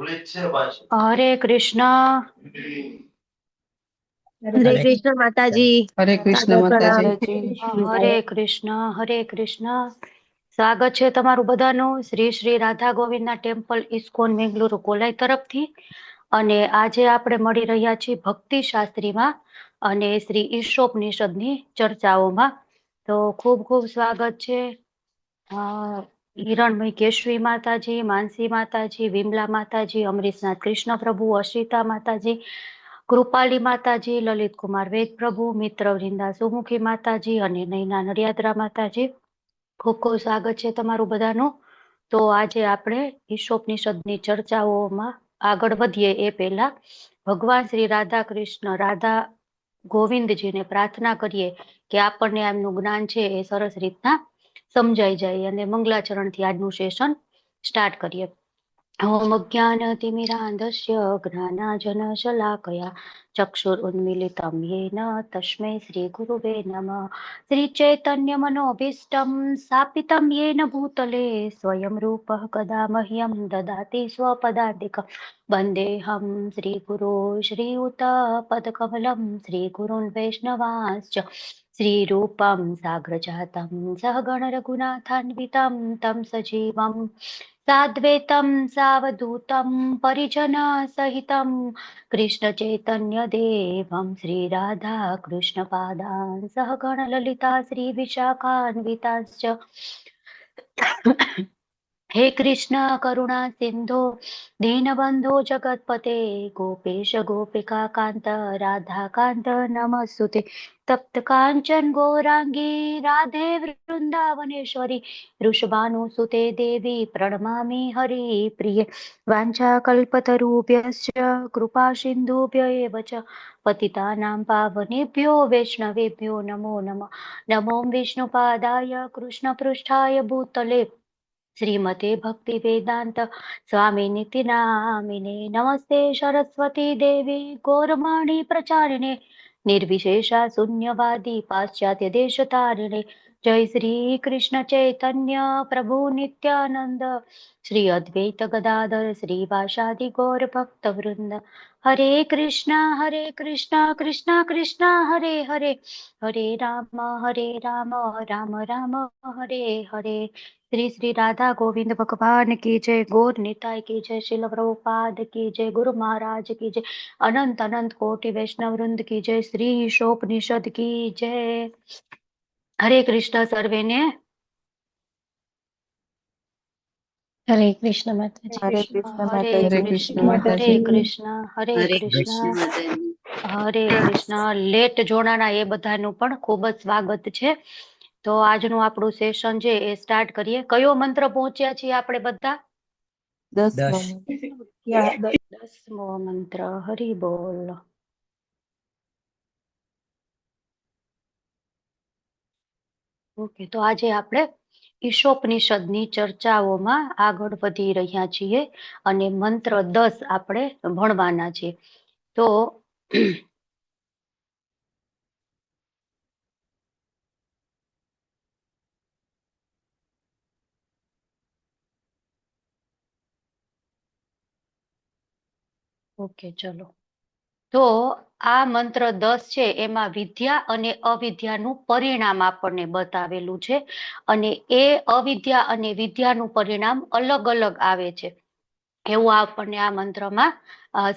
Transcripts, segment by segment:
હરે કૃષ્ણ. હરે કૃષ્ણ માતાજી. હરે કૃષ્ણ માતાજી. હરે કૃષ્ણ. હરે કૃષ્ણ. સ્વાગત છે તમારું બધાનું Shri Shri Radha ગોવિંદના temple ISKCON Bengaluru coli તરફથી. અને આજે આપણે મળી રહ્યા છીએ ભક્તિ શાસ્ત્રીમાં અને શ્રી ઈશોપનિષદની ચર્ચાઓમાં. તો ખૂબ ખૂબ સ્વાગત છે. હિરણમય કેશવી માતાજી, માનસી માતાજી, વિમલા માતાજી, અમરીશનાથ કૃષ્ણ પ્રભુ, અશ્રિતા માતાજી, કૃપાલી માતાજી, લલિત કુમાર વેદ પ્રભુ, મિત્ર વૃંદા સુમુખી માતાજી અને નૈના નડિયાદરા માતાજી. ખૂબ ખૂબ સ્વાગત છે તમારું બધાનું. તો આજે આપણે ઈશોપનિષદની ચર્ચાઓમાં આગળ વધીએ એ પહેલા ભગવાન શ્રી રાધા કૃષ્ણ રાધા ગોવિંદજીને પ્રાર્થના કરીએ કે આપણને એમનું જ્ઞાન છે એ સરસ રીતના સમજાઈ જાય અને મંગલાચરણથી આજનું સેશન સ્ટાર્ટ કરીએ. ઓમ અજ્ઞાનતિમિરાંધસ્ય જ્ઞાનાંજનશલાકયા ચક્ષુરુન્મીલિतं येन तस्मै श्रीगुरुवे नमः. श्रीचैतन्यमनोभीष्टं स्थापितं येन भूतले स्वयं रूपः कदा मह्यं ददाति स्वपदान्तिकं वन्देऽहं श्रीगुरो श्रीयुतपदकमलं श्रीगुरुन् वैष्णवांश्च श्रीरूपं साग्रजातं सहगण रघुनाथान्वितं तं सजीवं साद्वैतं सावधूतं परिजनसहितं कृष्ण चैतन्य देवं श्रीराधा कृष्णपादान् सहगण ललिता श्रीविशाखान्विताश्च हे कृष्ण करुणा सिंधो दीनबंधो जगतपते गोपेश गोपिका कांत राधा कांत नमस्तुते तप्त कांचन गौरांगी राधे वृंदावनेश्वरी वृषभानुसुते देवी प्रणमामि हरिप्रिये वाञ्छाकल्पतरुभ्यश्च कृपा सिन्धुभ्य एव च पतितानां पावनेभ्यो वैष्णवेभ्यो नमो नमः. नमो विष्णुपादाय कृष्णपृष्ठाय भूतले श्रीमते भक्ति वेदांत स्वामिनिति नामिने नमस्ते सरस्वती देवी गौरवाणी प्रचारिणे निर्विशेषा शून्यवादी पाश्चात्य देश तारिणे जय श्री कृष्ण चैतन्य प्रभु नित्यानंद श्री अद्वैत गदाधर श्रीवासादि गौर भक्त वृंद हरे कृष्णा कृष्ण कृष्ण हरे हरे हरे राम राम राम हरे हरे. श्री श्री राधा गोविंद भगवान की जय. गौर निताय की जय. श्रील प्रभुपाद की जय. गुरु महाराज की जय. अनंत अनंत कोटि वैष्णव वृंद की जय. श्री ईशोपनिषद की जय. हरे कृष्ण सर्वे ने. હરે કૃષ્ણ માતાજી. હરે કૃષ્ણ हरे માતાજી. कृष्ण हरे कृष्ण हरे कृष्ण. લેટ જોડાણા એ બધાનું પણ ખૂબ જ સ્વાગત છે. તો આજનું આપણું સેશન છે એ સ્ટાર્ટ કરીએ. કયો મંત્ર પહોંચ્યા છીએ આપણે બધા? 10મો મંત્ર. હરિ બોલ. ઓકે, તો આજે આપણે ઈશોપનિષદની ચર્ચાઓમાં આગળ વધી રહ્યા છીએ અને મંત્ર 10 આપણે ભણવાના છીએ. તો ઓકે ચલો. તો આ મંત્ર 10 છે એમાં વિદ્યા અને અવિદ્યાનું પરિણામ આપણને બતાવેલું છે અને એ અવિદ્યા અને વિદ્યાનું પરિણામ અલગ અલગ આવે છે એવું આપણને આ મંત્રમાં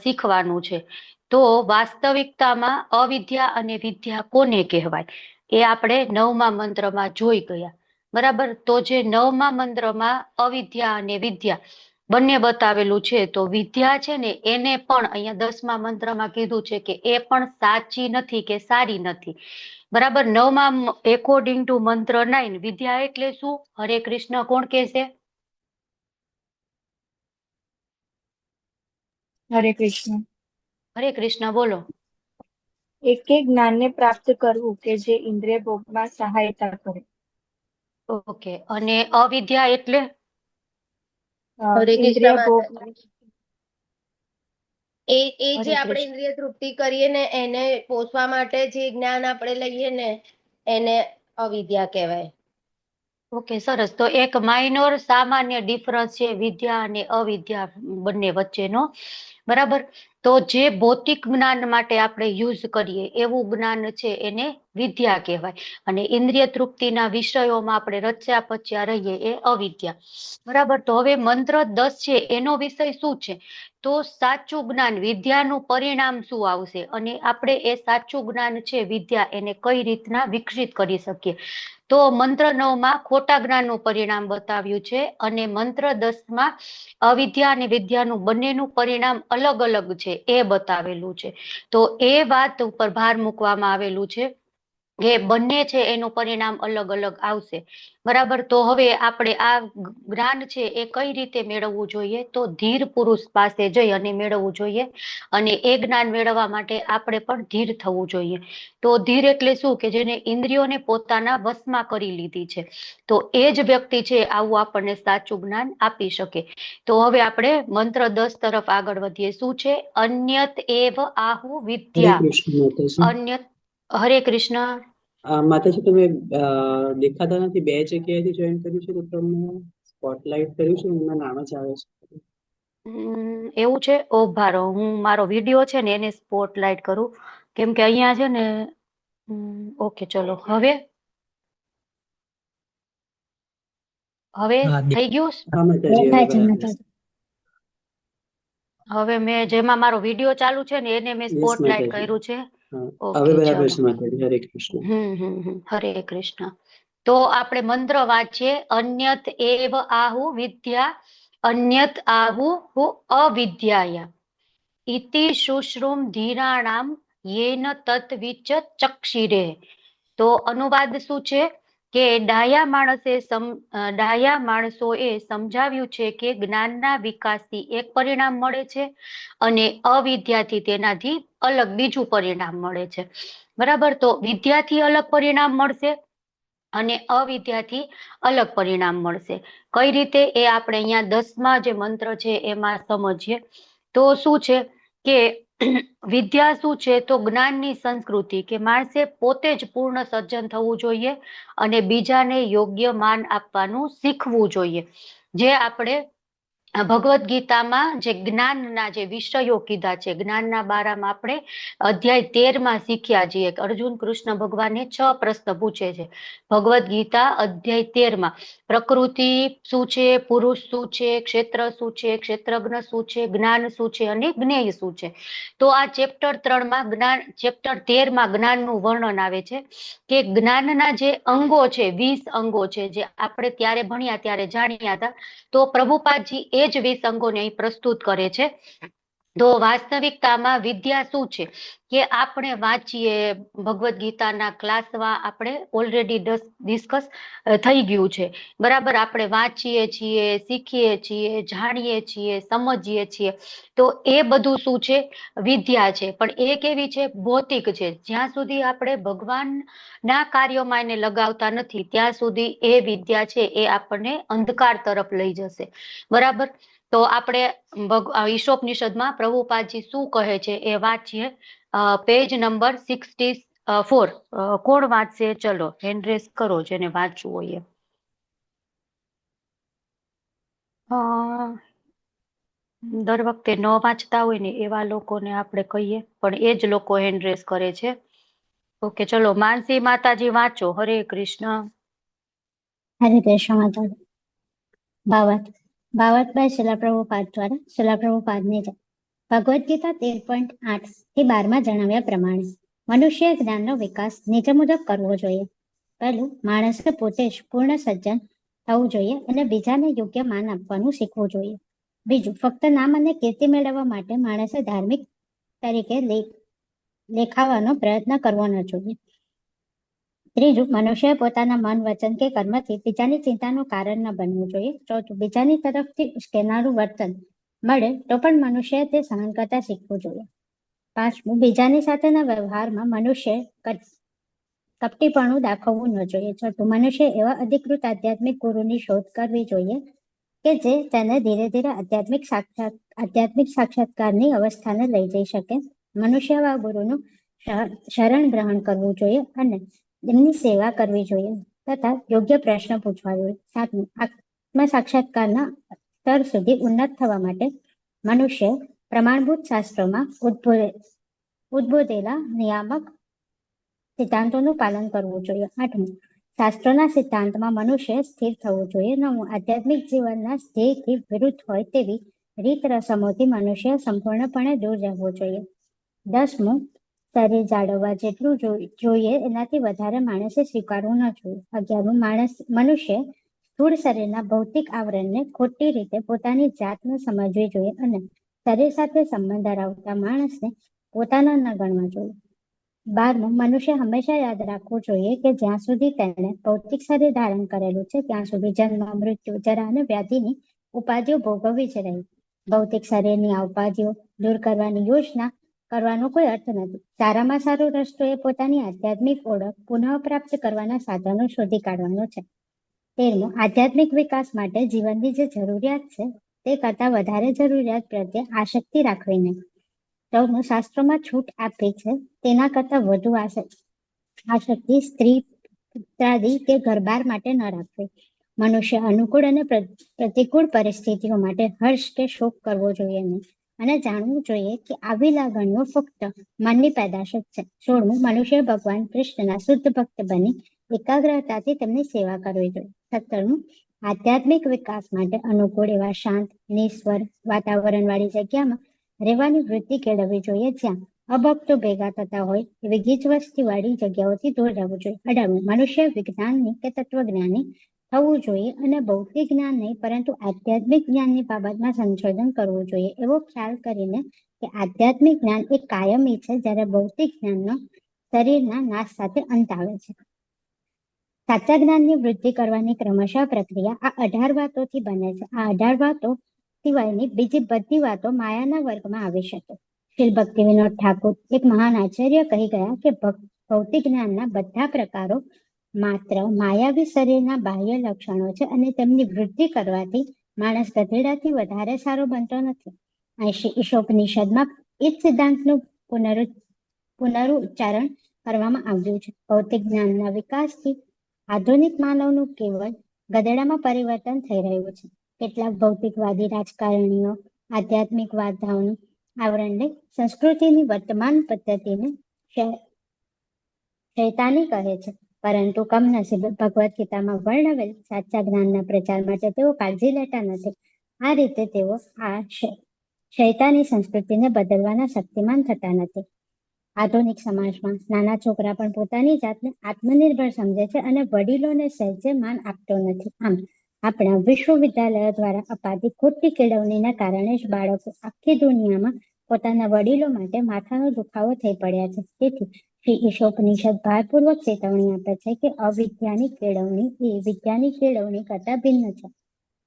શીખવાનું છે. તો વાસ્તવિકતામાં અવિદ્યા અને વિદ્યા કોને કહેવાય એ આપણે 9મા મંત્રમાં જોઈ ગયા. બરાબર. તો જે 9મા મંત્રમાં અવિદ્યા અને વિદ્યા બંને બતાવેલું છે, તો વિદ્યા છે ને એને પણ અહીંયા 10મા મંત્રમાં કીધું છે કે એ પણ સાચી નથી કે સારી નથી. બરાબર. 9મા એકોર્ડિંગ ટુ મંત્ર 9 વિદ્યા એટલે શું? હરે કૃષ્ણ કોણ કહેશે? હરે કૃષ્ણ. હરે કૃષ્ણ બોલો. એકે જ્ઞાનને પ્રાપ્ત કરવું કે જે ઇન્દ્રિય ભોગમાં સહાયતા કરે. ઓકે. અને અવિદ્યા એટલે? હરે ઇન્દ્રિય કૃષ્ણ ભોગ માતાજી. એ જે હરે આપણે કૃષ્ણ. ઇન્દ્રિય તૃપ્તિ કરીએ ને એને પોષવા માટે જે જ્ઞાન આપણે લઈએ ને એને અવિદ્યા કહેવાય. ઓકે, સરસ. તો એક માઇનોર સામાન્ય ડિફરન્સ છે વિદ્યા અને અવિદ્યા બંને વચ્ચેનો, બરાબર. તો જે ભૌતિક જ્ઞાન માટે આપણે યુઝ કરીએ એવું જ્ઞાન છે એને વિદ્યા કહેવાય, અને ઇન્દ્રિય તૃપ્તિના વિષયોમાં આપણે રચ્યા પચ્યા રહીએ એ અવિદ્યા, બરાબર. તો હવે મંત્ર 10 છે એનો વિષય શું છે? તો સાચું જ્ઞાન, વિદ્યાનું પરિણામ શું આવશે, અને આપણે એ સાચું જ્ઞાન છે વિદ્યા એને કઈ રીતના વિકસિત કરી શકીએ. તો મંત્ર 9 માં ખોટા જ્ઞાનનું પરિણામ બતાવ્યું છે, અને મંત્ર 10 માં અવિદ્યા અને વિદ્યાનું બંનેનું પરિણામ અલગ અલગ છે એ બતાવેલું છે. તો એ વાત ઉપર ભાર મૂકવામાં આવેલું છે કે બંને છે એનું પરિણામ અલગ અલગ આવશે, બરાબર. તો હવે આપણે આ જ્ઞાન છે એ કઈ રીતે મેળવવું જોઈએ? તો ધીર પુરુષ પાસે જઈ અને મેળવવું જોઈએ, અને એ જ્ઞાન મેળવવા માટે આપણે પણ ધીર થવું જોઈએ. તો ધીર એટલે શું? કે જેને ઇન્દ્રિયોને પોતાના વશમાં કરી લીધી છે, તો એ જ વ્યક્તિ છે આવું આપણને સાચું જ્ઞાન આપી શકે. તો હવે આપણે મંત્ર 10 તરફ આગળ વધીએ. શું છે? અન્યત એવ આહુ હરે વિદ્યા. કૃષ્ણ માતાજી. અન્યત. હરે કૃષ્ણ. માતાજી, તમે દેખાતા નથી, 2 જગ્યાએથી જોઈન કર્યું છે, તો તમને સ્પોટલાઇટ કર્યું છે, એમના નામ જ આવે છે. એવું છે? ઓ ભારો, હું મારો વિડીયો છે ને એને સ્પોટલાઇટ કરું, કેમ કે અહીંયા છે ને. ઓકે, ચલો. હવે થઈ ગયું. હા માતાજી, હવે બરાબર છે. હવે મેં જેમાં મારો વિડીયો ચાલુ છે ને એને મેં યસ સ્પોટલાઇટ માતાજી. કર્યું છે. હા, ઓકે, હવે બરાબર ચાલો. છે માતાજી. હરે કૃષ્ણ. હરે કૃષ્ણ. તો આપણે મંત્ર વાંચીએ. અન્યત એવ આહુ વિદ્યા, અન્યત આહુ અવિદ્યાય, ઇતિ શુશ્રુમ ધીરાણામ યેન તત્વિચ ચક્ષિરે. તો અનુવાદ શું છે? કે ડાયા માણસોએ સમજાવ્યું છે કે જ્ઞાનના વિકાસથી એક પરિણામ મળે છે, અને અવિદ્યાથી તેનાથી અલગ બીજું પરિણામ મળે છે, બરાબર. તો વિદ્યાથી અલગ પરિણામ મળશે અને અવિદ્યાથી અલગ પરિણામ મળશે. કઈ રીતે? એ આપણે અહીંયા 10મા જે મંત્ર છે એમાં સમજીએ. તો શું છે કે વિદ્યા શું છે? તો જ્ઞાનની સંસ્કૃતિ, કે માણસે પોતે જ પૂર્ણ સજ્જન થવું જોઈએ અને બીજાને યોગ્ય માન આપવાનું શીખવું જોઈએ. જે આપણે ભગવદ્ ગીતામાં જે જ્ઞાનના જે વિષયો કીધા છે, જ્ઞાનના બારામાં આપણે અધ્યાય 13માં શીખ્યા છીએ. અર્જુન કૃષ્ણ ભગવાને 6 પ્રશ્ન પૂછે છે ભગવદ્ ગીતા અધ્યાય 13માં. પ્રકૃતિ શું છે, પુરુષ શું છે, ક્ષેત્ર શું છે, ક્ષેત્રજ્ઞ શું છે, જ્ઞાન શું છે, અને જ્ઞેય શું છે. તો આ ચેપ્ટર 3માં ચેપ્ટર 13માં જ્ઞાનનું વર્ણન આવે છે, કે જ્ઞાનના જે અંગો છે, 20 અંગો છે, જે આપણે ત્યારે ભણ્યા ત્યારે જાણ્યા હતા. તો પ્રભુપાદજી એ જ 20 અંગોને અહીં પ્રસ્તુત કરે છે. તો વાસ્તવિકતામાં વિદ્યા શું છે? કે આપણે વાંચીએ ભગવદ્ ગીતાના ક્લાસમાં, આપણે ઓલરેડી ડિસ્કસ થઈ ગયું છે, બરાબર. આપણે વાંચીએ છીએ, શીખીએ છીએ, જાણીએ છીએ, સમજીએ છીએ. તો એ બધું શું છે? વિદ્યા છે. પણ એ કેવી છે? ભૌતિક છે. જ્યાં સુધી આપણે ભગવાનના કાર્યોમાં એને લગાવતા નથી ત્યાં સુધી એ વિદ્યા છે એ આપણને અંધકાર તરફ લઈ જશે, બરાબર. તો આપણે ઈશોપનિષદમાં પ્રભુપાદજી શું કહે છે એ વાંચીએ. Page number 64. કોણ વાંચશે? ચલો, હેન્ડ રેઝ કરો જેને વાંચવું હોય. દર વખતે ન વાંચતા હોય ને એવા લોકોને આપણે કહીએ, પણ એ જ લોકો હેન્ડ રેઝ કરે છે. ઓકે, ચલો. માનસી માતાજી વાંચો. હરે કૃષ્ણ. હરે કૃષ્ણ માતાજી. ભાવાર્થ બાય શિલા પ્રભુપાદ દ્વારા શિલા પ્રભુપાદની જય. ભગવદ્ ગીતા 13.8 થી 12માં જણાવ્યા પ્રમાણે મનુષ્ય જ્ઞાનનો વિકાસ નીચે મુજબ કરવો જોઈએ. પહેલું, માણસે પોતે જ પૂર્ણ સજ્જન થવું જોઈએ અને બીજાને યોગ્ય માન આપવાનું શીખવું જોઈએ. બીજું, ફક્ત નામ અને કીર્તિ મેળવવા માટે માણસે ધાર્મિક તરીકે દેખાવાનો પ્રયત્ન કરવો ન જોઈએ. ત્રીજું, મનુષ્યએ પોતાના મન, વચન કે કર્મથી બીજાની ચિંતાનું કારણ ન બનવું જોઈએ. ચોથું, બીજાની તરફથી ઉશ્કેરનારું વર્તન મળે તો પણ મનુષ્યએ તે સહન કરતા શીખવું જોઈએ. પાંચમું, બીજાની સાથેના વ્યવહારમાં મનુષ્ય કપટીપણું દાખવવું ન જોઈએ. છઠ્ઠું, મનુષ્ય એવા અધિકૃત આધ્યાત્મિક ગુરુની શોધ કરવી જોઈએ કે જે તેને ધીરે ધીરે આધ્યાત્મિક સાક્ષાત્કારની અવસ્થાને લઈ જઈ શકે. મનુષ્ય એવા ગુરુનું શરણ ગ્રહણ કરવું જોઈએ અને એમની સેવા કરવી જોઈએ. તથા યોગ્ય પ્રશ્ન પૂછવા જોઈએ. 7મું, આત્મ સાક્ષાત્કારના સ્તર સુધી ઉન્નત થવા માટે મનુષ્ય પ્રમાણભૂત શાસ્ત્રોમાં ઉદ્બોધેલા નિયામક સિદ્ધાંતોનું પાલન કરવું જોઈએ. 8મું, શાસ્ત્રોના સિદ્ધાંતમાં મનુષ્ય સ્થિર થવું જોઈએ. 9મું, આધ્યાત્મિક જીવનના ધ્યેયથી વિરુદ્ધ હોય તેવી રીત રસમોથી મનુષ્ય સંપૂર્ણપણે દૂર રહેવું જોઈએ. 10મું, શરીર જાળવવા જેટલું જોઈએ એનાથી વધારે માણસે સ્વીકારવું ન જોઈએ. 11મું, મનુષ્ય સ્થૂળ શરીરના ભૌતિક આવરણને ખોટી રીતે પોતાની જાતને સમજવી જોઈએ અને શરીર સાથે સંબંધ ધરાવતા માણસને પોતાના ન ગણવા જોઈએ. 12મું, મનુષ્ય હંમેશા યાદ રાખવું જોઈએ કે જ્યાં સુધી તેણે ભૌતિક શરીર ધારણ કરેલું છે ત્યાં સુધી જન્મ, મૃત્યુ, જરા અને વ્યાધિની ઉપાધિઓ ભોગવવી જ રહી. ભૌતિક શરીરની આ ઉપાધિઓ દૂર કરવાની યોજના કરવાનો કોઈ અર્થ નથી. સારામાં સારો રસ્તો એ પોતાની આધ્યાત્મિક ઓળખ પુનઃ પ્રાપ્ત કરવાના સાધનો શોધી કાઢવાનો છે. 13મું, આધ્યાત્મિક વિકાસ માટે જીવનની જે જરૂરિયાત છે તે કરતાં વધારે જરૂરિયાત પ્રત્યે આસક્તિ રાખવી નહીં. 14મું, શાસ્ત્રોમાં છૂટ આપી છે તેના કરતાં વધુ આસક્તિ સ્ત્રી પુત્રાદિ કે ઘરબાર માટે ન રાખવી. મનુષ્ય અનુકૂળ અને પ્રતિકૂળ પરિસ્થિતિઓ માટે હર્ષ કે શોક કરવો જોઈએ નહીં અને જાણવું જોઈએ કે આવી લાગણીઓ ફક્ત મનની પેદાશ જ છે. 16મું, મનુષ્ય ભગવાન કૃષ્ણના શુદ્ધ ભક્ત બની એકાગ્રતાથી તેમની સેવા કરવી જોઈએ. 17મું, આધ્યાત્મિક વિકાસ માટે અનુકૂળ એવા શાંત, નિસ્વર વાતાવરણવાળી જગ્યામાં રહેવાની વૃત્તિ કેળવવી જોઈએ. જ્યાં અભક્તો ભેગા થતા હોય એવી ગીચ વસ્તીવાળી જગ્યાઓથી દૂર રહેવું જોઈએ. 18મું, મનુષ્ય વિજ્ઞાની કે તત્વજ્ઞાની થવું જોઈએ અને ભૌતિક જ્ઞાન નહીં પરંતુ આધ્યાત્મિક જ્ઞાનની બાબતમાં સંશોધન કરવું જોઈએ એવો ખ્યાલ કરીને કે આધ્યાત્મિક જ્ઞાન એ કાયમી છે જ્યારે ભૌતિક જ્ઞાનનો શરીરના નાશ સાથે અંત આવે છે. સાચા જ્ઞાનની વૃદ્ધિ કરવાની ક્રમશઃ પ્રક્રિયા આ 18 વાતોથી બને છે. આ 18 વાતો સિવાયની બીજી બધી વાતો માયાના વર્ગમાં આવી શકે. શ્રી ભક્તિ વિનોદ ઠાકુર, એક મહાન આચાર્ય, કહી ગયા કે ભૌતિક જ્ઞાનના બધા પ્રકારો માત્ર માયાવી શરીરના બાહ્ય લક્ષણો છે અને તેમની વૃદ્ધિ કરવાથી માણસ ગધેડાથી વધારે સારો બનતો નથી. ઈશોપનિષદમાં એ જ સિદ્ધાંતનું પુનરુચ્ચારણ કરવામાં આવ્યું છે. ભૌતિક જ્ઞાનના વિકાસથી આધુનિક માનવનું કેવળ ગધેડામાં પરિવર્તન થઈ રહ્યું છે. કેટલાક ભૌતિકવાદી રાજકારણીઓ આધ્યાત્મિકવાદનું આવરણ લઈ સંસ્કૃતિની વર્તમાન પદ્ધતિને શૈતાની કહે છે, પરંતુ કમનસીબે ભગવદ્ ગીતામાં વર્ણવેલ સાચા જ્ઞાનના પ્રચાર માટે તેઓ કાળજી લેતા નથી. આ રીતે તેઓ આ શૈતાની સંસ્કૃતિને બદલવાના શક્તિમાન થતા નથી. આધુનિક સમાજમાં નાના છોકરા પણ પોતાની જાતને આત્મનિર્ભર સમજે છે અને વડીલોને સહેજે માન આપતો નથી. આમ આપણા વિશ્વવિદ્યાલયો દ્વારા અપાતી ખોટી કેળવણીના કારણે જ બાળકો આખી દુનિયામાં પોતાના વડીલો માટે માથાનો દુખાવો થઈ પડ્યા છે. તેથી શ્રી ઈશોપનિષદ ભારપૂર્વક ચેતવણી આપે છે કે અવિદ્યાની કેળવણી એ વિદ્યાની કેળવણી કરતા ભિન્ન છે.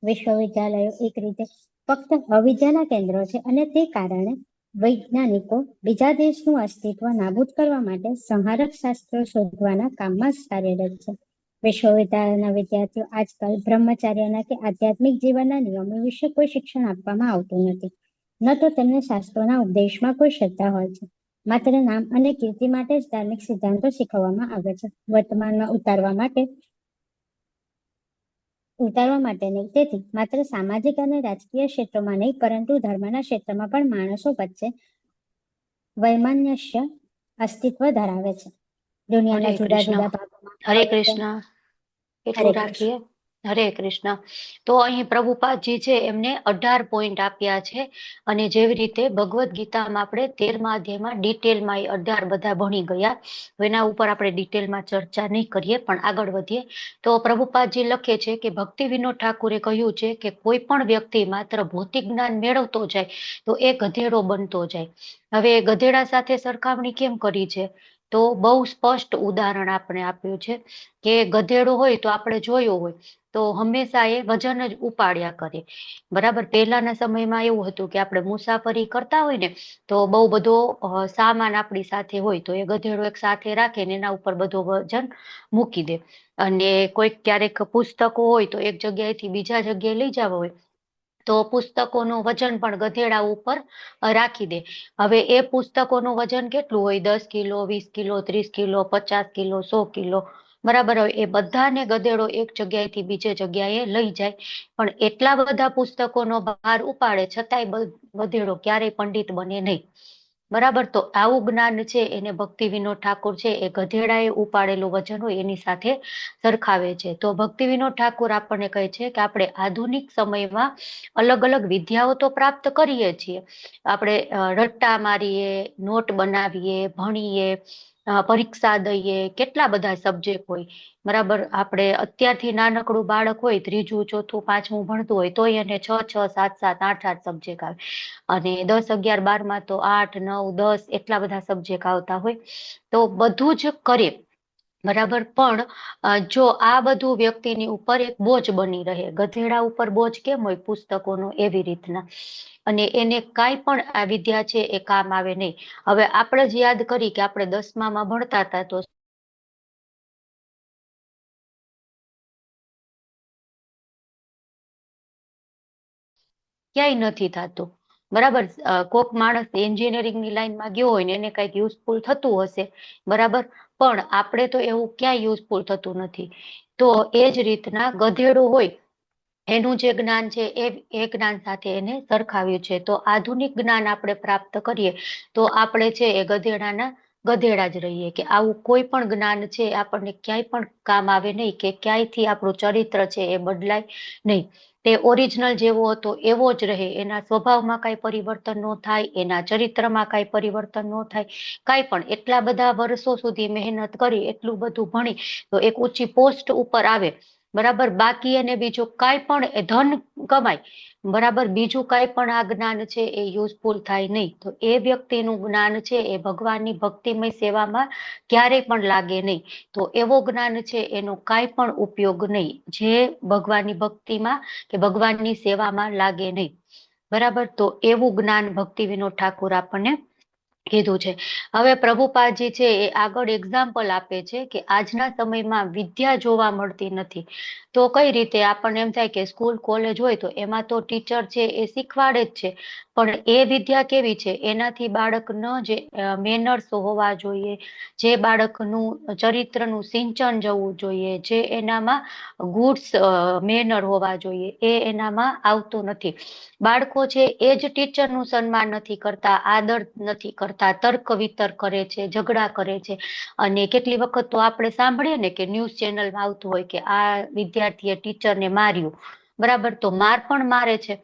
વિશ્વવિદ્યાલયો એક રીતે ફક્ત અવિદ્યાના કેન્દ્રો છે અને તે કારણે વૈજ્ઞાનિકો બીજા દેશનું અસ્તિત્વ નાબૂદ કરવા માટે સંહારક શાસ્ત્રો શોધવાના કામમાં જ કાર્યરત છે. વિશ્વવિદ્યાલયના વિદ્યાર્થીઓ આજકાલ બ્રહ્મચાર્યના કે આધ્યાત્મિક જીવનના નિયમો વિશે કોઈ શિક્ષણ આપવામાં આવતું નથી. ન તો તેમને શાસ્ત્રોના ઉપદેશમાં કોઈ શ્રદ્ધા હોય છે. માત્ર નામ અને કીર્તિ માટે જ ધાર્મિક સિદ્ધાંતો શીખવવામાં આવે છે, વર્તમાનમાં ઉતારવા માટે નહીં. તેથી માત્ર સામાજિક અને રાજકીય ક્ષેત્રોમાં નહીં પરંતુ ધર્મના ક્ષેત્રમાં પણ માણસો વચ્ચે વૈમનસ્ય અસ્તિત્વ ધરાવે છે. દુનિયાના જુદા જુદા ભાગોમાં હરે કૃષ્ણ. એટલું રાખીએ. હરે કૃષ્ણ. તો અહીં પ્રભુપાદજી છે એમને 18 પોઈન્ટ આપ્યા છે અને જેવી રીતે ભગવદ્ ગીતામાં આપણે 13મા અધ્યાયમાં ડિટેલમાં 18 બધા ભણી ગયા. એના ઉપર આપણે ડિટેલમાં ચર્ચા નહીં કરીએ પણ આગળ વધીએ. તો પ્રભુપાદજી લખે છે કે ભક્તિ વિનોદ ઠાકુરે કહ્યું છે કે કોઈ પણ વ્યક્તિ માત્ર ભૌતિક જ્ઞાન મેળવતો જાય તો એ ગધેડો બનતો જાય. હવે ગધેડા સાથે સરખામણી કેમ કરી છે? તો બહુ સ્પષ્ટ ઉદાહરણ આપણે આપ્યું છે કે ગધેડો હોય તો આપણે જોયો હોય તો હંમેશા એ વજન જ ઉપાડ્યા કરે. બરાબર. પહેલાના સમયમાં એવું હતું કે આપણે મુસાફરી કરતા હોય ને તો બહુ બધો સામાન આપણી સાથે હોય તો એ ગધેડો એક સાથે રાખે ને એના ઉપર બધો વજન મૂકી દે. અને કોઈક ક્યારેક પુસ્તકો હોય તો એક જગ્યાએથી બીજા જગ્યાએ લઈ જવા હોય તો પુસ્તકોનું વજન પણ ગધેડા ઉપર રાખી દે. હવે એ પુસ્તકોનું વજન કેટલું હોય? 10 kilo, 20 kilo, 30 kilo, 50 kilo, 100 kilo. બરાબર. હવે એ બધાને ગધેડો એક જગ્યાએથી બીજે જગ્યાએ લઈ જાય, પણ એટલા બધા પુસ્તકોનો ભાર ઉપાડે છતાંય ગધેડો ક્યારેય પંડિત બને નહીં. બરાબર. તો આવું જ્ઞાન છે એને ભક્તિ વિનોદ ઠાકોર છે એ ગધેડાએ ઉપાડેલું વજન હોય એની સાથે સરખાવે છે. તો ભક્તિ વિનોદ ઠાકોર આપણને કહે છે કે આપણે આધુનિક સમયમાં અલગ અલગ વિદ્યાઓ તો પ્રાપ્ત કરીએ છીએ. આપણે રટ્ટા મારીએ, નોટ બનાવીએ, ભણીએ, પરીક્ષા દઈએ, કેટલા બધા સબ્જેક્ટ હોય. બરાબર. આપણે અત્યારથી નાનકડું બાળક હોય, 3જું, 4થું, 5મું ભણતું હોય તોય એને 6, 6, 7, 7, 8, 8 સબ્જેક્ટ આવે. અને 10, 11, 12માં તો 8, 9, 10 એટલા બધા સબ્જેક્ટ આવતા હોય. તો બધું જ કરે. બરાબર. પણ જો આ બધું વ્યક્તિની ઉપર એક બોજ બની રહે, ગધેડા ઉપર બોજ કેમ હોય પુસ્તકોનો, એવી રીતના, અને એને કાંઈ પણ આ વિદ્યા છે એ કામ આવે નહીં. હવે આપણે જ યાદ કરી કે આપણે 10મામાં ભણતા હતા તો ક્યાંય નથી થતું. બરાબર. કોક માણસ એન્જિનિયરિંગની લાઈનમાં ગયો હોય ને એને કંઈક યુઝફુલ થતું હશે. બરાબર. પણ આપણે તો એવું ક્યાંય યુઝફુલ થતું નથી. તો એ જ રીતના ગધેડું હોય એનું જે જ્ઞાન છે એ જ્ઞાન સાથે એને સરખાવ્યું છે. તો આધુનિક જ્ઞાન આપણે પ્રાપ્ત કરીએ તો આપણે છે એ ગધેડા જ રહીએ, કે આવું કોઈ પણ જ્ઞાન છે આપણને ક્યાંય પણ કામ આવે નહીં, કે ક્યાંયથી આપણું ચરિત્ર છે એ બદલાય નહીં. તે ઓરિજિનલ જેવો હતો એવો જ રહે. એના સ્વભાવમાં કાંઈ પરિવર્તન ન થાય, એના ચરિત્રમાં કાંઈ પરિવર્તન ન થાય, કાંઈ પણ. એટલા બધા વર્ષો સુધી મહેનત કરી, એટલું બધું ભણી તો એક ઊંચી પોસ્ટ ઉપર આવે. બરાબર. બાકી એને બીજું કાંઈ પણ ધન કમાય. બરાબર. બીજું કાંઈ પણ આ જ્ઞાન છે એ યુઝફુલ થાય નહીં. તો એ વ્યક્તિનું જ્ઞાન છે એ ભગવાનની ભક્તિમય સેવામાં ક્યારેય પણ લાગે નહીં. તો એવો જ્ઞાન છે એનો કાંઈ પણ ઉપયોગ નહીં, જે ભગવાનની ભક્તિમાં કે ભગવાનની સેવામાં લાગે નહીં. બરાબર. તો એવું જ્ઞાન ભક્તિ વિનોદ ઠાકોર આપણને કીધું છે. હવે પ્રભુપાદજી છે એ આગળ એક્ઝામ્પલ આપે છે કે આજના સમયમાં વિદ્યા જોવા મળતી નથી. તો કઈ રીતે? આપણને એમ થાય કે સ્કૂલ કોલેજ હોય તો એમાં તો ટીચર છે એ શીખવાડે જ છે, પણ એ વિદ્યા કેવી છે? એનાથી બાળકનો જે મેનર્સ હોવા જોઈએ, જે બાળકનું ચરિત્રનું સિંચન જવું જોઈએ, જે એનામાં ગુડ્સ મેનર હોવા જોઈએ, એ એનામાં આવતું નથી. બાળકો છે એ જ ટીચરનું સન્માન નથી કરતા, આદર નથી કરતા, તર્ક વિતર્ક કરે છે, ઝઘડા કરે છે. અને કેટલી વખત તો આપણે સાંભળીએ ને કે ન્યૂઝ ચેનલમાં આવતું હોય કે આ વિદ્યાર્થીએ ટીચરને માર્યું. બરાબર. તો માર પણ મારે છે.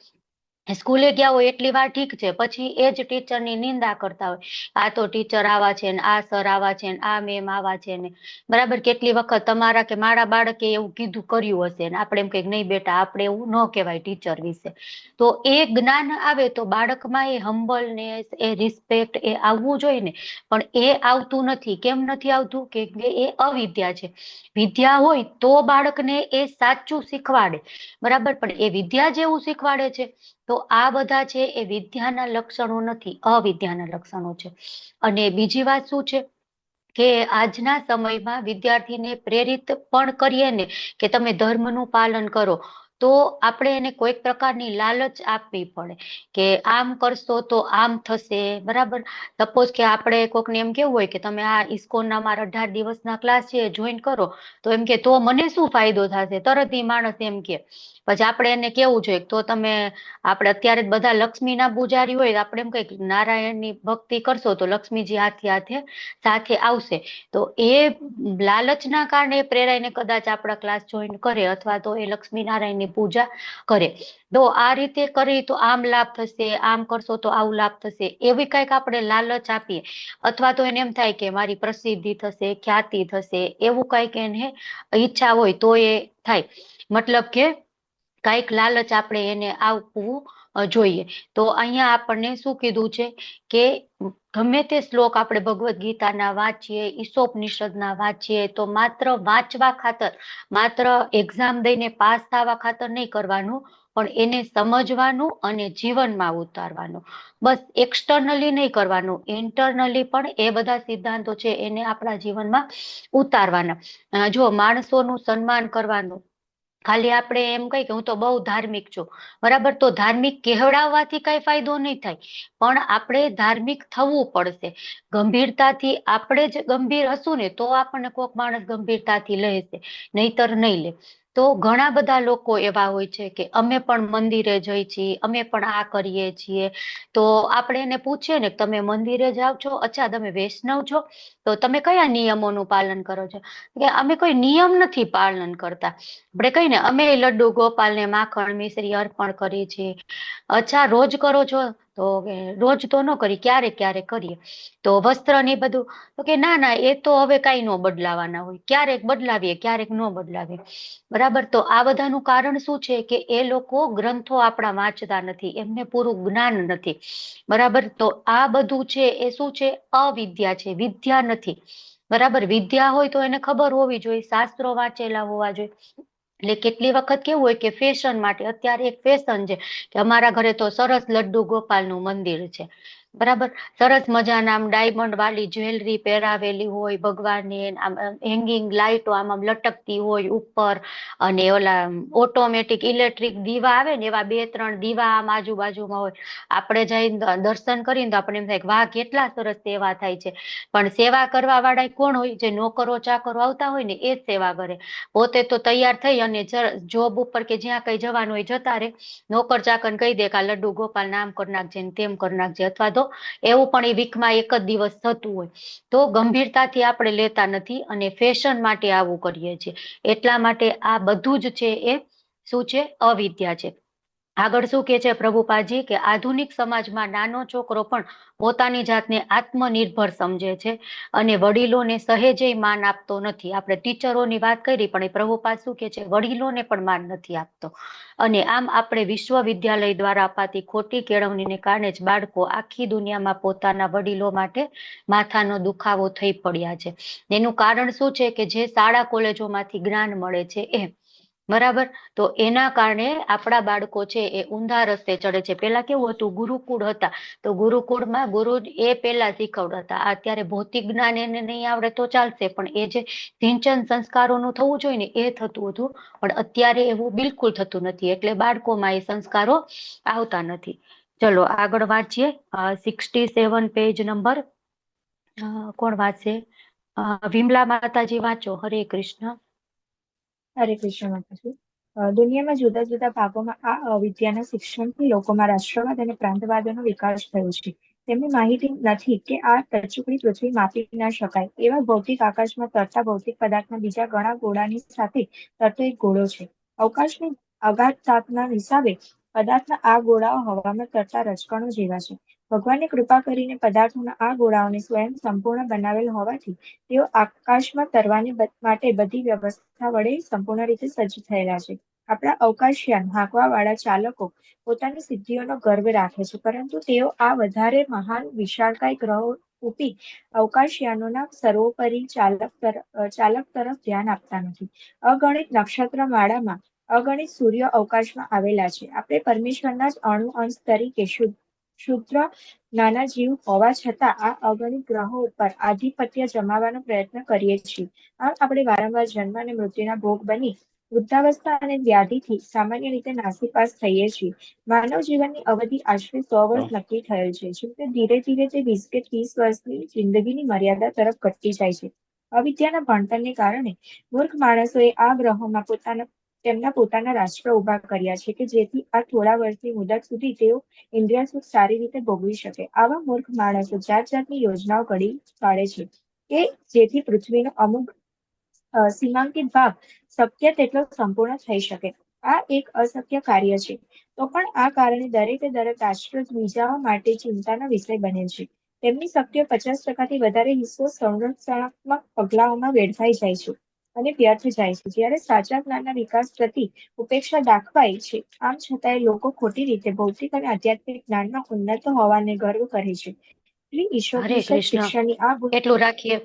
સ્કૂલે ગયા હોય એટલી વાર ઠીક છે, પછી એ જ ટીચરની નિંદા કરતા હોય, આ તો ટીચર આવા છે ને, આ સર આવા છે ને, આ મેમ આવા છે ને. બરાબર. કેટલી વખત તમારા કે મારા બાળકે એવું કીધું કર્યું હશે ને આપણે એમ કહીએ નહીં બેટા, આપણે એવું ન કહેવાય ટીચર વિશે. તો એ જ્ઞાન આવે તો બાળકમાં એ હમ્બલનેસ, એ રિસ્પેક્ટ એ આવવું જોઈએ ને, પણ એ આવતું નથી. કેમ નથી આવતું? કે એ અવિદ્યા છે. વિદ્યા હોય તો બાળકને એ સાચું શીખવાડે. બરાબર. પણ એ વિદ્યા જેવું શીખવાડે છે. તો આ બધા છે એ વિદ્યાના લક્ષણો નથી, અવિદ્યાના લક્ષણો છે. અને બીજી વાત શું છે કે આજના સમયમાં વિદ્યાર્થીને પ્રેરિત પણ કરીએ ને કે તમે ધર્મનું પાલન કરો, તો આપણે એને કોઈક પ્રકારની લાલચ આપવી પડે કે આમ કરશો તો આમ થશે. બરાબર. સપોઝ કે આપણે કોકને એમ કેવું હોય કે તમે આ ઇસ્કોનના મારા 18 દિવસના ક્લાસ છે જોઈન કરો, તો એમ કે તો મને શું ફાયદો થશે? તરત એ માણસ એમ કે. પછી આપણે એને કેવું જોઈએ તો તમે, આપણે અત્યારે બધા લક્ષ્મીના પૂજારી હોય, આપણે એમ કહીએ નારાયણની ભક્તિ કરશો તો લક્ષ્મીજી હાથે હાથે સાથે આવશે. તો એ લાલચના કારણે પ્રેરાઈને કદાચ આપણા ક્લાસ જોઈન કરે, અથવા તો એ લક્ષ્મી નારાયણની પૂજા કરે. તો આ રીતે કરી તો આમ લાભ થશે, આમ કરશો તો આવું લાભ થશે, એવી કંઈક આપણે લાલચ આપીએ. અથવા તો એને એમ થાય કે મારી પ્રસિદ્ધિ થશે, ખ્યાતિ થશે, એવું કંઈક એને ઈચ્છા હોય તો એ થાય. મતલબ કે કંઈક લાલચ આપણે એને આપવું જોઈએ. તો અહીંયા આપણને શું કીધું છે કે ગમે તે શ્લોક આપણે ભગવદ્ ગીતાના વાંચીએ, ઈશોપનિષદના વાંચીએ, તો માત્ર વાંચવા ખાતર, માત્ર એક્ઝામ દઈને પાસ થવા ખાતર નહીં કરવાનું, પણ એને સમજવાનું અને જીવનમાં ઉતારવાનું. બસ એક્સટર્નલી નહીં કરવાનું, ઇન્ટરનલી પણ એ બધા સિદ્ધાંતો છે એને આપણા જીવનમાં ઉતારવાના. જો માણસોનું સન્માન કરવાનું, ખાલી આપણે એમ કહી કે હું તો બહુ ધાર્મિક છું, બરાબર, તો ધાર્મિક કહેવડાવવાથી કઈ ફાયદો નહીં થાય, પણ આપણે ધાર્મિક થવું પડશે. ગંભીરતાથી આપણે જ ગંભીર હશું ને તો આપણને કોઈક માણસ ગંભીરતાથી લેશે, નહીતર નહીં લે. તો ઘણા બધા લોકો એવા હોય છે કે અમે પણ મંદિરે જઈ છીએ, અમે પણ આ કરીએ છીએ. તો આપણે એને પૂછીએ ને, તમે મંદિરે જાઓ છો, અચ્છા તમે વૈષ્ણવ છો, તો તમે કયા નિયમોનું પાલન કરો છો? કે અમે કોઈ નિયમ નથી પાલન કરતા. આપણે કહીએ ને, અમે લડ્ડુ ગોપાલને માખણ મિશ્રી અર્પણ કરીએ છીએ. અચ્છા રોજ કરો છો? તો કે રોજ તો ન કરી, ક્યારેક ક્યારેક કરીએ. તો વસ્ત્ર ને બધું, તો કે ના ના એ તો હવે કઈ ન બદલાવાના હોય, ક્યારેક બદલાવીએ ક્યારેક ન બદલાવીએ, બરાબર. તો આ બધાનું કારણ શું છે કે એ લોકો ગ્રંથો આપણા વાંચતા નથી, એમને પૂરું જ્ઞાન નથી, બરાબર. તો આ બધું છે એ શું છે? અવિદ્યા છે, વિદ્યા નથી, બરાબર. વિદ્યા હોય તો એને ખબર હોવી જોઈએ, શાસ્ત્રો વાંચેલા હોવા જોઈએ. એટલે કેટલી વખત કેવું હોય કે ફેશન માટે, અત્યારે એક ફેશન છે કે અમારા ઘરે તો સરસ લડ્ડુ ગોપાલનું મંદિર છે, બરાબર. સરસ મજાના આમ ડાયમંડ વાળી જ્વેલરી પહેરાવેલી હોય ભગવાનની, આમ હેંગિંગ લાઈટો આમ લટકતી હોય ઉપર, અને ઓલા ઓટોમેટિક ઇલેક્ટ્રિક દીવા આવે ને એવા 2-3 દીવા આમ આજુબાજુમાં હોય. આપણે જઈને દર્શન કરીને તો આપણે એમ થાય કે વાહ કેટલા સરસ સેવા થાય છે, પણ સેવા કરવા વાળા કોણ હોય? જે નોકરો ચાકરો આવતા હોય ને એ જ સેવા કરે. પોતે તો તૈયાર થઈ અને જોબ ઉપર કે જ્યાં કઈ જવાનું હોય જતા રહે. નોકર ચાકર કહી દે કે આ લડ્ડુ ગોપાલ નામ કરી નાખજે ને તેમ કરી નાખજે, અથવા તો એવું પણ એ વીકમાં એક જ દિવસ થતું હોય. તો ગંભીરતાથી આપણે લેતા નથી અને ફેશન માટે આવું કરીએ છીએ. એટલા માટે આ બધું જ છે એ શું છે? અવિદ્યા છે. આગળ શું કે છે પ્રભુપાદજી કે આધુનિક સમાજમાં નાનો છોકરો પણ પોતાની જાતને આત્મનિર્ભર સમજે છે અને વડીલોને સહેજે માન આપતો નથી. આપણે ટીચરોની વાત કરી, પણ એ પ્રભુપાદ શું કે છે? વડીલોને પણ માન નથી આપતો. અને આમ આપણે વિશ્વવિદ્યાલય દ્વારા અપાતી ખોટી કેળવણીને કારણે જ બાળકો આખી દુનિયામાં પોતાના વડીલો માટે માથાનો દુખાવો થઈ પડ્યા છે. એનું કારણ શું છે? કે જે શાળા કોલેજોમાંથી જ્ઞાન મળે છે એ, બરાબર. તો એના કારણે આપણા બાળકો છે એ ઊંધા રસ્તે ચડે છે. પેલા કેવું હતું? ગુરુકુળ હતા, તો ગુરુકુળમાં ગુરુ એ પેલા શીખવતા હતા. અત્યારે ભૌતિક જ્ઞાન એને નહીં આવડે તો ચાલશે, પણ એ જે સિંચન સંસ્કારોનું થવું જોઈએ ને એ થતું હતું, પણ અત્યારે એવું બિલકુલ થતું નથી. એટલે બાળકોમાં એ સંસ્કારો આવતા નથી. ચલો આગળ વાંચીએ. 67 પેજ નંબર. કોણ વાંચે? વિમલા માતાજી વાંચો. હરે કૃષ્ણ. હરે કૃષ્ણ માતાજી. દુનિયામાં જુદા જુદા ભાગોમાં આ અવિદ્યાના શિક્ષણથી લોકોમાં રાષ્ટ્રવાદ અને પ્રાંતવાદનો વિકાસ થયો છે. તેમને માહિતી નથી કે આ ટચુકડી પૃથ્વી માપી ના શકાય એવા ભૌતિક આકાશમાં તરતા ભૌતિક પદાર્થના બીજા ઘણા ગોળાની સાથે તરતો એક ગોળો છે. અવકાશની અગાધતાના હિસાબે પદાર્થના આ ગોળાઓ હવામાં તરતા રજકણો જેવા છે. ભગવાનની કૃપા કરીને પદાર્થોના આ ગોળાઓને સ્વયં સંપૂર્ણ બનાવેલ હોવાથી તેઓ આકાશમાં તરવાની માટે બધી વ્યવસ્થા વડે સંપૂર્ણ રીતે સજ્જ થયેલા છે. આપણા અવકાશયાન હાંકવા વાળા ચાલકો પોતાની સિદ્ધિઓનો ગર્વ રાખે છે, પરંતુ તેઓ આ વધારે મહાન વિશાળકાય ગ્રહો રૂપી અવકાશયાનોના સર્વોપરી ચાલક તરફ ધ્યાન આપતા નથી. અગણિત નક્ષત્ર માળામાં અગણિત સૂર્ય અવકાશમાં આવેલા છે. આપણે પરમેશ્વરના જ અણુ અંશ તરીકે ક્ષુદ્ર નાના જીવ હોવા છતાં આ અગણિત ગ્રહો ઉપર આધિપત્ય જમાવવાનો પ્રયત્ન કરીએ છીએ. આમ આપણે વારંવાર જન્મ અને મૃત્યુના ભોગ બની વૃદ્ધાવસ્થા અને વ્યાધિથી સામાન્ય રીતે નાસીપાસ થઈએ છીએ. માનવ જીવનની અવધિ આશરે 100 વર્ષ નક્કી થયેલ છે. જોકે ધીરે ધીરે તે 20 કે 30 વર્ષની જિંદગીની મર્યાદા તરફ ઘટતી જાય છે. અવિદ્યાના ભણતરને કારણે મૂર્ખ માણસોએ આ ગ્રહોમાં તેમના પોતાના રાષ્ટ્ર ઉભા કર્યા છે કે જેથી આ થોડા વર્ષની મુદત સુધી તેઓ ઇન્દ્રિય સુખ સારી રીતે ભોગવી શકે. આવા મૂર્ખ માણસો જાત જાતની યોજનાઓ ઘડી કાઢે છે કે જેથી પૃથ્વીનો અમુક સીમાંકિત ભાગ શક્ય તેટલો સંપૂર્ણ થઈ શકે. આ એક અશક્ય કાર્ય છે. તો પણ આ કારણે દરેકે દરેક રાષ્ટ્ર બીજાઓ માટે ચિંતાનો વિષય બને છે. તેમની શક્તિઓ 50% વધારે હિસ્સો સંરક્ષણાત્મક પગલાઓમાં વેડફાઈ જાય છે અને વ્યર્થ જાય છે. જ્યારે સાચા જ્ઞાનના વિકાસ પ્રતિ ઉપેક્ષા દાખવાય છે. આમ છતાંય લોકો ખોટી રીતે ભૌતિક અને આધ્યાત્મિક જ્ઞાનમાં ઉન્નત હોવાને ગર્વ કરે છે. હરે ઈશોપનિષદ કૃષ્ણ. શિક્ષણની આ એટલું રાખીએ.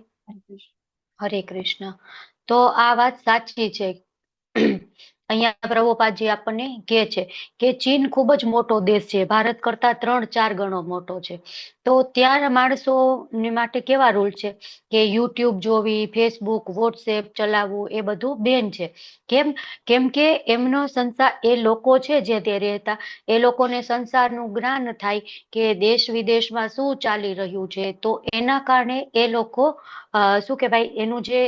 હરે કૃષ્ણ. તો આ વાત સાચી છે અહીંયા પ્રભુપાદજી આપણને કહે છે કે ચીન ખૂબ જ મોટો દેશ છે, ભારત કરતા 3-4 ગણો મોટો છે. તો ત્યાં માણસો માટે કેવા રૂલ છે કે યુટ્યુબ જોવી, ફેસબુક, વોટ્સએપ ચલાવવું એ બધું બેન છે. કેમ કે એમનો સંસાર, એ લોકો છે જે તે રહેતા, એ લોકોને સંસારનું જ્ઞાન થાય કે દેશ વિદેશમાં શું ચાલી રહ્યું છે. તો એના કારણે એ લોકો શું કહેવાય, એનું જે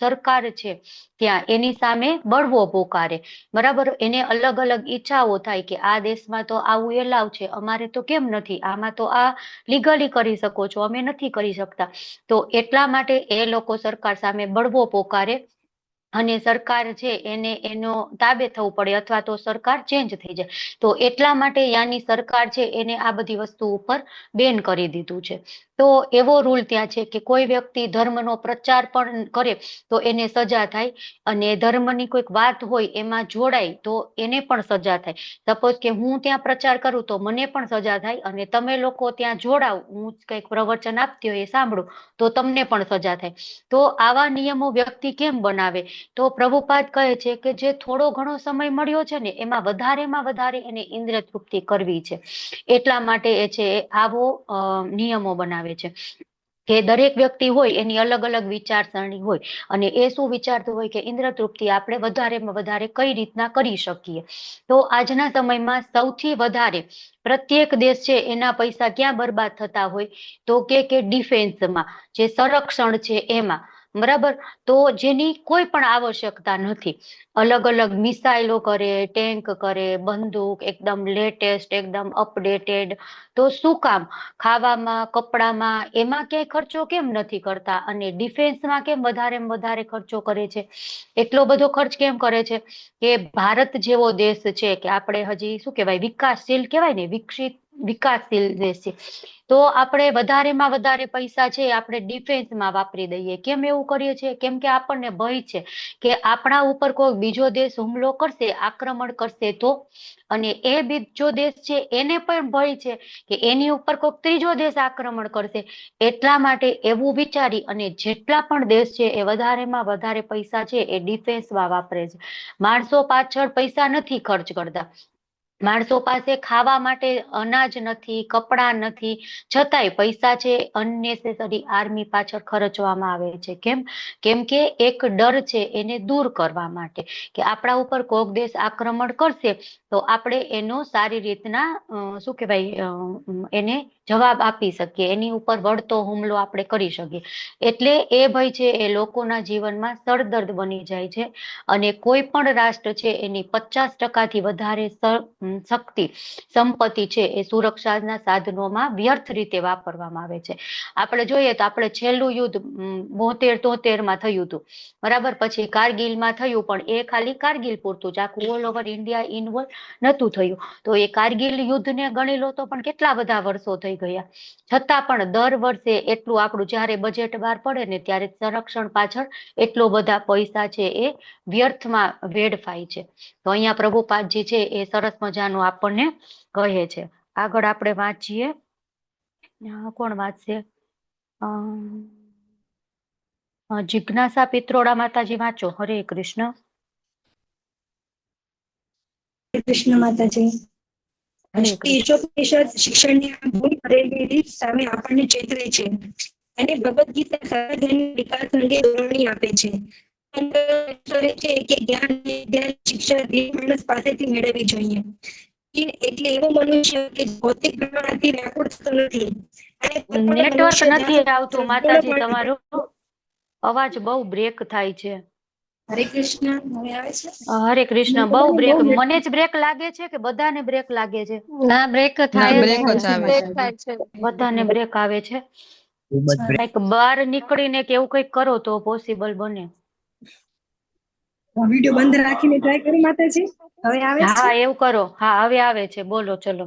સરકાર છે ત્યાં એની સામે બળવો પોકારે, બરાબર. એને અલગ અલગ ઈચ્છાઓ થાય કે આ દેશમાં તો આવું એલાવ છે, અમારે તો કેમ નથી, આમાં તો આ લીગલી કરી શકો છો, અમે નથી કરી શકતા. તો એટલા માટે એ લોકો સરકાર સામે બળવો પોકારે અને સરકાર છે એને એનો તાબે થવું પડે, અથવા તો સરકાર ચેન્જ થઈ જાય. તો એટલા માટે ત્યાંની સરકાર છે એને આ બધી વસ્તુ ઉપર બેન કરી દીધું છે. તો એવો રૂલ ત્યાં છે કે કોઈ વ્યક્તિ ધર્મનો પ્રચાર પણ કરે તો એને સજા થાય, અને ધર્મની કોઈક વાત હોય એમાં જોડાય તો એને પણ સજા થાય. સપોઝ કે હું ત્યાં પ્રચાર કરું તો મને પણ સજા થાય, અને તમે લોકો ત્યાં જોડાવ, હું કંઈક પ્રવચન આપતી હોય એ સાંભળું તો તમને પણ સજા થાય. તો આવા નિયમો વ્યક્તિ કેમ બનાવે? તો પ્રભુપાદ કહે છે કે જે થોડો ઘણો સમય મળ્યો છે ને એમાં વધારે એને ઇન્દ્રિય તૃપ્તિ કરવી છે, એટલા માટે એ છે આવો નિયમો બનાવે છે કે દરેક વ્યક્તિ હોય એની અલગ અલગ વિચારસરણી હોય, અને એ શું વિચારતું હોય કે ઇન્દ્રિય તૃપ્તિ આપણે વધારેમાં વધારે કઈ રીતના કરી શકીએ. તો આજના સમયમાં સૌથી વધારે પ્રત્યેક દેશ છે એના પૈસા ક્યાં બરબાદ થતા હોય તો કે ડિફેન્સમાં, જે સંરક્ષણ છે એમાં, બરાબર. તો જેની કોઈ પણ આવશ્યકતા નથી. અલગ અલગ મિસાઇલો કરે, ટેન્ક કરે, બંદૂક એકદમ લેટેસ્ટ, એકદમ અપડેટેડ. તો શું કામ? ખાવામાં, કપડામાં, એમાં ક્યાંય ખર્ચો કેમ નથી કરતા, અને ડિફેન્સમાં કેમ વધારે ખર્ચો કરે છે? એટલો બધો ખર્ચ કેમ કરે છે કે ભારત જેવો દેશ છે કે આપણે હજી શું કહેવાય, વિકાસશીલ કહેવાય ને, વિકાસશીલ દેશ છે. તો આપણે વધારેમાં વધારે પૈસા છે આપણે ડિફેન્સમાં વાપરી દઈએ. કેમ એવું કરીએ છીએ? કેમ કે આપણને ભય છે કે આપણા ઉપર કોઈ બીજો દેશ હુમલો કરશે, આક્રમણ કરશે તો, અને એ બીજો દેશ છે એને પણ ભય છે કે એની ઉપર કોઈક ત્રીજો દેશ આક્રમણ કરશે. એટલા માટે એવું વિચારી અને જેટલા પણ દેશ છે એ વધારેમાં વધારે પૈસા છે એ ડિફેન્સમાં વાપરે છે. માણસો પાછળ પૈસા નથી ખર્ચ કરતા. માણસો પાસે ખાવા માટે અનાજ નથી, કપડા નથી, છતાંય પૈસા છે અનનેસેસરી આર્મી પાછળ ખર્ચવામાં આવે છે. કેમ કે એક ડર છે એને દૂર કરવા માટે કે આપણા ઉપર કોઈક દેશ આક્રમણ કરશે તો આપણે એનો સારી રીતના શું કહેવાય, એને જવાબ આપી શકીએ, એની ઉપર વળતો હુમલો આપણે કરી શકીએ. એટલે એ ભય છે એ લોકોના જીવનમાં સરદર્દ બની જાય છે, અને કોઈ પણ રાષ્ટ્ર છે એની 50% વધારે શક્તિ, સંપત્તિ છે એ સુરક્ષાના સાધનોમાં વ્યર્થ રીતે વાપરવામાં આવે છે. આપણે જોઈએ તો આપણે છેલ્લું યુદ્ધ 72-73માં થયું હતું, બરાબર. પછી કારગિલમાં થયું, પણ એ ખાલી કારગિલ પૂરતું જ, આખું ઓલ ઓવર ઇન્ડિયા ઇન્વોલ્વ નહોતું થયું. તો એ કારગિલ યુદ્ધને ગણી લો તો પણ કેટલા બધા વર્ષો થઈ ગયા. છતાં પણ દર વર્ષે એટલું આપણું જ્યારે બજેટ બહાર પડે ને ત્યારે સંરક્ષણ પાછળ એટલો બધા પૈસા છે એ વ્યર્થમાં વેડફાય છે. તો અહીંયા પ્રભુપાદજી છે એ સરસ મજાનું આપણને કહે છે. આગળ આપણે વાંચીએ. કોણ વાંચશે? જિજ્ઞાસા પિત્રોડા માતાજી વાંચો. હરે કૃષ્ણ. કૃષ્ણ માતાજી. શિક્ષણની ભૂલ કરેલી રીત સામે આપણને ચેતવે છે અને ભગવદ ગીતા સાધનની વિકાસ અંગે દોરણી આપે છે. કે જ્ઞાન શિક્ષા માણસ પાસેથી મેળવવી જોઈએ. એટલે એવો મનુષ્ય કે ભૌતિક પ્રમાણથી વ્યાકુળ થતો નથી. નેટવર્ક નથી આવતું માતાજી, તમારો અવાજ બહુ બ્રેક થાય છે. હરે કૃષ્ણ. હવે આવે છે? હરે કૃષ્ણ. બહુ બ્રેક. મને જ બ્રેક લાગે છે કે બધાને બ્રેક લાગે છે? ના, બ્રેક થાય છે. બધાને બ્રેક આવે છે. કઈક બહાર નીકળીને કે એવું કઈક કરો તો પોસિબલ બને. વિડિયો બંધ રાખીને ટ્રાય કરી માતાજી. હવે આવે છે? હા, એવું કરો. હા, હવે આવે છે. બોલો, ચલો.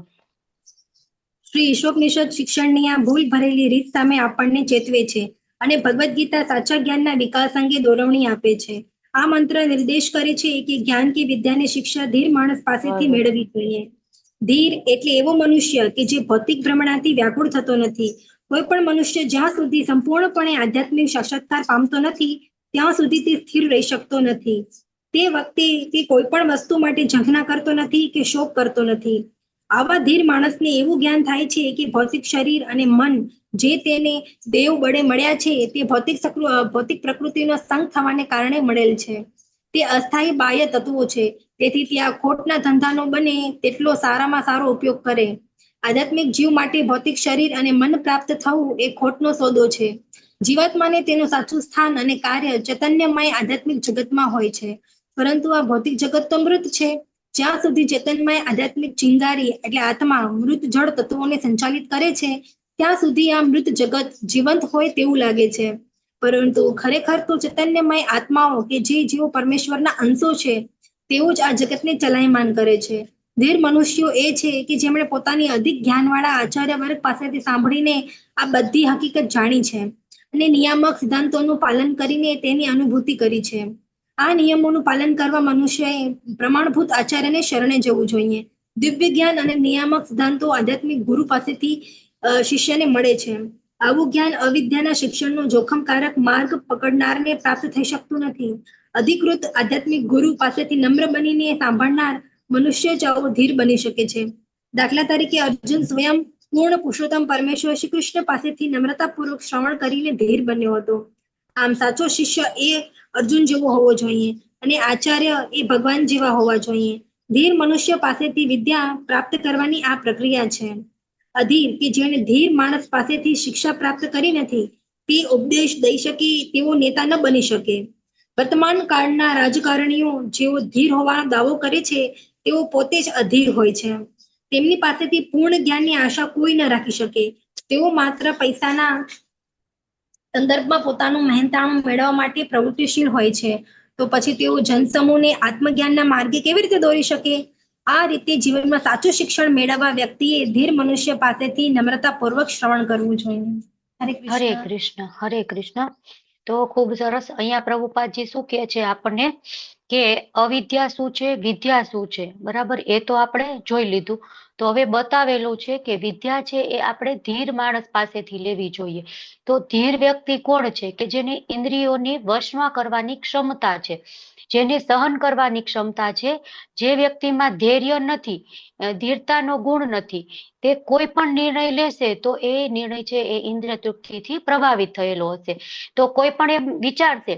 શ્રી ઈશોપનિષદ શિક્ષણની આ ભૂલ ભરેલી રીત સામે આપણને ચેતવે છે અને ભગવદ ગીતા સાચા જ્ઞાનના વિકાસ અંગે દોરવણી આપે છે. આ મંત્ર નિર્દેશ કરે છે કે જ્ઞાન કે વિદ્યાની શિક્ષા ધીર માણસ પાસેથી મેળવવી જોઈએ. ધીર એટલે એવો મનુષ્ય કે જે ભૌતિક ભ્રમણાથી વ્યાકુળ થતો નથી. કોઈ પણ મનુષ્ય જ્યાં સુધી સંપૂર્ણપણે આધ્યાત્મિક સાક્ષાત્કાર પામતો નથી ત્યાં સુધી તે સ્થિર રહી શકતો નથી. તે વખતે તે કોઈ પણ વસ્તુ માટે ઝંખના કરતો નથી કે શોક કરતો નથી. આવા ધીર માણસને એવું જ્ઞાન થાય છે કે ભૌતિક શરીર અને મન જે તેને દેવ બળે મળ્યા છે તે ભૌતિક પ્રકૃતિનો સંગ થવાને કારણે મળેલ છે. તે અસ્થાયી બાહ્ય તત્વો છે. તેથી ત્યાં ખોટના ધંધાનો બને તેટલો સારામાં સારો ઉપયોગ કરે. આધ્યાત્મિક જીવ માટે ભૌતિક શરીર અને મન પ્રાપ્ત થવું એ ખોટનો સોદો છે. જીવાત્માને તેનું સાચું સ્થાન અને કાર્ય ચૈતન્યમય આધ્યાત્મિક જગતમાં હોય છે. પરંતુ આ ભૌતિક જગત તો મૃત છે. જ્યાં સુધી ચેતનમય આધ્યાત્મિક ચિંગારી એટલે આત્મા મૃત જળ તત્વોને સંચાલિત કરે છે ત્યાં સુધી આ મૃત જગત જીવંત હોય તેવું લાગે છે. પરંતુ ખરેખર તો ચૈતન્યમય આત્માઓ કે જેઓ પરમેશ્વરના અંશો છે તેઓ જ આ જગતને ચલાયમાન કરે છે. ધીર મનુષ્યો એ છે કે જેમણે પોતાની અધિક જ્ઞાનવાળા આચાર્ય વર્ગ પાસેથી સાંભળીને આ બધી હકીકત જાણી છે અને નિયામક સિદ્ધાંતોનું પાલન કરીને તેની અનુભૂતિ કરી છે. આ નિયમોનું પાલન કરવા મનુષ્યએ પ્રમાણભૂત આચાર્યને શરણે જવું જોઈએ. દિવ્ય જ્ઞાન અને નિયામક સિદ્ધાંતો આધ્યાત્મિક ગુરુ પાસેથી શિષ્યને મળે છે. આવું જ્ઞાન અવિદ્યાના શિક્ષણનો જોખમકારક માર્ગ પકડનારને પ્રાપ્ત થઈ શકતું નથી. અધિકૃત આધ્યાત્મિક ગુરુ પાસેથી નમ્ર બનીને સાંભળનાર મનુષ્ય જ આવો ધીર બની શકે છે. દાખલા તરીકે અર્જુન સ્વયં પૂર્ણ પુરુષોત્તમ પરમેશ્વર શ્રી કૃષ્ણ પાસેથી નમ્રતાપૂર્વક શ્રવણ કરીને ધીર બન્યો હતો. આમ સાચો શિષ્ય એ અર્જુન જેવો હોવો જોઈએ અને આચાર્ય એ ભગવાન જેવા હોવા જોઈએ. ધીર મનુષ્ય પાસેથી વિદ્યા પ્રાપ્ત કરવાની આ પ્રક્રિયા છે. અધીર કે જેણે ધીર માણસ પાસેથી શિક્ષા પ્રાપ્ત કરી નથી તે ઉપદેશ દઈ શકે તેવો નેતા ન બની શકે. વર્તમાન કાળના રાજકારણીઓ જેઓ ધીર હોવાનો દાવો કરે છે તેઓ પોતે જ અધીર હોય છે. તેમની પાસેથી પૂર્ણ જ્ઞાનની આશા કોઈ ન રાખી શકે. તેઓ માત્ર પૈસાના સંદર્ભમાં પોતાનું મહેનતાણું મેળવવા માટે પ્રવૃત્તિશીલ હોય છે. તો પછી તેઓ જનસમૂહને આત્મજ્ઞાનના માર્ગે કેવી રીતે દોરી શકે? આ રીતે જીવનમાં સાચું શિક્ષણ મેળવવા વ્યક્તિએ ધીર મનુષ્ય પાસેથી નમ્રતાપૂર્વક શ્રવણ કરવું જોઈએ. હરે કૃષ્ણ, હરે કૃષ્ણ. તો ખૂબ સરસ. અહીંયા પ્રભુપાદજી શું કહે છે આપણને કે અવિદ્યા શું છે, વિદ્યા શું છે, બરાબર? એ તો આપણે જોઈ લીધું. તો હવે બતાવેલું છે કે વિદ્યા છે એ આપણે ધીર માણસ પાસેથી લેવી જોઈએ. તો ધીર વ્યક્તિ કોણ છે? કે જેને ઇન્દ્રિયોને વશમાં કરવાની ક્ષમતા છે, જેને સહન કરવાની ક્ષમતા છે. જે વ્યક્તિમાં ધૈર્ય નથી, ધીરતાનો ગુણ નથી, તે કોઈ પણ નિર્ણય લેશે તો એ નિર્ણય છે એ ઇન્દ્રિય તૃપ્તિથી પ્રભાવિત થયેલો હશે. તો કોઈ પણ એમ વિચારશે,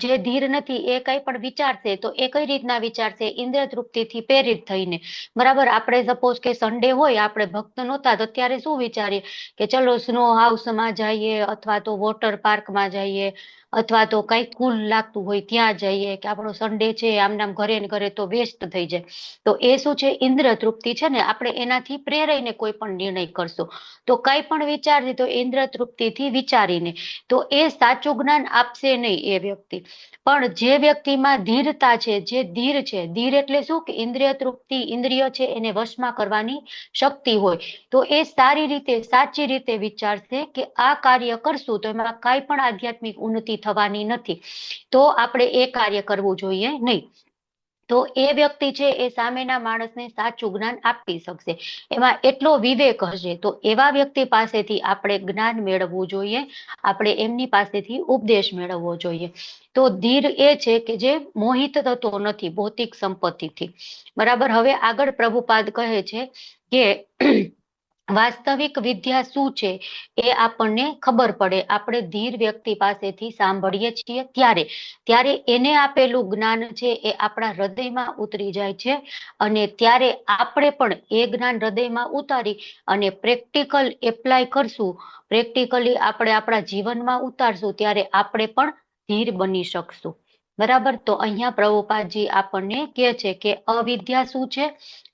જે ધીર નથી એ કઈ પણ વિચારશે તો એ કઈ રીતના વિચારશે? ઇન્દ્રિય તૃપ્તિથી પ્રેરિત થઈને, બરાબર? આપણે સપોઝ કે સન્ડે હોય, આપણે ભક્ત નહોતા તો ત્યારે શું વિચારીએ કે ચલો સ્નો હાઉસમાં જઈએ, અથવા તો વોટર પાર્કમાં જઈએ, અથવા તો કઈ કુલ લાગતું હોય ત્યાં જઈએ, કે આપણો સન્ડે છે આમનામ ઘરે ને ઘરે તો વેસ્ટ થઈ જાય. તો એ શું છે? ઇન્દ્રિય તૃપ્તિ છે ને. આપણે એનાથી પ્રેરાઈને કોઈ પણ નિર્ણય કરશું. તો કઈ પણ વિચારશે તો ઇન્દ્રિય તૃપ્તિથી વિચારીને, તો એ સાચું જ્ઞાન આપશે નહીં એ વ્યક્તિ. પણ જે વ્યક્તિમાં ધીરતા છે, જે ધીર છે, ધીર એટલે શું? કે ઇન્દ્રિય તૃપ્તિ, ઇન્દ્રિય છે એને વશમાં કરવાની શક્તિ હોય. તો એ સારી રીતે, સાચી રીતે વિચારશે કે આ કાર્ય કરશું તો એમાં કાંઈ પણ આધ્યાત્મિક ઉન્નતિ થવાની નથી, તો આપણે એ કાર્ય કરવું જોઈએ નહીં. તો એ વ્યક્તિ છે એ સામેના માણસને સાચું જ્ઞાન આપી શકશે, એમાં એટલો વિવેક હશે. તો એવા વ્યક્તિ પાસેથી આપણે જ્ઞાન મેળવવું જોઈએ, આપણે એમની પાસેથી ઉપદેશ મેળવવો જોઈએ. તો ધીર એ છે કે જે મોહિત થતો નથી ભૌતિક સંપત્તિથી, બરાબર? હવે આગળ પ્રભુપાદ કહે છે કે વાસ્તવિક વિદ્યા શું છે એ આપણને ખબર પડે. આપણે ધીર વ્યક્તિ પાસેથી સાંભળીએ છીએ ત્યારે એને આપેલું જ્ઞાન છે એ આપણા હૃદયમાં ઉતરી જાય છે, અને ત્યારે આપણે પણ એ જ્ઞાન હૃદયમાં ઉતારી અને પ્રેક્ટિકલ એપ્લાય કરશું, પ્રેક્ટિકલી આપણે આપણા જીવનમાં ઉતારશું, ત્યારે આપણે પણ ધીર બની શકશું, બરાબર? તો અહીંયા પ્રભુપાદજી આપણને કહે છે કે અવિદ્યા શું છે,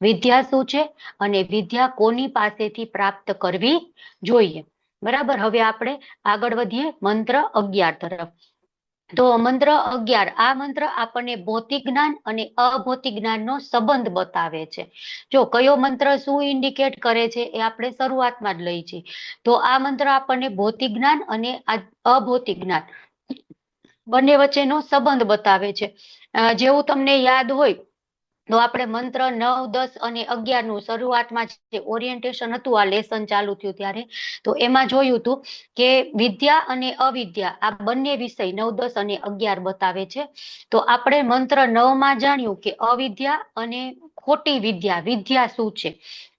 વિદ્યા શું છે, અને વિદ્યા કોની પાસેથી પ્રાપ્ત કરવી જોઈએ, બરાબર? હવે આપણે આગળ વધીએ મંત્ર 11 તરફ. તો મંત્ર 11, આ મંત્ર આપણને ભૌતિક જ્ઞાન અને અભૌતિક જ્ઞાનનો સંબંધ બતાવે છે. જો કયો મંત્ર શું ઇન્ડિકેટ કરે છે એ આપણે શરૂઆતમાં જ લઈ છીએ. તો આ મંત્ર આપણને ભૌતિક જ્ઞાન અને અભૌતિક જ્ઞાન બંને વચ્ચેનો સંબંધ બતાવે છે. જેવું તમને યાદ હોય તો આપણે મંત્ર 9, 10 અને 11 નું શરૂઆતમાં જે ઓરિએન્ટેશન હતું આ લેસન ચાલુ થયું ત્યારે, તો એમાં જોયું હતું કે વિદ્યા અને અવિદ્યા આ બંને વિષય 9, 10 અને 11 બતાવે છે. તો આપણે મંત્ર 9 માં જાણ્યું કે અવિદ્યા અને ખોટી વિદ્યા, વિદ્યા શું છે,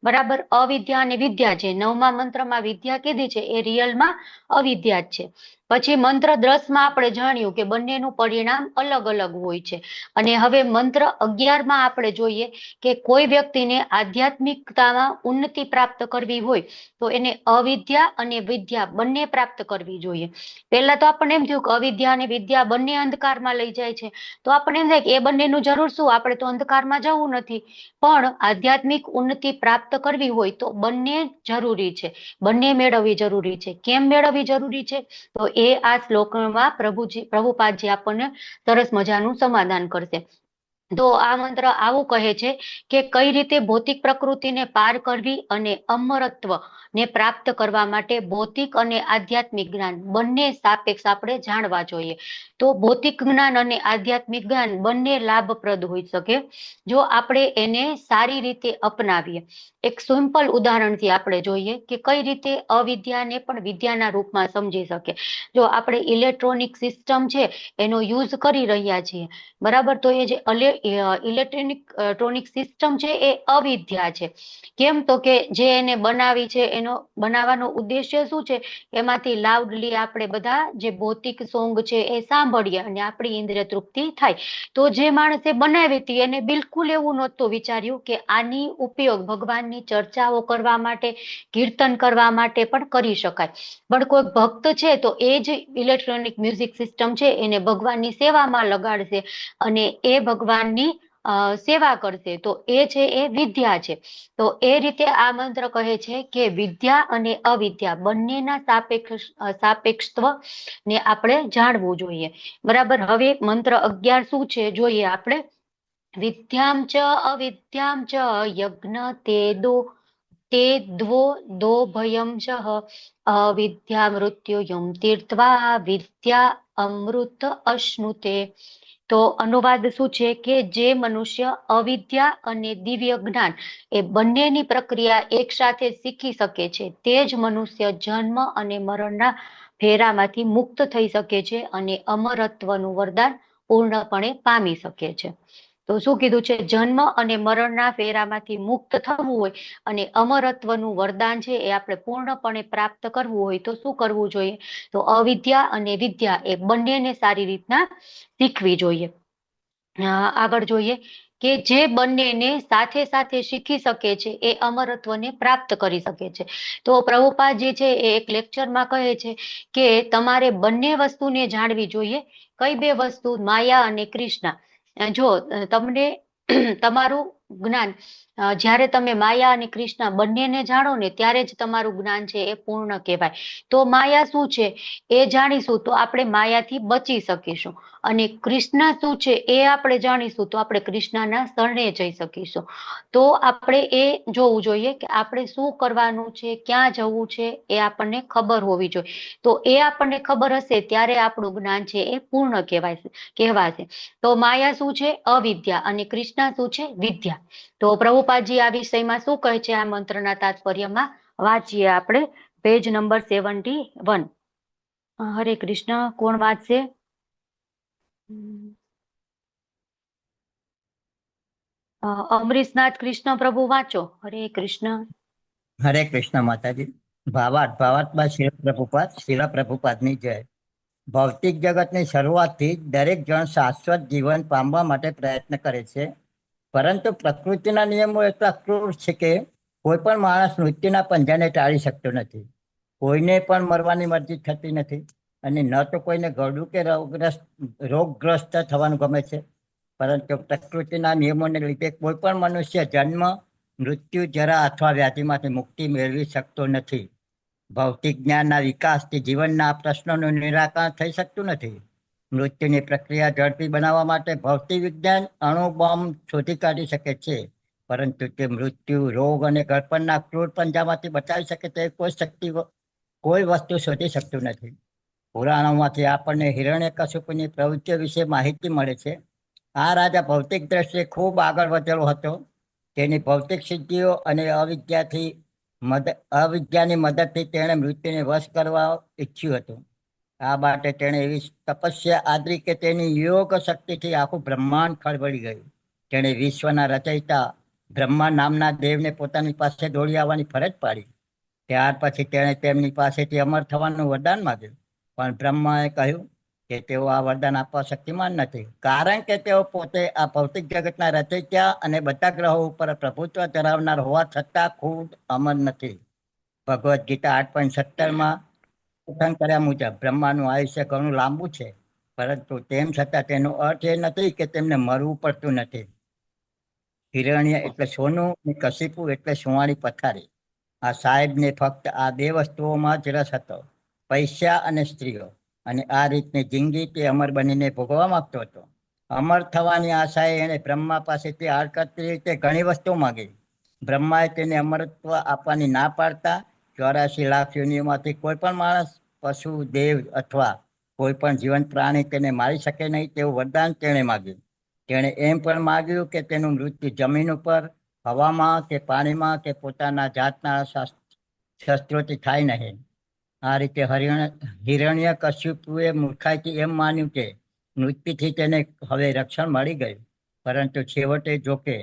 બરાબર. અવિદ્યા અને વિદ્યા છે. 9મા મંત્રમાં વિદ્યા કીધી છે એ રિયલમાં અવિદ્યા જ છે. પછી મંત્ર 10 માં આપણે જાણ્યું કે બંનેનું પરિણામ અલગ અલગ હોય છે. અને હવે મંત્ર 11 માં આપણે જોઈએ કે કોઈ વ્યક્તિને આધ્યાત્મિકતામાં ઉન્નતિ પ્રાપ્ત કરવી હોય તો એને અવિદ્યા અને વિદ્યા બંને પ્રાપ્ત કરવી જોઈએ. પહેલા તો આપણને એમ થયું કે અવિદ્યા અને વિદ્યા બંને અંધકારમાં લઈ જાય છે, તો આપણને એમ થાય કે એ બંનેનું જરૂર શું, આપણે તો અંધકારમાં જવું નથી. પણ આધ્યાત્મિક ઉન્નતિ પ્રાપ્ત કરવી હોય તો બંને જરૂરી છે, બંને મેળવવી જરૂરી છે. કેમ મેળવવી જરૂરી છે, તો એ આ શ્લોકમાં પ્રભુપાદજી આપણને સરસ મજાનું સમાધાન કરશે. તો આ મંત્ર આવું કહે છે કે કઈ રીતે ભૌતિક પ્રકૃતિને પાર કરવી અને અમરત્વ ને પ્રાપ્ત કરવા માટે ભૌતિક અને આધ્યાત્મિક જ્ઞાન બંને સાપેક્ષ આપણે જાણવા જોઈએ. તો ભૌતિક જ્ઞાન અને આધ્યાત્મિક જ્ઞાન બંને લાભપ્રદ હોઈ શકે જો આપણે એને સારી રીતે અપનાવીએ. એક સિમ્પલ ઉદાહરણથી આપણે જોઈએ કે કઈ રીતે અવિદ્યાને પણ વિદ્યાના રૂપમાં સમજી શકે. જો આપણે ઇલેક્ટ્રોનિક સિસ્ટમ છે એનો યુઝ કરી રહ્યા છીએ, બરાબર, તો એ જે ઇલેક્ટ્રોનિક સિસ્ટમ છે એ અવિદ્યા છે. કેમ, તો કે જે એને બનાવી છે એનો બનાવવાનો ઉદ્દેશ્ય શું છે, એમાંથી લાઉડલી આપણે બધા જે ભૌતિક સોંગ છે એ સાંભળીએ અને આપણી ઇન્દ્રિય તૃપ્તિ થાય. તો જે માણસે બનાવી હતી એને બિલકુલ એવું નહોતું વિચાર્યું કે આની ઉપયોગ ભગવાનની ચર્ચાઓ કરવા માટે, કીર્તન કરવા માટે પણ કરી શકાય. પણ કોઈ ભક્ત છે તો એ જ ઇલેક્ટ્રોનિક મ્યુઝિક સિસ્ટમ છે એને ભગવાનની સેવામાં લગાડશે અને એ ભગવાનની સેવા કરશે, તો એ છે એ વિદ્યા છે. તો એ રીતે આ મંત્ર કહે છે કે વિદ્યા અને અવિદ્યા બંનેના સાપેક્ષત્વ ને આપણે જાણવું જોઈએ, બરાબર. હવે મંત્ર 11 શું છે જોઈએ આપણે. વિદ્યામ ચ અવિદ્યામ ચ યજ્ઞ તે દ્વો દો ભયમ ચ અવિદ્યા મૃત્યુયમ તીર્થવા વિદ્યા અમૃત અશ્નુતે. તો અનુવાદ શું છે કે જે મનુષ્ય અવિદ્યા અને દિવ્ય જ્ઞાન એ બંનેની પ્રક્રિયા એક સાથે શીખી શકે છે તે જ મનુષ્ય જન્મ અને મરણના ફેરામાંથી મુક્ત થઈ શકે છે અને અમરત્વનું વરદાન પૂર્ણપણે પામી શકે છે. તો શું કીધું છે, જન્મ અને મરણના ફેરામાંથી મુક્ત થવું હોય અને અમરત્વનું વરદાન છે એ આપણે પૂર્ણપણે પ્રાપ્ત કરવું હોય તો શું કરવું જોઈએ, તો અવિદ્યા અને વિદ્યા એ બંનેને સારી રીતના શીખવી જોઈએ. આગળ જોઈએ કે જે બંનેને સાથે સાથે શીખી શકે છે એ અમરત્વને પ્રાપ્ત કરી શકે છે. તો પ્રભુપાદ જે છે એ એક લેક્ચરમાં કહે છે કે તમારે બંને વસ્તુને જાણવી જોઈએ. કઈ બે વસ્તુ, માયા અને કૃષ્ણ. જો તમને તમારું જ્ઞાન જ્યારે તમે માયા અને કૃષ્ણ બંનેને જાણો ને ત્યારે જ તમારું જ્ઞાન છે એ પૂર્ણ કહેવાય. તો માયા શું છે એ જાણીશું તો આપણે માયાથી બચી શકીશું, અને કૃષ્ણ શું છે એ આપણે જાણીશું તો આપણે કૃષ્ણના શરણે જઈ શકીશું. તો આપણે એ જોવું જોઈએ કે આપણે શું કરવાનું છે, ક્યાં જવું છે એ આપણને ખબર હોવી જોઈએ. તો એ આપણને ખબર હશે ત્યારે આપણું જ્ઞાન છે એ પૂર્ણ કહેવાશે. તો માયા શું છે, અવિદ્યા, અને કૃષ્ણ શું છે, વિદ્યા. તો પ્રભુપાદજી આ વિષયમાં શું કહે છે આ મંત્રના તાત્પર્યમાં વાંચીએ આપણે. Page number 71. હરે કૃષ્ણ. કોણ વાંચશે? અમરીશનાથ કૃષ્ણ પ્રભુ વાંચો. હરે કૃષ્ણ. હરે કૃષ્ણ માતાજી. ભાવાર્થમાં શિલા પ્રભુપાદની જય. ભૌતિક જગતની શરૂઆતથી જ દરેક જણ શાશ્વત જીવન પામવા માટે પ્રયત્ન કરે છે, પરંતુ પ્રકૃતિના નિયમો એટલા ક્રૂર છે કે કોઈ પણ માણસ મૃત્યુના પંજાને ટાળી શકતો નથી. કોઈને પણ મરવાની મરજી થતી નથી અને ન તો કોઈને ગળું કે રોગગ્રસ્ત થવાનું ગમે છે, પરંતુ પ્રકૃતિના નિયમોને લીધે કોઈ પણ મનુષ્ય જન્મ, મૃત્યુ, જરા અથવા વ્યાધિમાંથી મુક્તિ મેળવી શકતો નથી. ભૌતિક જ્ઞાનના વિકાસથી જીવનના પ્રશ્નોનું નિરાકરણ થઈ શકતું નથી. મૃત્યુની પ્રક્રિયા ઝડપી બનાવવા માટે ભૌતિક વિજ્ઞાન અણુ બોમ્બ શોધી કાઢી શકે છે, પરંતુ તે મૃત્યુ, રોગ અને ગળપણના ક્રૂર પંજામાંથી બચાવી શકે તે કોઈ વસ્તુ શોધી શકતું નથી. પુરાણોમાંથી આપણને હિરણ્યકશિપુની પ્રવૃત્તિઓ વિશે માહિતી મળે છે. આ રાજા ભૌતિક દ્રષ્ટિએ ખૂબ આગળ વધેલો હતો. તેની ભૌતિક સિદ્ધિઓ અને અવિદ્યાની મદદથી તેણે મૃત્યુને વશ કરવા ઈચ્છ્યું હતું. આ માટે તેણે એવી તપસ્યા આદરી કે તેની યોગ શક્તિથી આખું બ્રહ્માંડ ખળબળી ગયું. તેણે વિશ્વના રચયિતા બ્રહ્મા નામના દેવને પોતાની પાસે દોડી આવવાની ફરજ પાડી. ત્યાર પછી તેણે તેમની પાસેથી અમર થવાનું વરદાન માંગ્યું, પણ બ્રહ્માએ કહ્યું કે તેઓ આ વરદાન આપવા શક્તિમાન નથી, કારણ કે તેઓ પોતે આ ભૌતિક જગતના રચયિતા અને બધા ગ્રહો ઉપર પ્રભુત્વ ધરાવનાર હોવા છતાં ખુદ અમર નથી. ભગવદ્ ગીતા 8.17માં કથન કર્યા મુજબ બ્રહ્માનું આયુષ્ય ઘણું લાંબુ છે, પરંતુ તેમ છતાં તેનો અર્થ એ નથી કે તેમને મરવું પડતું નથી. હિરણ્ય એટલે સોનું અને કશિપુ એટલે સુવાળી પથારી. આ સાહેબને ફક્ત આ બે વસ્તુઓમાં જ રસ હતો, પૈસા અને સ્ત્રીઓ, અને આ રીતની જિંદગી તે અમર બનીને ભોગવવા માંગતો હતો. અમર થવાની આશાએ એણે બ્રહ્મા પાસેથી આડકતરી રીતે ઘણી વસ્તુઓ માંગી. બ્રહ્માએ તેને અમરત્વ આપવાની ના પાડતા 84 લાખ યોનિઓમાંથી કોઈ પણ માણસ, પશુ, દેવ અથવા કોઈ પણ જીવંત પ્રાણી તેને મારી શકે નહીં તેવું વરદાન તેણે માગ્યું. તેણે એમ પણ માગ્યું કે તેનું મૃત્યુ જમીન ઉપર, હવામાં કે પાણીમાં કે પોતાના જાતના શસ્ત્રોથી થાય નહીં. આ રીતે હિરણ્ય કશ્યપુએ મૂર્ખાઈથી એમ માન્યું કે મૃત્યુથી તેને હવે રક્ષણ મળી ગયું, પરંતુ છેવટે જોકે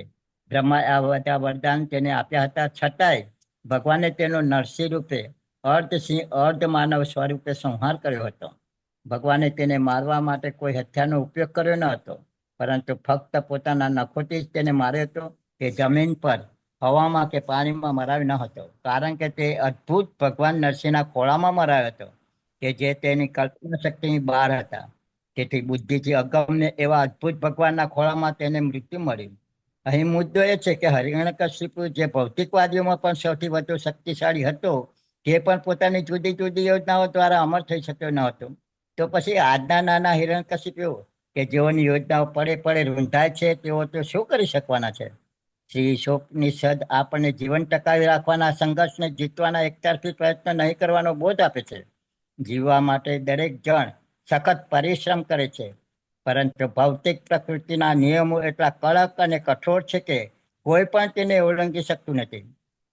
બ્રહ્માએ આ બધા વરદાન તેને આપ્યા હતા, છતાંય ભગવાને તેનો નરસિંહ રૂપે અર્ધ સિંહ અર્ધ માનવ સ્વરૂપે સંહાર કર્યો હતો. ભગવાને તેને મારવા માટે કોઈ હથિયારનો ઉપયોગ કર્યો ન હતો, પરંતુ ફક્ત પોતાના નખોથી જ તેને માર્યો હતો. તે જમીન પર, હવામાં કે પાણીમાં મરાયો ન હતો, કારણ કે તે અદ્ભુત ભગવાન નરસિંહના ખોળામાં મરાયો હતો, કે જે તેની કલ્પના શક્તિની બહાર હતા. તેથી બુદ્ધિથી અગમ્ય એવા અદ્ભુત ભગવાનના ખોળામાં તેને મૃત્યુ મળ્યું. અહીં મુદ્દો એ છે કે હિરણ્યકશિપુ, જે ભૌતિકવાદીઓમાં પણ સૌથી વધુ શક્તિશાળી હતો, તે પણ પોતાની જુદી જુદી યોજનાઓ દ્વારા અમર થઈ શક્યો ન હતો. તો પછી આજના નાના હિરણ્યકશિપુ કે જેઓની યોજનાઓ પડે પડે રૂંધાય છે, તેઓ તો શું કરી શકવાના છે? શ્રી ઈશોપનિષદ આપણને જીવન ટકાવી રાખવાના સંઘર્ષને જીતવાના એકતરફી પ્રયત્ન નહીં કરવાનો બોધ આપે છે. જીવવા માટે દરેક જણ સખત પરિશ્રમ કરે છે, પરંતુ ભૌતિક પ્રકૃતિના નિયમો એટલા કડક અને કઠોર છે કે કોઈ પણ તેને ઓળંગી શકતું નથી.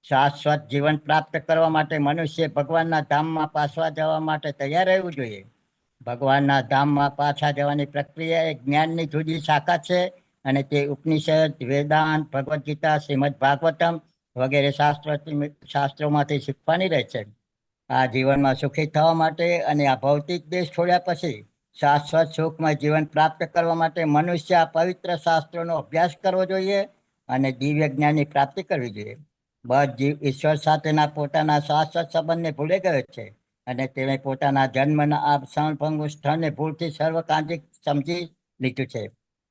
શાશ્વત જીવન પ્રાપ્ત કરવા માટે મનુષ્ય ભગવાનના ધામમાં પાછા જવા માટે તૈયાર રહેવું જોઈએ. ભગવાનના ધામમાં પાછા જવાની પ્રક્રિયા એ જ્ઞાનની જુદી શાખા છે, અને તે ઉપનિષદ, વેદાંત, ભગવદ્ ગીતા, શ્રીમદ ભાગવતમ વગેરે શાસ્ત્રોમાંથી શીખવાની રહે છે. આ જીવનમાં સુખી થવા માટે અને આ ભૌતિક દેશ છોડ્યા પછી શાશ્વત સુખમય જીવન પ્રાપ્ત કરવા માટે મનુષ્ય આ પવિત્ર શાસ્ત્રોનો અભ્યાસ કરવો જોઈએ અને દિવ્ય જ્ઞાનની પ્રાપ્તિ કરવી જોઈએ. બધ જીવ ઈશ્વર સાથેના પોતાના શાશ્વત સંબંધને ભૂલી ગયો છે, અને તેણે પોતાના જન્મના આ ક્ષણભંગુ સ્થળને ભૂલથી સર્વકાંતિક સમજી લીધું છે.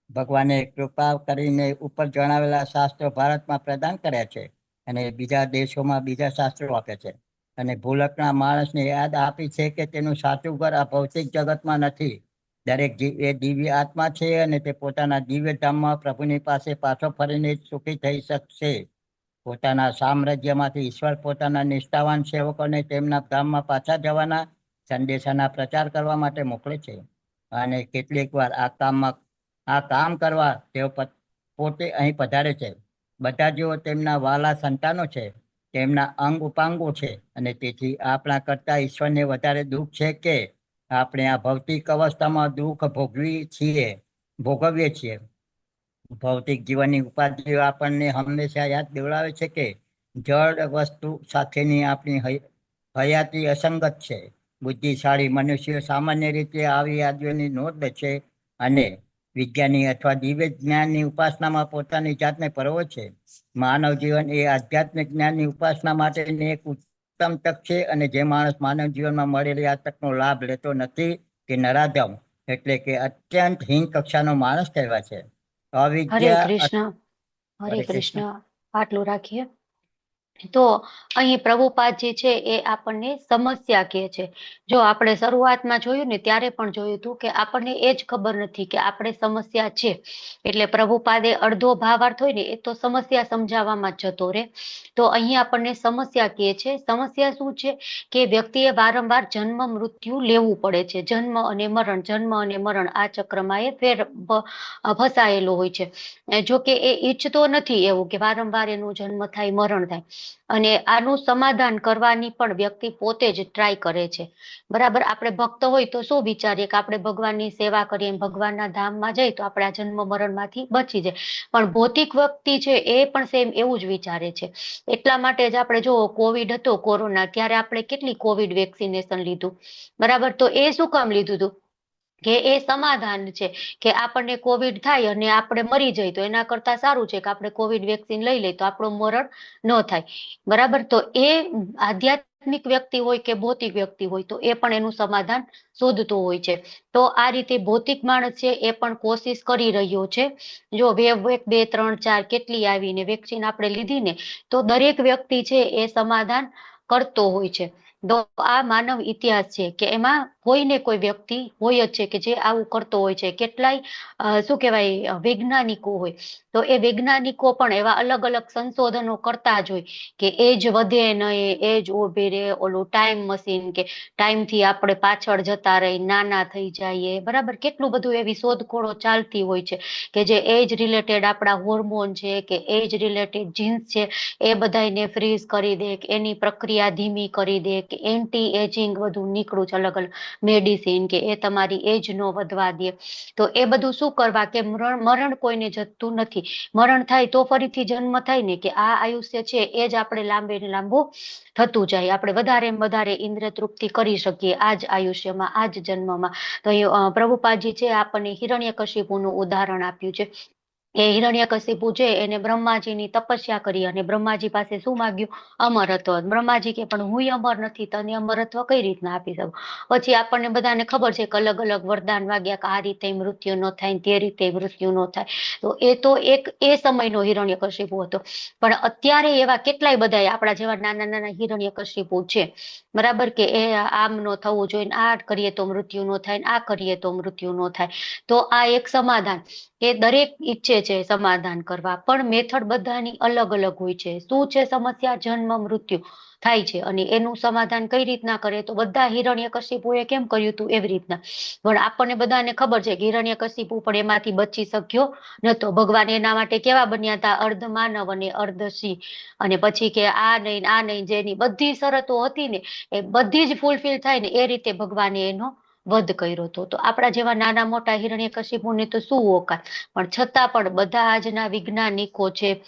ભગવાને કૃપા કરીને ઉપર જણાવેલા શાસ્ત્રો ભારતમાં પ્રદાન કર્યા છે, અને બીજા દેશોમાં બીજા શાસ્ત્રો આપ્યા છે, અને ભૂલકના માણસને યાદ આપી છે કે તેનું સાચું ઘર આ ભૌતિક જગતમાં નથી. દરેક જીવ એ દિવ્ય આત્મા છે, અને તે પોતાના દિવ્ય ધામમાં પ્રભુની પાસે પાછો ફરીને સુખી થઈ શકશે. પોતાના સામ્રાજ્યમાંથી ઈશ્વર પોતાના નિષ્ઠાવાન સેવકોને તેમના ધામમાં પાછા જવાના સંદેશાના પ્રચાર કરવા માટે મોકલે છે, અને કેટલીક વાર આ કામ કરવા તેઓ પોતે અહીં પધારે છે. બધા જેઓ તેમના વાલા સંતાનો છે, તેમના અંગ ઉપાંગો છે, અને તેથી આપણા કરતા ઈશ્વરને વધારે દુઃખ છે કે આપણે આ ભૌતિક અવસ્થામાં દુઃખ ભોગવીએ છીએ. ભૌતિક જીવનની ઉપાધિઓ આપણને હંમેશા યાદ દેવડાવે છે કે જળ વસ્તુ સાથેની આપણી હયાતી અસંગત છે. બુદ્ધિશાળી મનુષ્યો સામાન્ય રીતે આવી યાદોની નોંધ લે છે, અને વિજ્ઞાની અથવા દિવ્ય જ્ઞાનની ઉપાસનામાં પોતાની જાતને પરોવે છે. માનવ જીવન એ આધ્યાત્મિક જ્ઞાનની ઉપાસના માટેની એક ઉત્તમ તક છે, અને જે માણસ માનવ જીવનમાં મળેલી આ તકનો લાભ લેતો નથી તે નરાધમ એટલે કે અત્યંત હીન કક્ષાનો માણસ કહેવાય છે. હરે કૃષ્ણ. હરે કૃષ્ણ. આટલું રાખીએ. તો અહીં પ્રભુપાદજી છે એ આપણને સમસ્યા કહે છે. જો આપણે શરૂઆતમાં જોયું ને ત્યારે પણ જોયું હતું કે આપણને એ જ ખબર નથી કે આપણે સમસ્યા છે. એટલે પ્રભુપાદે અડધો ભાવાર્થ હોય ને એ તો સમસ્યા સમજાવવામાં જ જતો રહે. તો અહીં આપણને સમસ્યા કહે છે. સમસ્યા શું છે કે વ્યક્તિએ વારંવાર જન્મ મૃત્યુ લેવું પડે છે. જન્મ અને મરણ આ ચક્રમાં એ ફસાયેલો હોય છે. જો કે એ ઈચ્છતો નથી એવું કે વારંવાર એનું જન્મ થાય મરણ થાય. અને આનું સમાધાન કરવાની પણ વ્યક્તિ પોતે જ ટ્રાય કરે છે. બરાબર, આપણે ભક્ત હોય તો શું વિચારીએ કે આપણે ભગવાનની સેવા કરીએ, ભગવાનના ધામમાં જઈએ તો આપણે આ જન્મ મરણમાંથી બચી જાય. પણ ભૌતિક વ્યક્તિ છે એ પણ સેમ એવું જ વિચારે છે. એટલા માટે જ આપણે જો કોવિડ હતો, કોરોના, ત્યારે આપણે કેટલી કોવિડ વેક્સિનેશન લીધું. બરાબર, તો એ શું કામ લીધું હતું કે એ સમાધાન છે કે આપણને કોવિડ થાય અને આપણે મરી જઈએ તો એના કરતા સારું છે કે આપણે કોવિડ વેક્સિન લઈ લઈએ તો આપણું મરણ ન થાય. બરાબર, તો એ આધ્યાત્મિક વ્યક્તિ હોય કે ભૌતિક વ્યક્તિ હોય તો એ પણ એનું સમાધાન શોધતો હોય છે. તો આ રીતે ભૌતિક માણસ છે એ પણ કોશિશ કરી રહ્યો છે. જો વેવ 1, 2, 3, 4 કેટલી આવીને વેક્સિન આપણે લીધી ને તો દરેક વ્યક્તિ છે એ સમાધાન કરતો હોય છે. તો આ માનવ ઇતિહાસ છે કે એમાં કોઈ ને કોઈ વ્યક્તિ હોય જ છે કે જે આવું કરતો હોય છે. કેટલાય શું કહેવાય વૈજ્ઞાનિકો હોય તો એ વૈજ્ઞાનિકો પણ એવા અલગ અલગ સંશોધનો કરતા જ હોય કે એજ વધે નહીં, એજ ઉભી રહે, ઓલું ટાઈમ મશીન કે ટાઈમથી આપણે પાછળ જતા રહી, નાના થઈ જઈએ. બરાબર, કેટલું બધું એવી શોધખોળો ચાલતી હોય છે કે જે એજ રિલેટેડ આપણા હોર્મોન છે કે એજ રિલેટેડ જીન્સ છે એ બધાને ફ્રીઝ કરી દે, કે એની પ્રક્રિયા ધીમી કરી દે, કે એન્ટી એજિંગ બધું નીકળું છે અલગ અલગ મેડિસિન કે એ તમારી એજ નો વધવા દે. તો એ બધું શું કરવા કે મરણ કોઈને જતું નથી. મરણ થાય તો ફરીથી જન્મ થાય ને કે આ આયુષ્ય છે એ જ આપણે લાંબે ને લાંબુ થતું જાય. આપણે વધારે ને વધારે ઇન્દ્રિય તૃપ્તિ કરી શકીએ આ જ આયુષ્યમાં, આ જ જન્મમાં. તો એ પ્રભુપાદજી છે આપણને હિરણ્યકશિપુનું ઉદાહરણ આપ્યું છે. એ હિરણ્યકશિપુ છે એને બ્રહ્માજીની તપસ્યા કરી અને બ્રહ્માજી પાસે શું માંગ્યું? અમરત્વ. બ્રહ્માજી કે પણ હું અમર નથી, તને અમરત્વ કઈ રીતના આપી શકું? પછી આપણને બધાને ખબર છે કે અલગ અલગ વરદાન વાગ્યા કે આ રીતે મૃત્યુ ન થાય, તે રીતે મૃત્યુ ન થાય. તો એ તો એક એ સમયનો હિરણ્યકશિપુ હતો. પણ અત્યારે એવા કેટલાય બધા આપણા જેવા નાના નાના હિરણ્યકશિપુ છે. બરાબર, કે એ આમ નો થવું જોઈએ, આ કરીએ તો મૃત્યુ નો થાય, આ કરીએ તો મૃત્યુ નો થાય. તો આ એક સમાધાન એ દરેક ઈચ્છે છે સમાધાન કરવા, પણ મેથડ બધાની અલગ અલગ હોય છે. શું છે સમસ્યા? જન્મ મૃત્યુ થાય છે અને એનું સમાધાન કઈ રીતના કરે તો બધા હિરણ્યકશિપુએ કેમ કર્યું હતું એવી રીતના. પણ આપણને બધાને ખબર છે કે હિરણ્યકશિપુ પણ એમાંથી બચી શક્યો નતો. ભગવાન એના માટે કેવા બન્યા હતા? અર્ધ માનવ અને અર્ધ સિંહ. અને પછી કે આ નહીં, જેની બધી શરતો હતી ને એ બધી જ ફૂલફિલ થાય ને એ રીતે ભગવાને એનો વધ કર્યો હતો. તો આપણા જેવા નાના મોટા હિરણ્યકશિપુને તો શું ઓકાત, પણ છતાં પણ બધા આજના વૈજ્ઞાનિકો છે,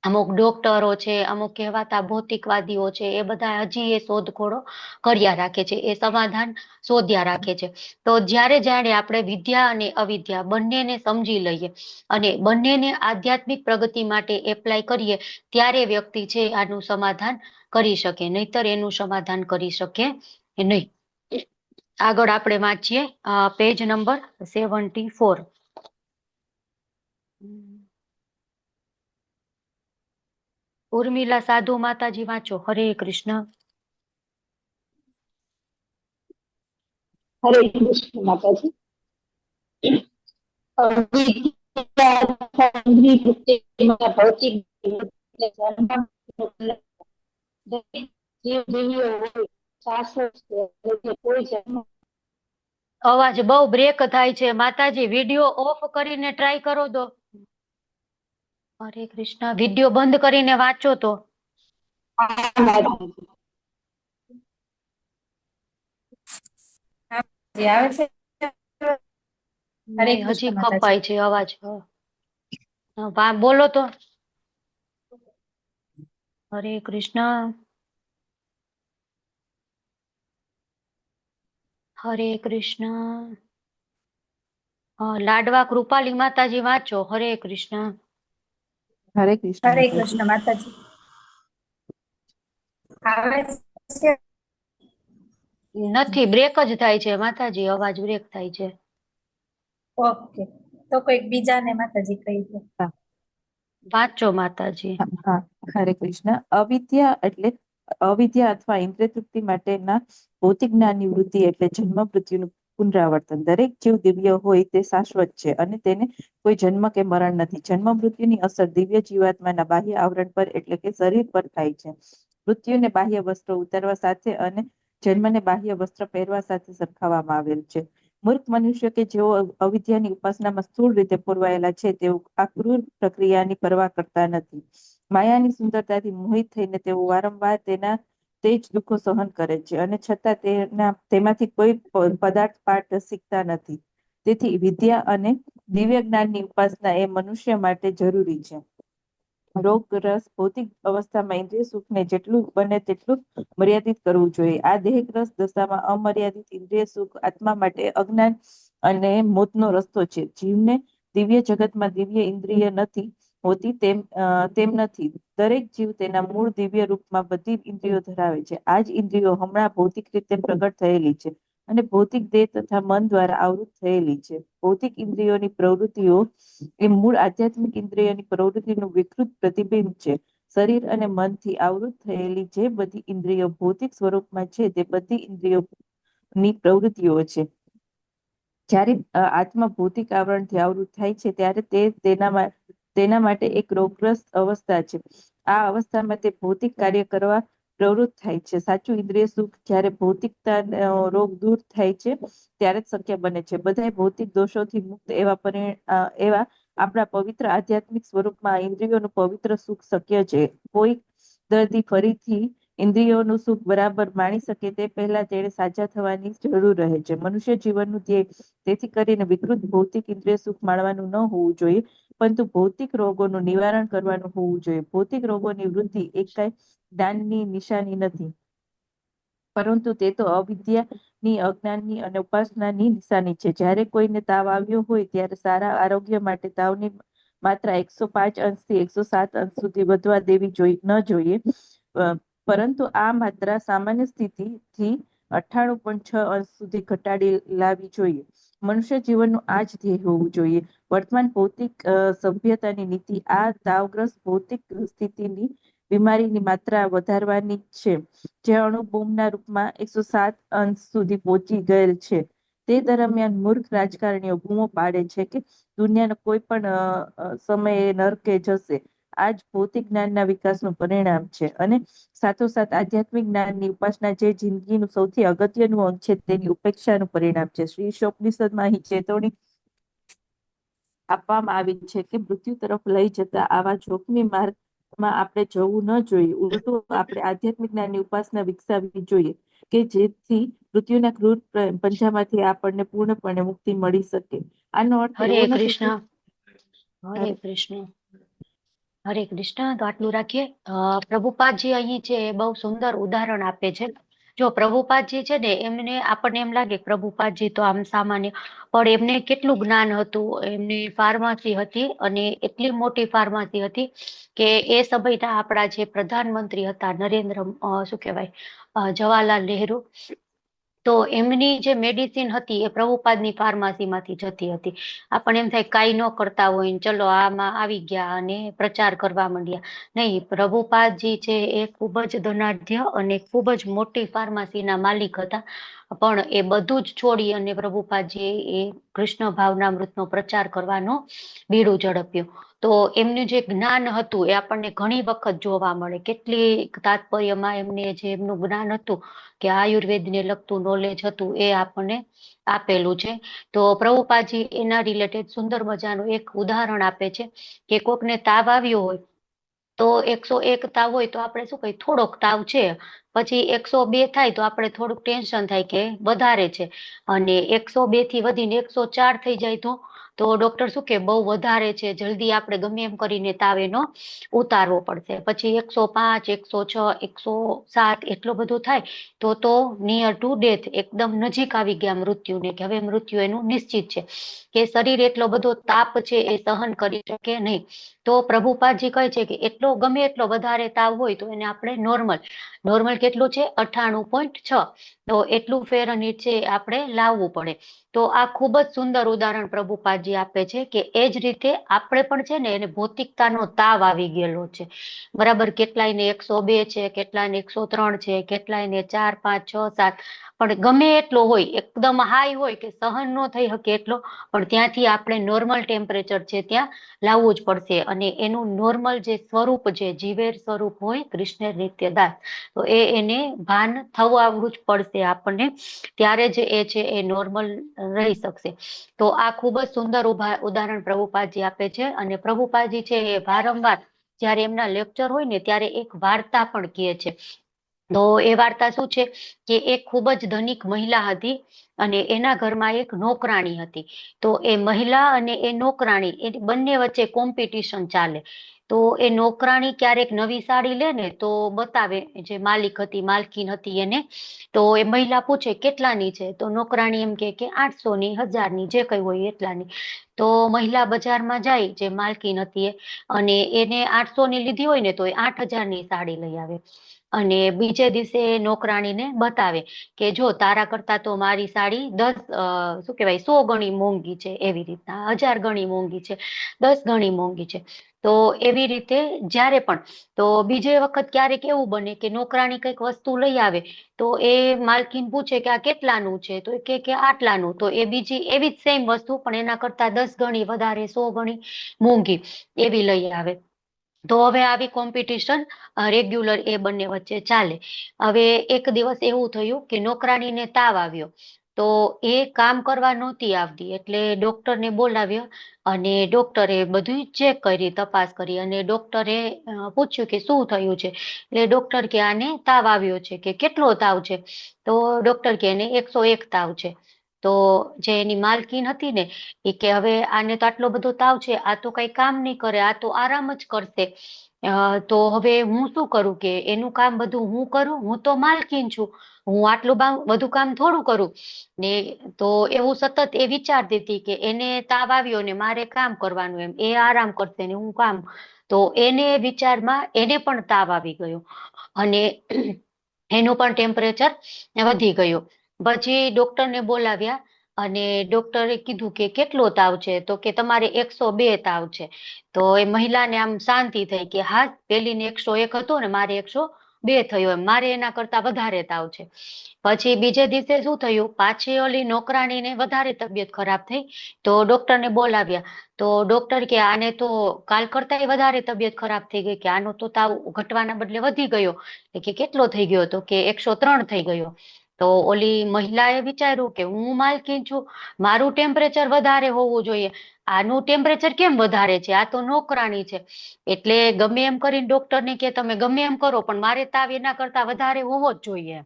અમુક ડોક્ટરો છે, અમુક કહેવાતા ભૌતિકવાદીઓ છે, એ બધા હજી એ શોધખોળો કર્યા રાખે છે, એ સમાધાન શોધ્યા રાખે છે. તો જ્યારે આપણે વિદ્યા અને અવિદ્યા બંનેને સમજી લઈએ અને બંનેને આધ્યાત્મિક પ્રગતિ માટે એપ્લાય કરીએ ત્યારે વ્યક્તિ છે આનું સમાધાન કરી શકે, નહીતર એનું સમાધાન કરી શકે નહીં. આગળ આપણે વાંચીએ પેજ નંબર 74. ઉર્મિલા સાધુ માતાજી વાંચો. હરે કૃષ્ણ. હરે કૃષ્ણ માતાજી. અવાજ બહુ બ્રેક થાય છે માતાજી. વિડિયો ઓફ કરીને ટ્રાય કરો તો. હરે કૃષ્ણ. વિડિયો બંધ કરીને વાંચો તો. આવે છે? હરે નહીં, કૃષ્ણ હજી માતાજી. કપાય છે અવાજ. બોલો તો. હરે કૃષ્ણ. હરે કૃષ્ણ. લાડવા કૃપાલી માતાજી વાંચો. હરે કૃષ્ણ. હરે કૃષ્ણ હરે માતાજી. કૃષ્ણ માતાજી. આવે છે? નથી, બ્રેક જ થાય છે માતાજી. અવાજ બ્રેક થાય છે. ઓકે, તો કોઈક બીજાને માતાજી કહી દો. વાંચો માતાજી. હા, હરે કૃષ્ણ. અવિદ્યા એટલે અવિદ્યા અથવા ઇન્દ્રિય તૃપ્તિ માટેના ભૌતિક જ્ઞાનની વૃત્તિ એટલે જન્મ મૃત્યુનું પુનરાવર્તન. દરેક જીવ દિવ્ય હોય તે શાશ્વત છે અને તેને કોઈ જન્મ કે મરણ નથી. જન્મ મૃત્યુની અસર દિવ્ય જીવાત્માના બાહ્ય આવરણ પર એટલે કે શરીર પર થાય છે. મૃત્યુને બાહ્ય વસ્ત્રો ઉતારવા સાથે અને જન્મને બાહ્ય વસ્ત્ર પહેરવા સાથે સરખાવવામાં આવેલ છે. મૂર્ખ મનુષ્ય કે જેઓ અવિદ્યાની ઉપાસનામાં સ્થૂળ રીતે પુરવાયેલા છે તેઓ આ ક્રૂર પ્રક્રિયાની પરવા કરતા નથી. માયાની સુંદરતાથી મોહિત થઈને તેઓ વારંવાર તે જ દુઃખો સહન કરે છે અને છતાં તેમાંથી કોઈ પદાર્થ પાઠ શીખતા નથી. તેથી વિદ્યા અને દિવ્ય જ્ઞાનની ઉપાસના એ મનુષ્ય માટે જરૂરી છે. રોગ રસ ભૌતિક અવસ્થામાં ઇન્દ્રિય સુખને જેટલું બને તેટલું મર્યાદિત કરવું જોઈએ. આ દેહગ્રસ્ત દશામાં અમર્યાદિત ઇન્દ્રિય સુખ આત્મા માટે અજ્ઞાન અને મોતનો રસ્તો છે. જીવને દિવ્ય જગતમાં દિવ્ય ઇન્દ્રિય નથી હોતી તેમ નથી. દરેક જીવ તેના મૂળ દિવ્ય રૂપમાં બધી ઇન્દ્રિયો ધરાવે છે. આ જ ઇન્દ્રિયો હમણાં ભૌતિક રીતે પ્રગટ થયેલી છે અને ભૌતિક દેહ તથા મન દ્વારા આવૃત થયેલી છે. ભૌતિક ઇન્દ્રિયોની પ્રવૃત્તિઓ એ મૂળ આધ્યાત્મિક ઇન્દ્રિયોની પ્રવૃત્તિનું વિકૃત પ્રતિબિંબ છે. શરીર અને મનથી આવૃત થયેલી જે બધી ઇન્દ્રિયો ભૌતિક સ્વરૂપમાં છે તે બધી ઇન્દ્રિયોની પ્રવૃત્તિઓ છે. જ્યારે આત્મા ભૌતિક આવરણથી આવૃત થાય છે ત્યારે તે તેના માટે એક રોગગ્રસ્ત અવસ્થા છે. આ અવસ્થામાં તે ભૌતિક કાર્ય કરવા પ્રવૃત્ત થાય છે. સાચું ઇન્દ્રિય સુખ જ્યારે ભૌતિકતા રોગ દૂર થાય છે ત્યારે જ શક્ય બને છે. બધા ભૌતિક દોષોથી મુક્ત એવા આપણા પવિત્ર આધ્યાત્મિક સ્વરૂપમાં ઇન્દ્રિયોનું પવિત્ર સુખ શક્ય છે. કોઈ દર્દી ફરીથી ઇન્દ્રિયોનું સુખ બરાબર માણી શકે તે પહેલા તેણે સાજા થવાની જરૂર રહે છે. મનુષ્ય જીવનનું તેથી કરીને વિકૃત ભૌતિક ઇન્દ્રિય સુખ માણવાનું ન હોવું જોઈએ, પરંતુ ભૌતિક રોગોનું નિવારણ કરવાનું હોવું જોઈએ. ભૌતિક રોગોની વૃદ્ધિ એ કઈ જ્ઞાનની નિશાની નથી, પરંતુ તે તો અવિદ્યાની, અજ્ઞાનની અને ઉપાસનાની નિશાની છે. જ્યારે કોઈને તાવ આવ્યો હોય ત્યારે સારા આરોગ્ય માટે તાવની માત્રા 105 અંશથી 107 અંશ સુધી વધવા દેવી ન જોઈએ, પરંતુ આ માત્રા સામાન્ય સ્થિતિથી 98.6 અંશ સુધી ઘટાડી લાવવી જોઈએ. મનુષ્ય જીવનનું આ જ ધ્યેય હોવું જોઈએ. વર્તમાન ભૌતિક સભ્યતાની નીતિ આ તાવગ્રસ્ત ભૌતિક સ્થિતિની બીમારીની માત્રા વધારવાની છે, જે અણુબોમ્બના રૂપમાં 107 અંશ સુધી પહોંચી ગયેલ છે. તે દરમિયાન મૂર્ખ રાજકારણીઓ બૂમો પાડે છે કે દુનિયાનો કોઈ પણ સમયે નરકે જશે. આ જ ભૌતિક જ્ઞાનના વિકાસનું પરિણામ છે અને સાથોસાથ આધ્યાત્મિક જ્ઞાનની ઉપાસના જે જિંદગીનું સૌથી અગત્યનું અંગ છે તેની ઉપેક્ષાનું પરિણામ છે. શ્રી ઈશોપનિષદમાં અહીં ચેતવણી આપવામાં આવી છે કે મૃત્યુ તરફ લઈ જતા આવા જોખમી માર્ગમાં આપણે જવું ન જોઈએ. ઉલટું આપણે આધ્યાત્મિક જ્ઞાનની ઉપાસના વિકસાવવી જોઈએ કે જેથી મૃત્યુના ક્રૂર પંજામાંથી આપણને પૂર્ણપણે મુક્તિ મળી શકે. આનો અર્થ હરે એવો નથી કૃષ્ણ. હરે કૃષ્ણ. હરે કૃષ્ણ. તો આટલું રાખીએ. પ્રભુપાદજી અહીં છે એ બહુ સુંદર ઉદાહરણ આપે છે. જો પ્રભુપાદજી છે ને એમને આપણને એમ લાગે પ્રભુપાદજી તો આમ સામાન્ય, પણ એમને કેટલું જ્ઞાન હતું. એમની ફાર્મસી હતી અને એટલી મોટી ફાર્મસી હતી કે એ સમયના આપણા જે પ્રધાનમંત્રી હતા નરેન્દ્ર શું કહેવાય જવાહરલાલ નહેરુ, તો એમની જે મેડિસિન હતી એ પ્રભુપાદની ફાર્મસીમાંથી જતી હતી. આપણને એમ થાય કાંઈ ન કરતા હોય ને ચલો આમાં આવી ગયા અને પ્રચાર કરવા માંડ્યા. નહીં, પ્રભુપાદજી છે એ ખૂબ જ ધનાઢ્ય અને ખૂબ જ મોટી ફાર્મસીના માલિક હતા. પણ એ બધું જ છોડી અને પ્રભુપાદજીએ એ કૃષ્ણ ભાવનામૃતનો પ્રચાર કરવાનો બીડું ઝડપ્યું. તો એમનું જે જ્ઞાન હતું એ આપણને ઘણી વખત જોવા મળે. કેટલી તાત્પર્યમાં એમને જે એમનું જ્ઞાન હતું કે આયુર્વેદને લગતું નોલેજ હતું એ આપણને આપેલું છે. તો પ્રભુપાદજી એના રિલેટેડ સુંદર મજાનું એક ઉદાહરણ આપે છે કે કોકને તાવ આવ્યો હોય તો 101 તાવ હોય તો આપણે શું કહીએ થોડોક તાવ છે, પછી 102 થાય તો આપણે થોડુંક ટેન્શન થાય કે વધારે છે, અને 102 થી વધીને 104 થઈ જાય તો ડોક્ટર શું કે બહુ વધારે છે, જલ્દી આપણે ગમે એમ કરીને તાવ એનો ઉતારવો પડશે. પછી 105, 106, 107 એટલો બધો થાય તો નિયર ટુ ડેથ, એકદમ નજીક આવી ગયા મૃત્યુને, કે હવે મૃત્યુ એનું નિશ્ચિત છે, કે શરીર એટલો બધો તાપ છે એ સહન કરી શકે નહીં. તો પ્રભુપાદજી કહે છે કે એટલો ગમે એટલો વધારે તાવ હોય તો એને આપણે નોર્મલ કેટલું છે 98.6, તો એટલું ફેરનહીટ છે આપણે લાવવું પડે. તો આ ખૂબ જ સુંદર ઉદાહરણ પ્રભુપાદજી પ્રભુપાદજી આપે છે કે એ જ રીતે આપણે પણ છે ને એને ભૌતિકતાનો તાવ આવી ગયેલો છે. બરાબર, કેટલાયને 102 છે, કેટલાયને 103 છે, કેટલાયને 4, 5, 6, 7, પણ ગમે એટલો હોય, એકદમ હાઈ હોય કે સહન ન થઈ શકે એટલો, પણ ત્યાંથી આપણે નોર્મલ ટેમ્પરેચર છે ત્યાં લાવવું જ પડશે. અને એનું નોર્મલ જે સ્વરૂપ છે, જીવેર સ્વરૂપ હોય કૃષ્ણ નિત્યદાસ, તો એને ભાન થવાવું જ પડશે આપણને, ત્યારે જ એ છે એ નોર્મલ રહી શકશે. તો આ ખૂબ જ સુંદર ઉદાહરણ પ્રભુપાદજી આપે છે. અને પ્રભુપાદજી છે એ વારંવાર જ્યારે એમના લેક્ચર હોય ને ત્યારે એક વાર્તા પણ કહે છે. તો એ વાર્તા શું છે કે એક ખૂબ જ ધનિક મહિલા હતી અને એના ઘરમાં એક નોકરાણી હતી. તો એ મહિલા અને એ નોકરાણી એ બંને વચ્ચે કોમ્પિટિશન ચાલે. તો એ નોકરાણી ક્યારેક નવી સાડી લે ને તો બતાવે, જે માલિક હતી, માલકીન હતી એને, તો એ મહિલા પૂછે કેટલાની છે, તો નોકરાણી એમ કે 800ની, 1000ની, જે કઈ હોય એટલાની. તો મહિલા બજારમાં જાય, જે માલકીન હતી એ, અને એને 800ની લીધી હોય ને તો એ 8000ની સાડી લઈ આવે. અને બીજે દિવસે નોકરાણીને બતાવે કે જો તારા કરતા તો મારી સાડી 100 ગણી મોંઘી છે, એવી રીતના 1000 ગણી મોંઘી છે, 10 ગણી મોંઘી છે. તો એવી રીતે જ્યારે પણ, તો બીજે વખત ક્યારેક એવું બને કે નોકરાણી કઈક વસ્તુ લઈ આવે, તો એ માલકીન પૂછે કે આ કેટલાનું છે, તો એ કે આટલાનું. તો એ બીજી એવી જ સેમ વસ્તુ પણ એના કરતા 10 ગણી વધારે, 100 ગણી મોંઘી એવી લઈ આવે. તો હવે આવી કોમ્પિટિશન રેગ્યુલર એ બંને વચ્ચે ચાલે. હવે એક દિવસ એવું થયું કે નોકરાણીને તાવ આવ્યો, તો એ કામ કરવા નહોતી આવતી, એટલે ડોક્ટરને બોલાવ્યો. અને ડોક્ટરે બધું ચેક કરી, તપાસ કરી, અને ડોક્ટરે પૂછ્યું કે શું થયું છે. એટલે ડોક્ટર કે આને તાવ આવ્યો છે. કે કેટલો તાવ છે? તો ડોક્ટર કે એને 101 તાવ છે. તો જે એની માલકીન હતી ને એ કે હવે આને તો આટલો બધો તાવ છે, આ તો કઈ કામ નહીં કરે, આ તો આરામ જ કરશે. તો હવે હું શું કરું, કે એનું કામ બધું હું કરું? હું તો માલકીન છું, હું આટલું બધું કામ થોડું કરું ને. તો એવું સતત એ વિચારતી હતી કે એને તાવ આવ્યો ને મારે કામ કરવાનું, એમ એ આરામ કરશે ને હું કામ. તો એને વિચારમાં એને પણ તાવ આવી ગયો અને એનું પણ ટેમ્પરેચર વધી ગયું. પછી ડોક્ટરને બોલાવ્યા અને ડોક્ટરે કીધું કે કેટલો તાવ છે? તો કે તમારે 102 તાવ છે. તો એ મહિલાને આમ શાંતિ થઈ કે હા, પેલીને 101 હતો ને મારે 102 થયો, એમ મારે એના કરતા વધારે તાવ છે. પછી બીજે દિવસે શું થયું, પાછી ઓલી નોકરાણીને વધારે તબિયત ખરાબ થઈ. તો ડોક્ટરને બોલાવ્યા. તો ડોક્ટર કે આને તો કાલ કરતાંય વધારે તબિયત ખરાબ થઈ ગઈ, કે આનો તો તાવ ઘટવાના બદલે વધી ગયો. કે કેટલો થઈ ગયો? તો કે 103 થઈ ગયો. તો ઓલી મહિલાએ વિચાર્યું કે હું માલકીન છું, મારું ટેમ્પરેચર વધારે હોવું જોઈએ, આનું ટેમ્પરેચર કેમ વધારે છે? આ તો નોકરાણી છે. એટલે ગમે એમ કરીને ડોક્ટરને કે તમે ગમે એમ કરો, પણ મારે તાવ એના કરતા વધારે હોવો જ જોઈએ.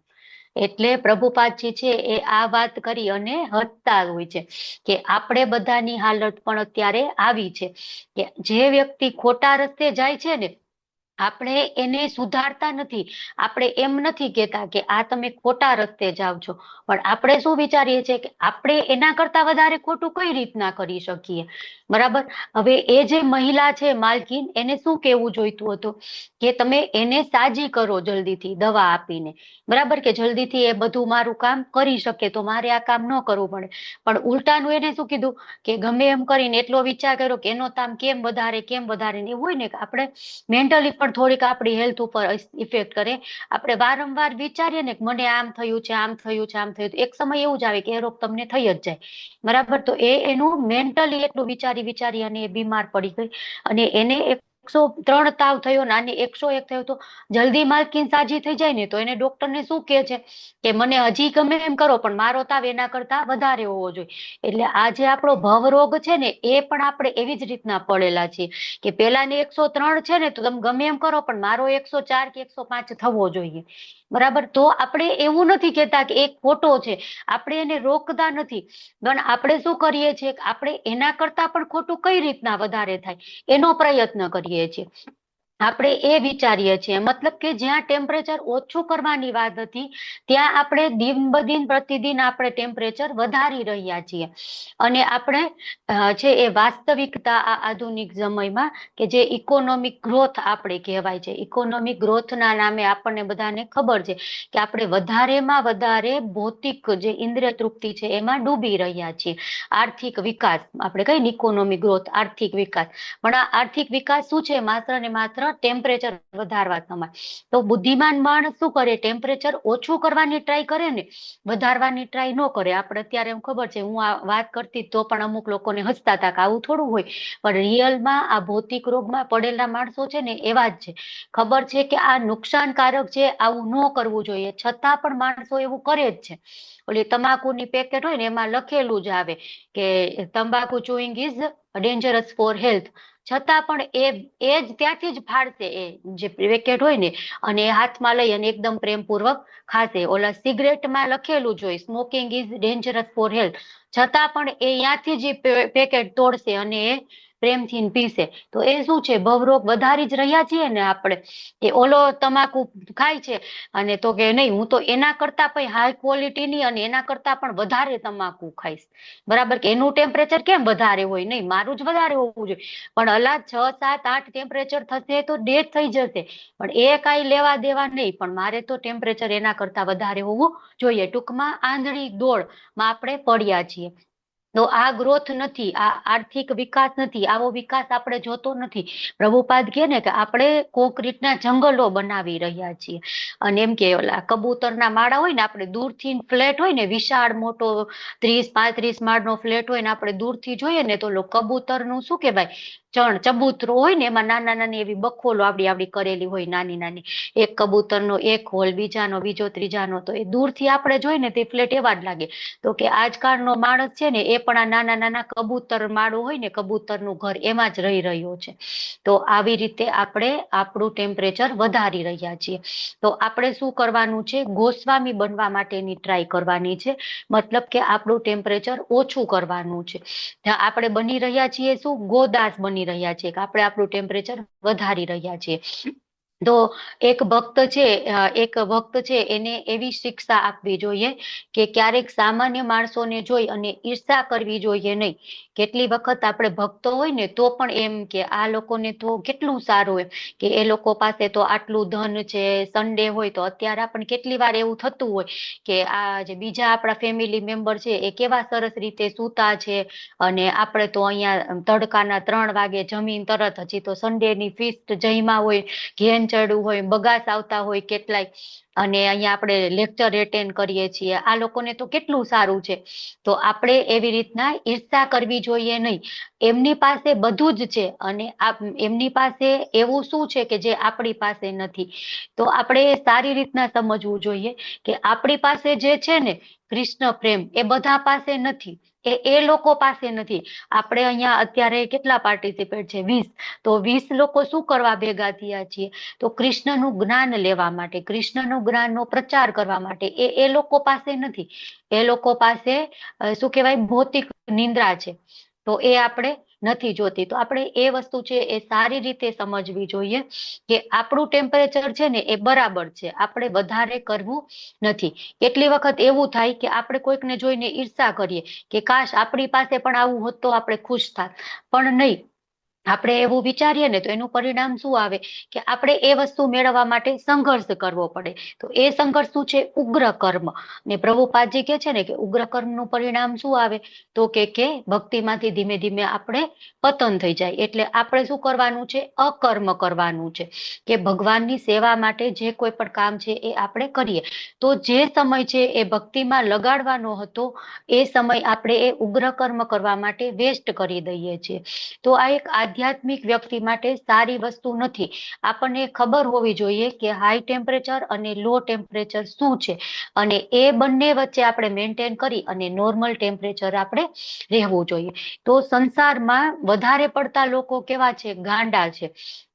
એટલે પ્રભુપાદજી છે એ આ વાત કરી અને હસતા હોય છે કે આપણે બધાની હાલત પણ અત્યારે આવી છે, કે જે વ્યક્તિ ખોટા રસ્તે જાય છે ને, આપણે એને સુધારતા નથી. આપણે એમ નથી કહેતા કે આ તમે ખોટા રસ્તે જાઓ છો, પણ આપણે શું વિચારીએ છીએ કે આપણે એના કરતા વધારે ખોટું કઈ રીતના કરી શકીએ. બરાબર. હવે એ જે મહિલા છે માલકીન, એને શું કહેવું જોઈતું હતું કે તમે એને સાજી કરો જલ્દીથી દવા આપીને, બરાબર, કે જલ્દીથી એ બધું મારું કામ કરી શકે, તો મારે આ કામ ન કરવું પડે. પણ ઉલટાનું એને શું કીધું કે ગમે એમ કરીને એટલો વિચાર કર્યો કે એનો તાવ કેમ વધારે, કેમ વધારે. એવું હોય ને કે આપણે મેન્ટલી પણ થોડીક આપણી હેલ્થ ઉપર ઇફેક્ટ કરે. આપણે વારંવાર વિચારીએ ને કે મને આમ થયું છે, આમ થયું છે, આમ થયું, એક સમય એવું જ આવે કે એ રોગ તમને થઈ જ જાય. બરાબર. તો એનું મેન્ટલી એટલું વિચારી અને એ બીમાર પડી ગઈ અને એને 103 તાવ થયો ને આને 101 થયો. તો જલ્દી માલકીન સાજી થઈ જાય ને, તો એને ડોક્ટરને શું કહે છે કે મને હજી ગમે એમ કરો, પણ મારો તાવ એના કરતા વધારે હોવો જોઈએ. એટલે આ જે આપણો ભવરોગ છે ને, એ પણ આપણે એવી જ રીતના પડેલા છીએ કે પેલાને 103 છે ને, તો તમે ગમે એમ કરો, પણ મારો 104 કે 105 થવો જોઈએ. બરાબર. તો આપણે એવું નથી કહેતા કે એ ખોટો છે, આપણે એને રોકતા નથી, પણ આપણે શું કરીએ છીએ કે આપણે એના કરતા પણ ખોટું કઈ રીતના વધારે થાય એનો પ્રયત્ન કરીએ છીએ. આપણે એ વિચારીએ છીએ, મતલબ કે જ્યાં ટેમ્પરેચર ઓછું કરવાની વાત હતી ત્યાં આપણે દિન બદિન પ્રતિદિન આપણે ટેમ્પરેચર વધારી રહ્યા છીએ. અને આપણે છે એ વાસ્તવિકતા આ આધુનિક સમયમાં કે જે ઇકોનોમિક ગ્રોથ આપણે કહેવાય છે, ઇકોનોમિક ગ્રોથના નામે આપણને બધાને ખબર છે કે આપણે વધારેમાં વધારે ભૌતિક જે ઇન્દ્રિય તૃપ્તિ છે એમાં ડૂબી રહ્યા છીએ. આર્થિક વિકાસ આપણે કહીએ ને ઇકોનોમિક ગ્રોથ, આર્થિક વિકાસ, પણ આ આર્થિક વિકાસ શું છે? માત્ર ને માત્ર ટેમ્પરેચર વધારવા તમારે. તો બુદ્ધિમાન માણસ શું કરે? ટેમ્પરેચર ઓછું કરવાની ટ્રાય કરે ને, વધારવાની ટ્રાય ન કરે. આપણે અત્યારે એમ ખબર છે, હું આ વાત કરતી તો પણ અમુક લોકોને હસતા હતા કે આવું થોડું હોય, પણ રિયલમાં આ ભૌતિક રોગમાં પડેલા માણસો છે ને એવા જ છે. ખબર છે કે આ નુકસાનકારક છે, આવું ન કરવું જોઈએ, છતાં પણ માણસો એવું કરે જ છે. ઓલી તમાકુની પેકેટ હોય ને એમાં લખેલું જ આવે કે તંબાકુ ચુઈંગ ઇઝ ડેન્જરસ ફોર હેલ્થ, છતાં પણ એ જ ત્યાંથી જ ફાડશે એ જે પેકેટ હોય ને, અને એ હાથમાં લઈ અને એકદમ પ્રેમપૂર્વક ખાશે. ઓલા સિગરેટમાં લખેલું જ હોય smoking is dangerous for health, છતાં પણ એ ત્યાંથી જ પેકેટ તોડશે અને એ પ્રેમથી પીશે. તો એ શું છે? ભવરોગ વધારી જ રહ્યા છીએ ને આપણે. એ ઓલો તમાકુ ખાય છે અને તો કે નહીં, હું તો એના કરતા પણ હાઈ ક્વોલિટીની અને એના કરતા પણ વધારે તમાકુ ખાઈશ. બરાબર, કે એનું ટેમ્પરેચર કેમ વધારે હોય? નહીં, મારું જ વધારે હોવું જોઈએ. પણ અલા 6, 7, 8 ટેમ્પરેચર થશે તો ડેથ થઈ જશે, પણ એ કાંઈ લેવા દેવા નહીં. પણ મારે તો ટેમ્પરેચર એના કરતા વધારે હોવું જોઈએ. ટૂંકમાં આંધળી દોડમાં આપણે પડ્યા છીએ. તો આ ગ્રોથ નથી, આ આર્થિક વિકાસ નથી, આવો વિકાસ આપણે જોતો નથી. પ્રભુપાદ કહે ને કે આપણે કોન્ક્રીટના જંગલો બનાવી રહ્યા છીએ. અને એમ કે ઓલા કબૂતરના માળા હોય ને, આપણે દૂરથી ફ્લેટ હોય ને, વિશાળ મોટો 30-35 માળનો ફ્લેટ હોય ને, આપણે દૂરથી જોઈએ ને તો કબૂતરનું શું કહેવાય, ચબૂતરો હોય ને, એમાં નાના નાની એવી બખોલો આવડી કરેલી હોય, નાની નાની. એક કબૂતરનો એક હોલ, બીજાનો બીજો, ત્રીજાનો. તો એ દૂરથી આપણે જોઈએ ને તે ફ્લેટ એવા જ લાગે. તો કે આજકાલનો માણસ છે ને એ પણ આ નાના નાના કબૂતર માળું હોય ને, કબૂતરનું ઘર, એમાં જ રહી રહ્યો છે. તો આવી રીતે આપણે આપણું ટેમ્પરેચર વધારી રહ્યા છીએ. તો આપણે શું કરવાનું છે? ગોસ્વામી બનવા માટેની ટ્રાય કરવાની છે. મતલબ કે આપણું ટેમ્પરેચર ઓછું કરવાનું છે. આપણે બની રહ્યા છીએ શું? ગોદાસ બની રહ્યા છીએ, કે આપણે આપણું ટેમ્પરેચર વધારી રહ્યા છીએ. તો એક ભક્ત છે એને એવી શિક્ષા આપવી જોઈએ કે ક્યારેક સામાન્ય માણસોને જોઈ અને ઈર્ષા કરવી જોઈએ નહીં. કેટલી વખત આપણે ભક્તો હોય ને તો પણ એમ કે આ લોકોને તો કેટલું સારું, એમ કે એ લોકો પાસે તો આટલું ધન છે. સન્ડે હોય તો અત્યારે આપણને કેટલી વાર એવું થતું હોય કે આ જે બીજા આપણા ફેમિલી મેમ્બર છે એ કેવા સરસ રીતે સૂતા છે, અને આપણે તો અહીંયા તડકાના 3 વાગે જમીન તરત, હજી તો સન્ડેની ફીસ્ટ જઈમાં હોય, ઘેન ચડ્યું હોય, બગાસ આવતા હોય કેટલાય, અને અહીંયા આપણે લેક્ચર એટેન્ડ કરીએ છીએ. આ લોકોને તો કેટલું સારું છે. તો આપણે એવી રીતના ઈર્ષા કરવી જોઈએ નહીં. એમની પાસે બધું જ છે અને એમની પાસે એવું શું છે કે જે આપણી પાસે નથી. તો આપણે સારી રીતના સમજવું જોઈએ કે આપણી પાસે જે છે ને કૃષ્ણ પ્રેમ, એ બધા પાસે નથી, એ લોકો પાસે નથી. આપણે અહીંયા અત્યારે કેટલા પાર્ટિસિપેટ છે? 20. તો 20 લોકો શું કરવા ભેગા થયા છીએ? તો કૃષ્ણનું જ્ઞાન લેવા માટે, કૃષ્ણનું જ્ઞાનનો પ્રચાર કરવા માટે. એ લોકો પાસે નથી. એ લોકો પાસે શું કહેવાય, ભૌતિક નિંદ્રા છે. તો એ આપણે નથી જોતી. તો આપણે એ વસ્તુ છે એ સારી રીતે સમજવી જોઈએ કે આપણું ટેમ્પરેચર છે ને એ બરાબર છે, આપણે વધારે કરવું નથી. કેટલી વખત એવું થાય કે આપણે કોઈકને જોઈને ઈર્ષા કરીએ કે કાશ આપણી પાસે પણ આવું હોત તો આપણે ખુશ થાત, પણ નહીં. આપણે એવું વિચારીએ ને તો એનું પરિણામ શું આવે કે આપણે એ વસ્તુ મેળવવા માટે સંઘર્ષ કરવો પડે. તો એ સંઘર્ષ શું છે? ઉગ્ર કર્મ. ને પ્રભુપાદજી કહે છે ને કે ઉગ્ર કર્મનું પરિણામ શું આવે? તો કે ભક્તિમાંથી ધીમે ધીમે આપણે પતન થઈ જાય. એટલે આપણે શું કરવાનું છે? અકર્મ કરવાનું છે, કે ભગવાનની સેવા માટે જે કોઈ પણ કામ છે એ આપણે કરીએ. તો જે સમય છે એ ભક્તિમાં લગાડવાનો હતો, એ સમય આપણે એ ઉગ્ર કર્મ કરવા માટે વેસ્ટ કરી દઈએ છીએ. તો આ એક આધ્યાત્મિક વ્યક્તિ માટે સારી વસ્તુ નથી. આપણને ખબર હોવી જોઈએ કે હાઈ ટેમ્પરેચર અને લો ટેમ્પરેચર શું છે, અને એ બંને વચ્ચે આપણે મેન્ટેન કરી અને નોર્મલ ટેમ્પરેચર આપણે રહેવું જોઈએ. તો સંસારમાં વધારે પડતા લોકો કેવા છે? ગાંડા છે.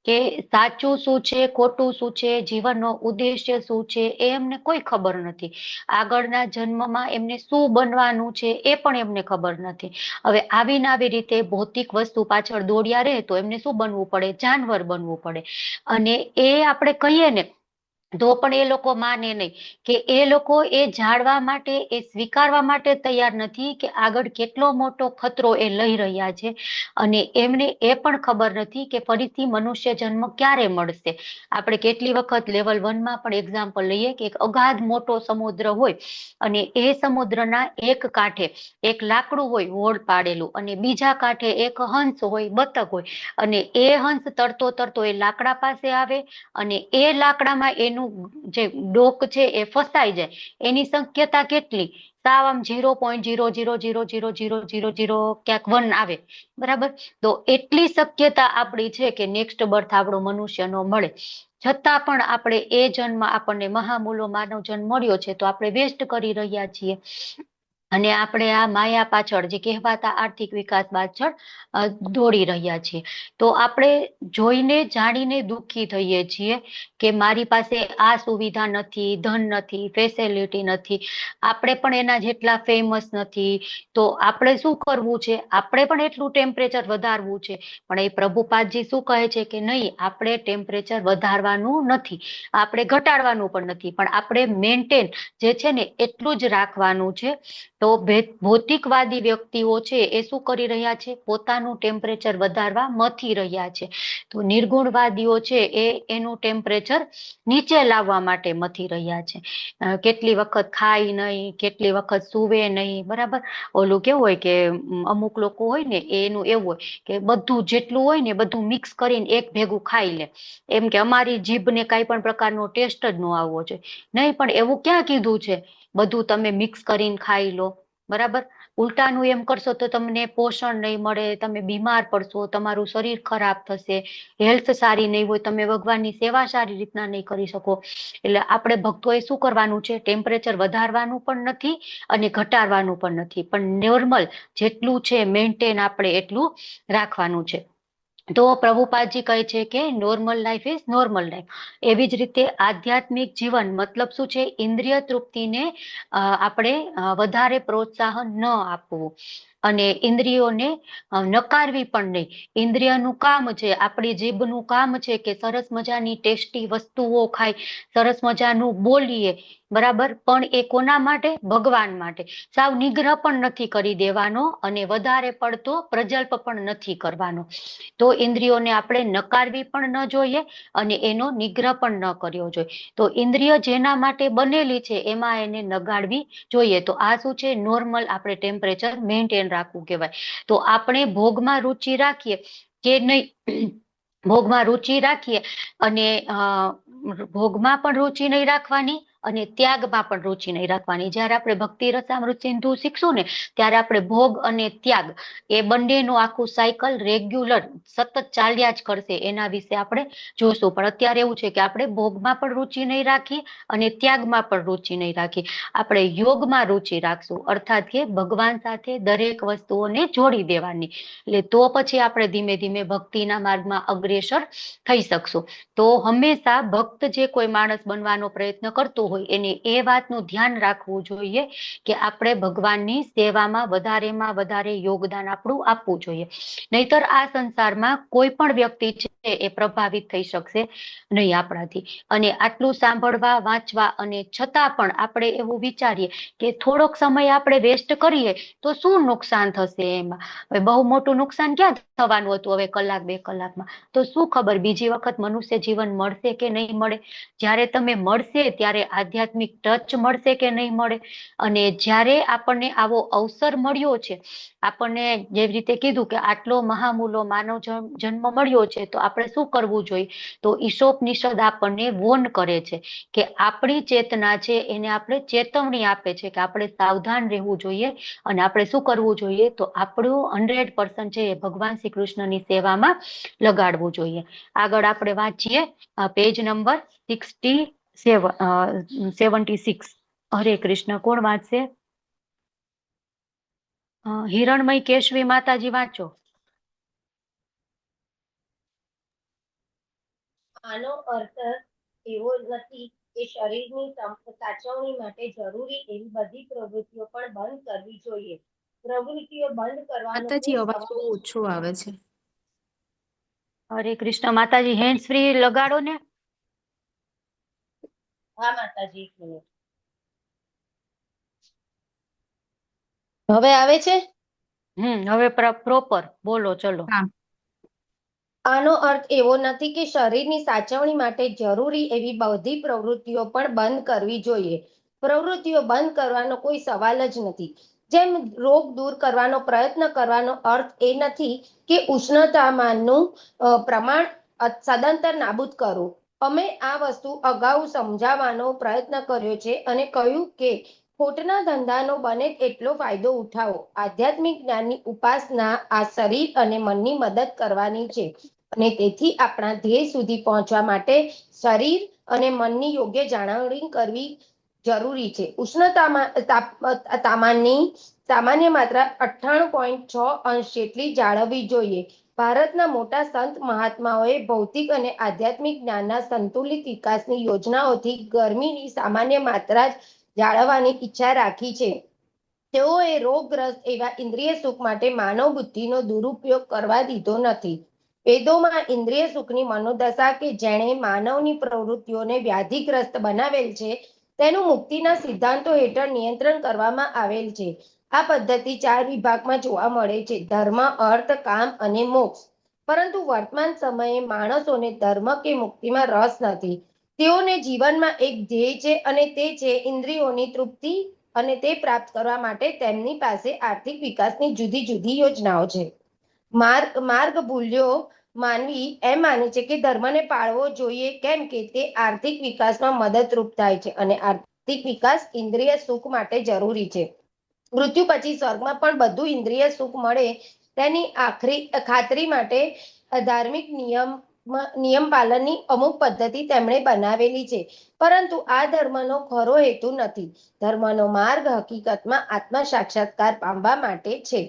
કે સાચું શું છે, ખોટું શું છે, જીવનનો ઉદ્દેશ્ય શું છે, એ એમને કોઈ ખબર નથી. આગળના જન્મમાં એમને શું બનવાનું છે એ પણ એમને ખબર નથી. હવે આવીને આવી રીતે ભૌતિક વસ્તુ પાછળ દોડ્યા રહે તો એમને શું બનવું પડે? જાનવર બનવું પડે. અને એ આપણે કહીએ ને તો પણ એ લોકો માને નહીં, કે એ લોકો એ જાણવા માટે, એ સ્વીકારવા માટે તૈયાર નથી કે આગળ કેટલો મોટો ખતરો એ લઈ રહ્યા છે. અને એમને એ પણ ખબર નથી કે ફરીથી મનુષ્ય જન્મ ક્યારે મળશે. આપણે કેટલી વખત લેવલ 1 માં પણ એક્ઝામ્પલ લઈએ કે એક અગાધ મોટો સમુદ્ર હોય અને એ સમુદ્રના એક કાંઠે એક લાકડું હોય હોડ પાડેલું, અને બીજા કાંઠે એક હંસ હોય, બતક હોય, અને એ હંસ તરતો તરતો એ લાકડા પાસે આવે અને એ લાકડામાં એનું જે ડોક છે એ ફસાઈ જાય. એની શક્યતા કેટલી? સાવ આમ 0.0000000 ક્યાંક 1 આવે, બરાબર? તો એટલી શક્યતા આપણી છે કે નેક્સ્ટ બર્થ આપણો મનુષ્યનો મળે. છતાં પણ આપણે એ જન્મ, આપણને મહામૂલો માનવ જન્મ મળ્યો છે તો આપણે વેસ્ટ કરી રહ્યા છીએ. અને આપણે આ માયા પાછળ, જે કહેવાતા આર્થિક વિકાસ પાછળ દોડી રહ્યા છીએ. તો આપણે જોઈને જાણીને દુઃખી થઈએ છીએ કે મારી પાસે આ સુવિધા નથી, ધન નથી, ફેસિલિટી નથી, આપણે પણ એના જેટલા ફેમસ નથી. તો આપણે શું કરવું છે? આપણે પણ એટલું ટેમ્પરેચર વધારવું છે. પણ એ પ્રભુપાદજી શું કહે છે કે નહીં, આપણે ટેમ્પરેચર વધારવાનું નથી, આપણે ઘટાડવાનું પણ નથી, પણ આપણે મેન્ટેન જે છે ને એટલું જ રાખવાનું છે. તો ભૌતિકવાદી વ્યક્તિઓ છે એ શું કરી રહ્યા છે? પોતાનું ટેમ્પરેચર વધારવા મથી રહ્યા છે. તો નિર્ગુણવાદીઓ છે એ એનું ટેમ્પરેચર નીચે લાવવા માટે મથી રહ્યા છે. કેટલી વખત ખાય નહીં, કેટલી વખત સૂવે નહીં, બરાબર? ઓલું કેવું હોય કે અમુક લોકો હોય ને એનું એવું હોય કે બધું જેટલું હોય ને બધું મિક્સ કરીને એક ભેગું ખાઈ લે, એમ કે અમારી જીભને કાંઈ પણ પ્રકારનો ટેસ્ટ જ ન આવવો જોઈએ. નહીં, પણ એવું ક્યાં કીધું છે બધું તમે મિક્સ કરીને ખાઈ લો, બરાબર? ઉલટાનું એમ કરશો તો તમને પોષણ નહીં મળે, તમે બીમાર પડશો, તમારું શરીર ખરાબ થશે, હેલ્થ સારી નહીં હોય, તમે ભગવાનની સેવા સારી રીતના નહીં કરી શકો. એટલે આપણે ભક્તોએ શું કરવાનું છે? ટેમ્પરેચર વધારવાનું પણ નથી અને ઘટાડવાનું પણ નથી, પણ નોર્મલ જેટલું છે મેન્ટેન આપણે એટલું રાખવાનું છે. તો પ્રભુપાદજી કહે છે કે normal life is normal life. એવી જ રીતે આધ્યાત્મિક જીવન મતલબ શું છે? ઇન્દ્રિય તૃપ્તિને આપણે વધારે પ્રોત્સાહન ન આપવું અને ઇન્દ્રિયોને નકારવી પણ નહીં. ઇન્દ્રિયનું કામ છે, આપણી જીભનું કામ છે કે સરસ મજાની ટેસ્ટી વસ્તુઓ ખાય, સરસ મજાનું બોલીએ, બરાબર? પણ એ કોના માટે? ભગવાન માટે. સાવ નિગ્રહ પણ નથી કરી દેવાનો અને વધારે પડતો પ્રજલ્પ પણ નથી કરવાનો. તો ઇન્દ્રિયોને આપણે નકારવી પણ ન જોઈએ અને એનો નિગ્રહ પણ ન કર્યો જોઈએ. તો ઇન્દ્રિય જેના માટે બનેલી છે એમાં એને નગાડવી જોઈએ. તો આ શું છે? નોર્મલ આપણે ટેમ્પરેચર મેન્ટેન રાખવું કહેવાય. તો આપણે ભોગમાં રુચિ રાખીએ કે નહીં, ભોગમાં રુચિ રાખીએ અને ભોગમાં પણ રુચિ નહીં રાખવાની અને ત્યાગમાં પણ રુચિ નહીં રાખવાની. જ્યારે આપણે ભક્તિ રસામૃત સિંધુ શીખશું ને ત્યારે આપણે ભોગ અને ત્યાગ એ બંનેનું આખું સાયકલ રેગ્યુલર સતત ચાલ્યા જ કરશે, એના વિશે આપણે જોશું. પણ અત્યારે એવું છે કે આપણે ભોગમાં પણ રુચિ નહીં રાખી અને ત્યાગમાં પણ રુચિ નહીં રાખી, આપણે યોગમાં રુચિ રાખશું, અર્થાત કે ભગવાન સાથે દરેક વસ્તુઓને જોડી દેવાની. એટલે તો પછી આપણે ધીમે ધીમે ભક્તિના માર્ગમાં અગ્રેસર થઈ શકશું. તો હંમેશા ભક્ત જે કોઈ માણસ બનવાનો પ્રયત્ન કરતો હોય એને એ વાતનું ધ્યાન રાખવું જોઈએ કે આપણે ભગવાનની સેવામાં વધારેમાં વધારે યોગદાન આપણું આપવું જોઈએ. નહીતર આ સંસારમાં કોઈ પણ વ્યક્તિ છે એ પ્રભાવિત થઈ શકશે નહીં આપણાથી. અને આટલું સાંભળવા, વાંચવા અને છતાં પણ આપણે એવું વિચારીએ કે થોડોક સમય આપણે વેસ્ટ કરીએ તો શું નુકસાન થશે એમાં? હવે બહુ મોટું નુકસાન ક્યાં થવાનું હતું હવે કલાક 2 કલાકમાં? તો શું ખબર બીજી વખત મનુષ્ય જીવન મળશે કે નહીં મળે? જ્યારે તમે મળશે ત્યારે આધ્યાત્મિક ટચ મળશે કે નહીં મળે? અને જ્યારે આપણને આવો અવસર મળ્યો છે, આપણને જેવી રીતે કીધું કે આટલો મહામૂલો માનવ જન્મ મળ્યો છે, તો આપણે શું કરવું જોઈએ? તો ઈશોપનિષદ આપણને વોર્ન કરે છે કે આપણી ચેતના છે એને આપણે ચેતવણી આપે છે કે આપણે સાવધાન રહેવું જોઈએ અને આપણે શું કરવું જોઈએ? તો આપણું 100% છે એ ભગવાન શ્રી કૃષ્ણની સેવામાં લગાડવું જોઈએ. આગળ આપણે વાંચીએ પેજ નંબર 76. હરે કૃષ્ણ. કોણ વાંચશે? હિરણમય કેશવી માતાજી વાંચો. આનો અર્થ એવો નથી કે શરીરની સાચવણી માટે જરૂરી એવી બધી પ્રવૃત્તિઓ પણ બંધ કરવી જોઈએ. પ્રવૃત્તિઓ બંધ કરવાનો માતાજી, કોઈ અવાજ સવાલ બહુ ઓછો આવે છે. હરે કૃષ્ણ માતાજી, હેન્ડ ફ્રી લગાડો ને. હા માતાજી, એક મિનિટ. હવે આવે છે? હવે પ્રોપર બોલો, ચલો. હા. આનો અર્થ એવો નથી કે શરીરની સાચવણી માટે જરૂરી એવી બધી પ્રવૃત્તિઓ પણ બંધ કરવી જોઈએ. પ્રવૃત્તિઓ બંધ કરવાનો કોઈ સવાલ જ નથી. જેમ રોગ દૂર કરવાનો પ્રયત્ન કરવાનો અર્થ એ નથી કે ઉષ્ણતામાનનું પ્રમાણ સદંતર નાબૂદ કરવું. અમે આ વસ્તુ અગાઉ સમજાવવાનો પ્રયત્ન કર્યો છે અને કહ્યું કે ખોટના ધંધાનો બને એટલો ફાયદો ઉઠાવો. આધ્યાત્મિક જ્ઞાનની ઉપાસના આ શરીર અને મનની મદદ કરવાની છે. અને તેથી આપણા ધ્યેય સુધી પહોંચવા માટે શરીર અને મનની યોગ્ય જાળવણી કરવી જરૂરી છે. તાપમાનની સામાન્ય માત્રા 98.6 અંશ જેટલી જાળવવી જોઈએ. ભારતના મોટા સંત મહાત્માઓએ ભૌતિક અને આધ્યાત્મિક જ્ઞાનના સંતુલિત વિકાસની યોજનાઓથી ગરમીની સામાન્ય માત્રા જ જાળવવાની ઈચ્છા રાખી છે. તેઓએ રોગગ્રસ્ત એવા ઇન્દ્રિય સુખ માટે માનવ બુદ્ધિનો દુરુપયોગ કરવા દીધો નથી. વેદોમાં ઇન્દ્રિય સુખની મનોદશા કે જેણે માનવની પ્રવૃત્તિઓને વ્યાધિગ્રસ્ત બનાવેલ છે તેનું મુક્તિના સિદ્ધાંતો હેઠળ નિયંત્રણ કરવામાં આવેલ છે. આ પદ્ધતિ 4 વિભાગમાં જોવા મળે છે: ધર્મ, અર્થ, કામ અને મોક્ષ. પરંતુ વર્તમાન સમયે માણસોને ધર્મ કે મુક્તિમાં રસ નથી. તેઓને જીવનમાં એક ધ્યેય છે અને તે છે ઇન્દ્રિયોની તૃપ્તિ, અને તે પ્રાપ્ત કરવા માટે તેમની પાસે આર્થિક વિકાસની જુદી જુદી યોજનાઓ છે. માર્ગ ભૂલ્યો માનવી એમ માને છે કે ધર્મને પાળવો જોઈએ કેમ કે તે આર્થિક વિકાસમાં મદદરૂપ થાય છે અને આર્થિક વિકાસ ઇન્દ્રિય સુખ માટે જરૂરી છે. મૃત્યુ પછી સ્વર્ગમાં પણ બધું ઇન્દ્રિય સુખ મળે તેની ખાતરી માટે ધાર્મિક નિયમ પાલનની અમુક પદ્ધતિ તેમણે બનાવેલી છે. પરંતુ આ ધર્મનો ખરો હેતુ નથી. ધર્મનો માર્ગ હકીકતમાં આત્મ સાક્ષાત્કાર પામવા માટે છે.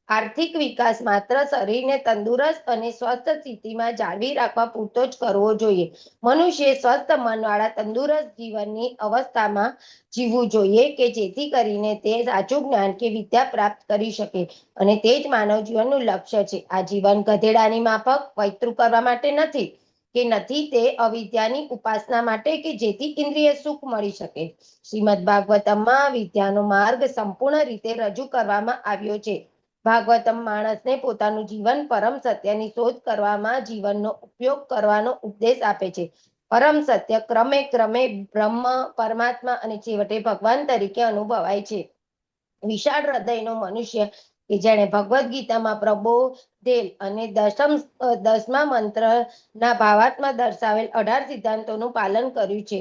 આર્થિક વિકાસ માત્ર શરીરને તંદુરસ્ત અને સ્વસ્થ સ્થિતિમાં જાળવી રાખવા પૂરતો જ કરવો જોઈએ. મનુષ્ય સ્વસ્થ મનવાળા તંદુરસ્ત જીવનની અવસ્થામાં જીવવું જોઈએ કે જેથી કરીને તે સાચું જ્ઞાન કે વિદ્યા પ્રાપ્ત કરી શકે, અને તે જ માનવ જીવનનું લક્ષ્ય છે. આ જીવન ગધેડાની માફક પૈતૃ કરવા માટે નથી કે નથી તે અવિદ્યાની ઉપાસના માટે કે જેથી ઇન્દ્રિય સુખ મળી શકે. શ્રીમદ ભાગવતમમાં વિદ્યાનો માર્ગ સંપૂર્ણ રીતે રજૂ કરવામાં આવ્યો છે. ભાગવતમ માણસને પોતાનું જીવન પરમ સત્યની શોધ કરવામાં જીવનનો ઉપયોગ કરવાનો ઉપદેશ આપે છે. પરમ સત્ય ક્રમે ક્રમે બ્રહ્મ, પરમાત્મા અને છેવટે ભગવાન તરીકે અનુભવાય છે. વિશાળ હૃદયનો મનુષ્ય કે જેણે ભગવદ્ ગીતામાં પ્રબોધેલ અને 10મા મંત્રના ભાવાર્થમાં દર્શાવેલ 18 સિદ્ધાંતોનું પાલન કર્યું છે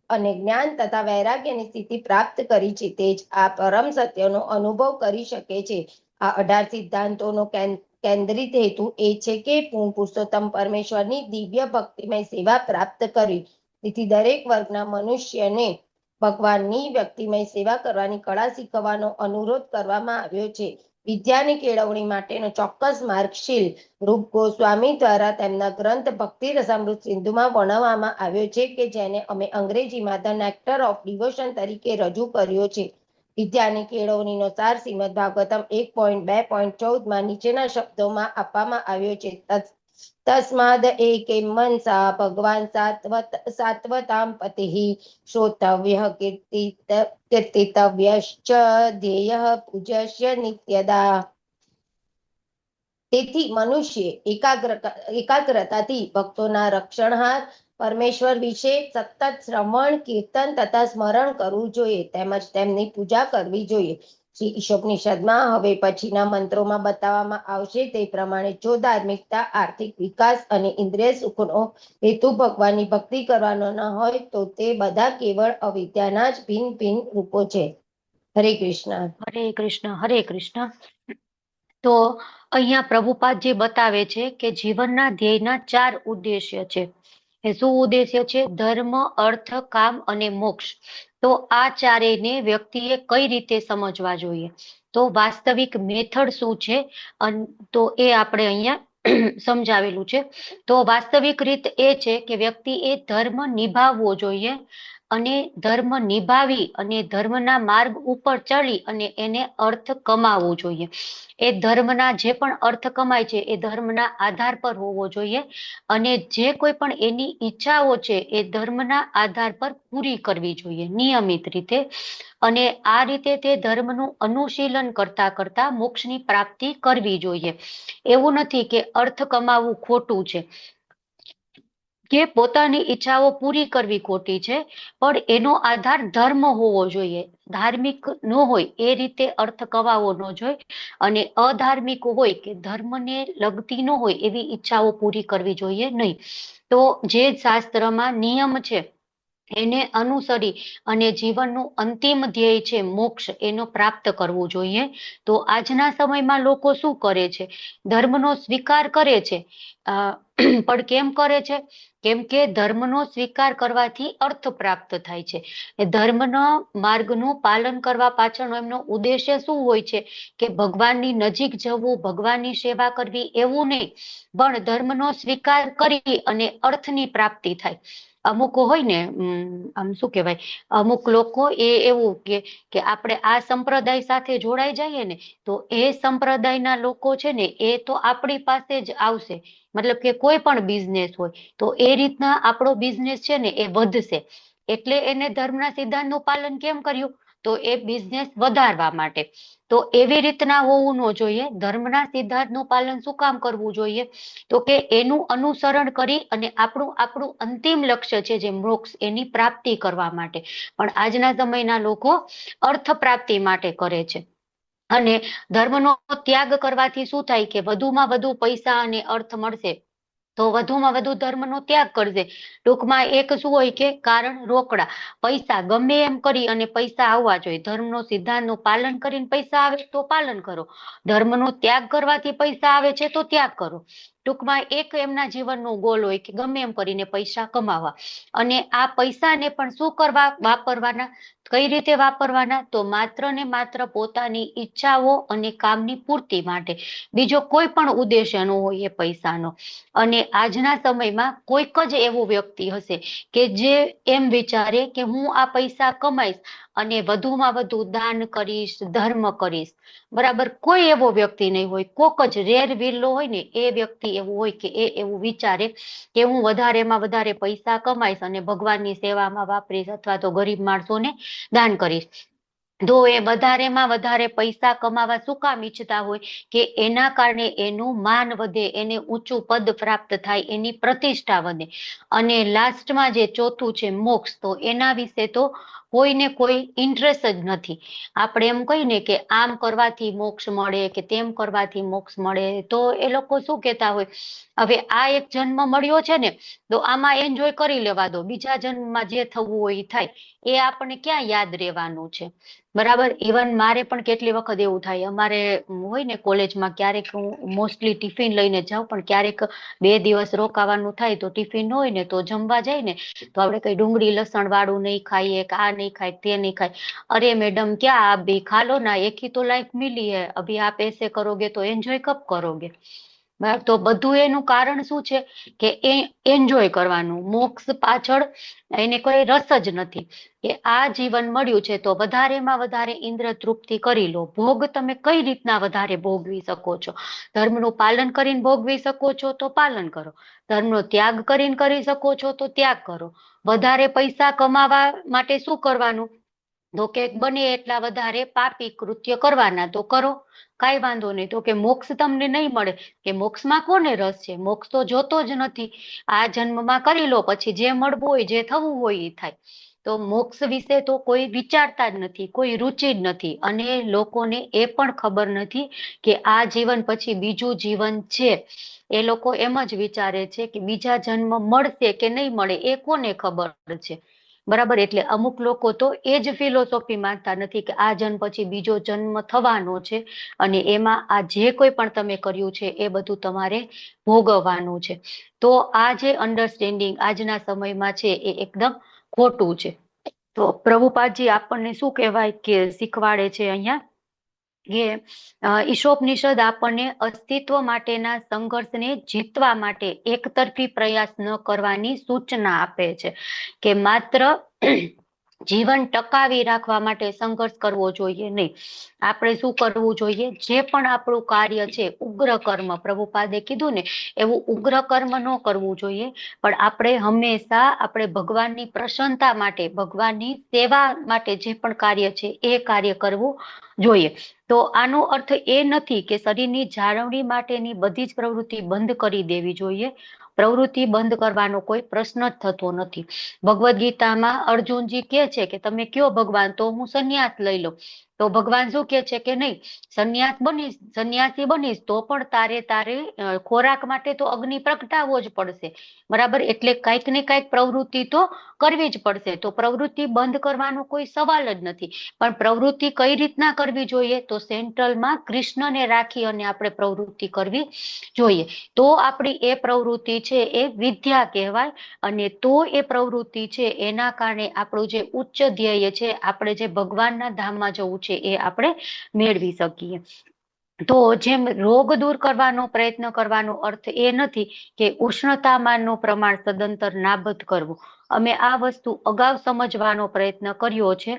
અને જ્ઞાન તથા વૈરાગ્યની સ્થિતિ પ્રાપ્ત કરી છે, તે જ આ પરમ સત્યનો અનુભવ કરી શકે છે. આ 18 સિદ્ધાંતોનો કેન્દ્રિત હેતુ એ છે કે પુરુષોત્તમ પરમેશ્વરની દિવ્ય ભક્તિમય સેવા પ્રાપ્ત કરવી. તેથી દરેક વર્ગના મનુષ્યને ભગવાનની વ્યક્તિમય સેવા કરવાની કળા શીખવવાનો અનુરોધ કરવામાં આવ્યો છે. વિદ્યાની કેળવણી માટેનો ચોક્કસ માર્ગ શીલ રૂપ ગોસ્વામી દ્વારા તેમના ગ્રંથ ભક્તિ રસામૃત સિંધુમાં વર્ણવવામાં આવ્યો છે કે જેને અમે અંગ્રેજીમાં ધ નેક્ટર ઓફ ડિવોશન તરીકે રજૂ કર્યો છે. વિદ્યાની કેળવણીનો સાર શ્રીમદ ભાગવતમ 1.2.14માં નીચેના શબ્દોમાં આપવામાં આવ્યો છે: તસ્માદ એકેમ મનસા ભગવાન સાત્વતામ પતિઃ શ્રોતવ્યઃ કીર્તિતવ્યશ્ચ ધ્યેયઃ પૂજ્યસ્ય નિત્યદા. તેથી મનુષ્ય એકાગ્રતાથી ભક્તોના રક્ષણહાર પરમેશ્વર વિશે સતત શ્રવણ, કીર્તન તથા સ્મરણ કરવું જોઈએ, તેમજ તેમની પૂજા કરવી જોઈએ. શ્રી ઈશોપનિષદમાં હવે પછીના મંત્રોમાં બતાવવામાં આવશે તે પ્રમાણે જો ધાર્મિકતા, આર્થિક વિકાસ અને ઇન્દ્રિય સુખનો હેતુ ભગવાનની ભક્તિ કરવાનો ન હોય તો તે બધા કેવળ અવિદ્યાના જ ભિન્ન ભિન્ન રૂપો છે. હરે કૃષ્ણ. હરે કૃષ્ણ, હરે કૃષ્ણ. તો અહીંયા પ્રભુપાદ જે બતાવે છે કે જીવનના ધ્યેયના 4 ઉદ્દેશ્ય છે. એ શું ઉદ્દેશ્ય છે? ધર્મ, અર્થ, કામ અને મોક્ષ. તો આ ચારેયને વ્યક્તિએ કઈ રીતે સમજવા જોઈએ, તો વાસ્તવિક મેથડ શું છે તો એ આપણે અહીંયા સમજાવેલું છે. તો વાસ્તવિક રીત એ છે કે વ્યક્તિએ ધર્મ નિભાવવો જોઈએ અને ધર્મ નિભાવી અને ધર્મના માર્ગ ઉપર ચડી અને એને અર્થ કમાવવો જોઈએ. એ ધર્મના જે પણ અર્થ કમાય છે એ ધર્મના આધાર પર હોવો જોઈએ અને જે કોઈ પણ એની ઈચ્છાઓ છે એ ધર્મના આધાર પર પૂરી કરવી જોઈએ નિયમિત રીતે. અને આ રીતે તે ધર્મનું અનુશીલન કરતા કરતા મોક્ષની પ્રાપ્તિ કરવી જોઈએ. એવું નથી કે અર્થ કમાવવું ખોટું છે કે પોતાની ઈચ્છાઓ પૂરી કરવી ખોટી છે, પણ એનો આધાર ધર્મ હોવો જોઈએ. ધાર્મિક ન હોય એ રીતે અર્થ કમાવવો ન જોઈએ અને અધાર્મિક હોય કે ધર્મને લગતી ન હોય એવી ઈચ્છાઓ પૂરી કરવી જોઈએ નહીં. તો જે શાસ્ત્રમાં નિયમ છે એને અનુસરી અને જીવનનું અંતિમ ધ્યેય છે મોક્ષ એનો પ્રાપ્ત કરવું જોઈએ. તો આજના સમયમાં લોકો શું કરે છે? ધર્મનો સ્વીકાર કરે છે, પણ કેમ કરે છે? કેમ કે ધર્મનો સ્વીકાર કરવાથી અર્થ પ્રાપ્ત થાય છે. ધર્મના માર્ગનું પાલન કરવા પાછળનો એમનો ઉદ્દેશ્ય શું હોય છે કે ભગવાનની નજીક જવું, ભગવાનની સેવા કરવી એવું નહીં, પણ ધર્મનો સ્વીકાર કરી અને અર્થની પ્રાપ્તિ થાય. અમુક હોય ને આમ શું કહેવાય, અમુક લોકો એવું કે આપણે આ સંપ્રદાય સાથે જોડાઈ જઈએ ને તો એ સંપ્રદાયના લોકો છે ને એ તો આપણી પાસે જ આવશે. મતલબ કે કોઈ પણ બિઝનેસ હોય તો એ રીતના આપણો બિઝનેસ છે ને એ વધશે. એટલે એને ધર્મના સિદ્ધાંતનું પાલન કેમ કર્યું? તો એ બિઝનેસ વધારવા માટે. તો એવી રીતના હોવું ન જોઈએ. ધર્મના સિદ્ધાંતનું પાલન શું કામ કરવું જોઈએ? તો કે એનું અનુસરણ કરી અને આપણું અંતિમ લક્ષ્ય છે જે મોક્ષ એની પ્રાપ્તિ કરવા માટે. પણ આજના સમયના લોકો અર્થ પ્રાપ્તિ માટે કરે છે. અને ધર્મનો ત્યાગ કરવાથી શું થાય કે વધુમાં વધુ પૈસા અને અર્થ મળશે તો વધુમાં વધુ ધર્મનો ત્યાગ કરશે. ટૂંકમાં એક શું હોય કે કારણ રોકડા. પૈસા ગમે એમ કરી અને પૈસા આવવા જોઈએ. ધર્મનો સિદ્ધાંતનું પાલન કરીને પૈસા આવે તો પાલન કરો. ધર્મનો ત્યાગ કરવાથી પૈસા આવે છે તો ત્યાગ કરો. ટૂંકમાં એક એમના જીવનનો ગોલ હોય કે ગમે એમ કરીને પૈસા કમાવા. અને આ પૈસાને પણ શું કરવા વાપરવાના? કઈ રીતે વાપરવાના? તો માત્ર ને માત્ર પોતાની ઈચ્છાઓ અને કામની પૂર્તિ માટે. બીજો કોઈ પણ ઉદ્દેશ્ય ન હોય એ પૈસાનો. અને આજના સમયમાં કોઈક જ એવો વ્યક્તિ હશે કે જે એમ વિચારે કે હું આ પૈસા કમાઈશ અને વધુમાં વધુ દાન કરીશ, ધર્મ કરીશ. બરાબર, કોઈ એવો વ્યક્તિ નહીં હોય. કોક જ રેર વિરલો હોય ને એ વ્યક્તિ એવું હોય કે એ એવું વિચારે કે હું વધારેમાં વધારે પૈસા કમાઈશ અને ભગવાનની સેવામાં વાપરીશ અથવા તો ગરીબ માણસોને દાન કરીશ. તો એ વધારેમાં વધારે પૈસા કમાવા શું કામ ઈચ્છતા હોય? કે એના કારણે એનું માન વધે, એને ઊંચું પદ પ્રાપ્ત થાય, એની પ્રતિષ્ઠા વધે. અને લાસ્ટમાં જે ચોથું છે મોક્ષ, તો એના વિશે તો કોઈને કોઈ ઇન્ટરેસ્ટ જ નથી. આપણે એમ કહીને કે આમ કરવાથી મોક્ષ મળે કે તેમ કરવાથી મોક્ષ મળે, તો એ લોકો શું કહેતા હોય, હવે આ એક જન્મ મળ્યો છે ને તો આમાં એન્જોય કરી લેવા દો, બીજા જન્મમાં જે થવું હોય એ થાય. એ આપણને ક્યાં યાદ રહેવાનું છે? બરાબર. ઇવન મારે પણ કેટલી વખત એવું થાય, અમારે હોય ને કોલેજમાં ક્યારેક હું મોસ્ટલી ટિફિન લઈને જાઉં, પણ ક્યારેક 2 દિવસ રોકાવાનું થાય તો ટિફિન હોય ને તો જમવા જાય ને તો આપણે કઈ ડુંગળી લસણ વાળું નહીં ખાઈએ કે આ નહીં ખાય તે નહીં ખાય. अरे मैडम क्या आप भी खा लो ना, एक ही तो लाइफ मिली है, अभी आप ऐसे करोगे तो एंजॉय कब करोगे? બરાબર. તો બધું એનું કારણ શું છે કે એ એન્જોય કરવાનું. મોક્ષ પાછળ એને કોઈ રસ જ નથી. કે આ જીવન મળ્યું છે તો વધારેમાં વધારે ઇન્દ્ર તૃપ્તિ કરી લો. ભોગ તમે કઈ રીતના વધારે ભોગવી શકો છો? ધર્મનું પાલન કરીને ભોગવી શકો છો તો પાલન કરો. ધર્મનો ત્યાગ કરીને કરી શકો છો તો ત્યાગ કરો. વધારે પૈસા કમાવા માટે શું કરવાનું? તો કે બને એટલા વધારે પાપી કૃત્ય કરવાના તો કરો, કાંઈ વાંધો નહીં. તો કે મોક્ષ તમને નહીં મળે, કે મોક્ષમાં કોને રસ છે? મોક્ષ તો જોતો જ નથી. આ જન્મમાં કરી લો, પછી જે મળવું હોય, જે થવું હોય એ થાય. તો મોક્ષ વિશે તો કોઈ વિચારતા જ નથી, કોઈ રુચિ જ નથી. અને લોકોને એ પણ ખબર નથી કે આ જીવન પછી બીજું જીવન છે. એ લોકો એમ જ વિચારે છે કે બીજા જન્મ મળશે કે નહીં મળે એ કોને ખબર છે. બરાબર. એટલે અમુક લોકો તો એ જ ફિલોસોફી માનતા નથી કે આ જન્મ પછી બીજો જન્મ થવાનો છે અને એમાં આ જે કોઈ પણ તમે કર્યું છે એ બધું તમારે ભોગવવાનું છે. તો આ જે અન્ડરસ્ટેન્ડિંગ આજના સમયમાં છે એ એકદમ ખોટું છે. તો પ્રભુપાદજી આપણને શું કહેવાય કે શીખવાડે છે અહીંયા કે ઈશોપનિષદ આપણને અસ્તિત્વ માટેના સંઘર્ષને જીતવા માટે એકતરફી પ્રયાસ ન કરવાની સૂચના આપે છે, કે માત્ર જીવન ટકાવી રાખવા માટે સંઘર્ષ કરવો જોઈએ નહીં. આપણે શું કરવું જોઈએ? જે પણ આપણું કાર્ય છે, ઉગ્ર કર્મ, પ્રભુપાદે કીધું ને એવું ઉગ્ર કર્મ ન કરવું જોઈએ, પણ આપણે હંમેશા આપણે ભગવાનની પ્રસન્નતા માટે, ભગવાનની સેવા માટે જે પણ કાર્ય છે એ કાર્ય કરવું જોઈએ. તો આનો અર્થ એ નથી કે શરીરની જાળવણી માટેની બધી જ પ્રવૃત્તિ બંધ કરી દેવી જોઈએ. પ્રવૃત્તિ બંધ કરવાનો કોઈ પ્રશ્ન જ થતો નથી. ભગવદ્ ગીતામાં અર્જુનજી કહે છે કે તમે કયો ભગવાન, તો હું સંન્યાસ લઈ લઉં. તો ભગવાન શું કહે છે કે નહીં, સંન્યાસી બનીશ તો પણ તારે ખોરાક માટે તો અગ્નિ પ્રગટાવવો જ પડશે, બરાબર? એટલે કાંઈક ને કાંઈક પ્રવૃત્તિ તો કરવી જ પડશે. તો પ્રવૃત્તિ બંધ કરવાનો કોઈ સવાલ જ નથી. પણ પ્રવૃત્તિ કઈ રીતના કરવી જોઈએ? તો સેન્ટ્રલમાં કૃષ્ણને રાખી અને આપણે પ્રવૃત્તિ કરવી જોઈએ. તો આપણી એ પ્રવૃત્તિ છે એ વિદ્યા કહેવાય, અને તો એ પ્રવૃત્તિ છે એના કારણે આપણું જે ઉચ્ચ ધ્યેય છે, આપણે જે ભગવાનના ધામમાં જવું છે એ આપણે મેળવી શકીએ. તો જેમ રોગ દૂર કરવાનો પ્રયત્ન કરવાનો અર્થ એ નથી કે ઉષ્ણતામાનનું પ્રમાણ સદંતર નાબદ કરવું. અમે આ વસ્તુ અગાઉ સમજવાનો પ્રયત્ન કર્યો છે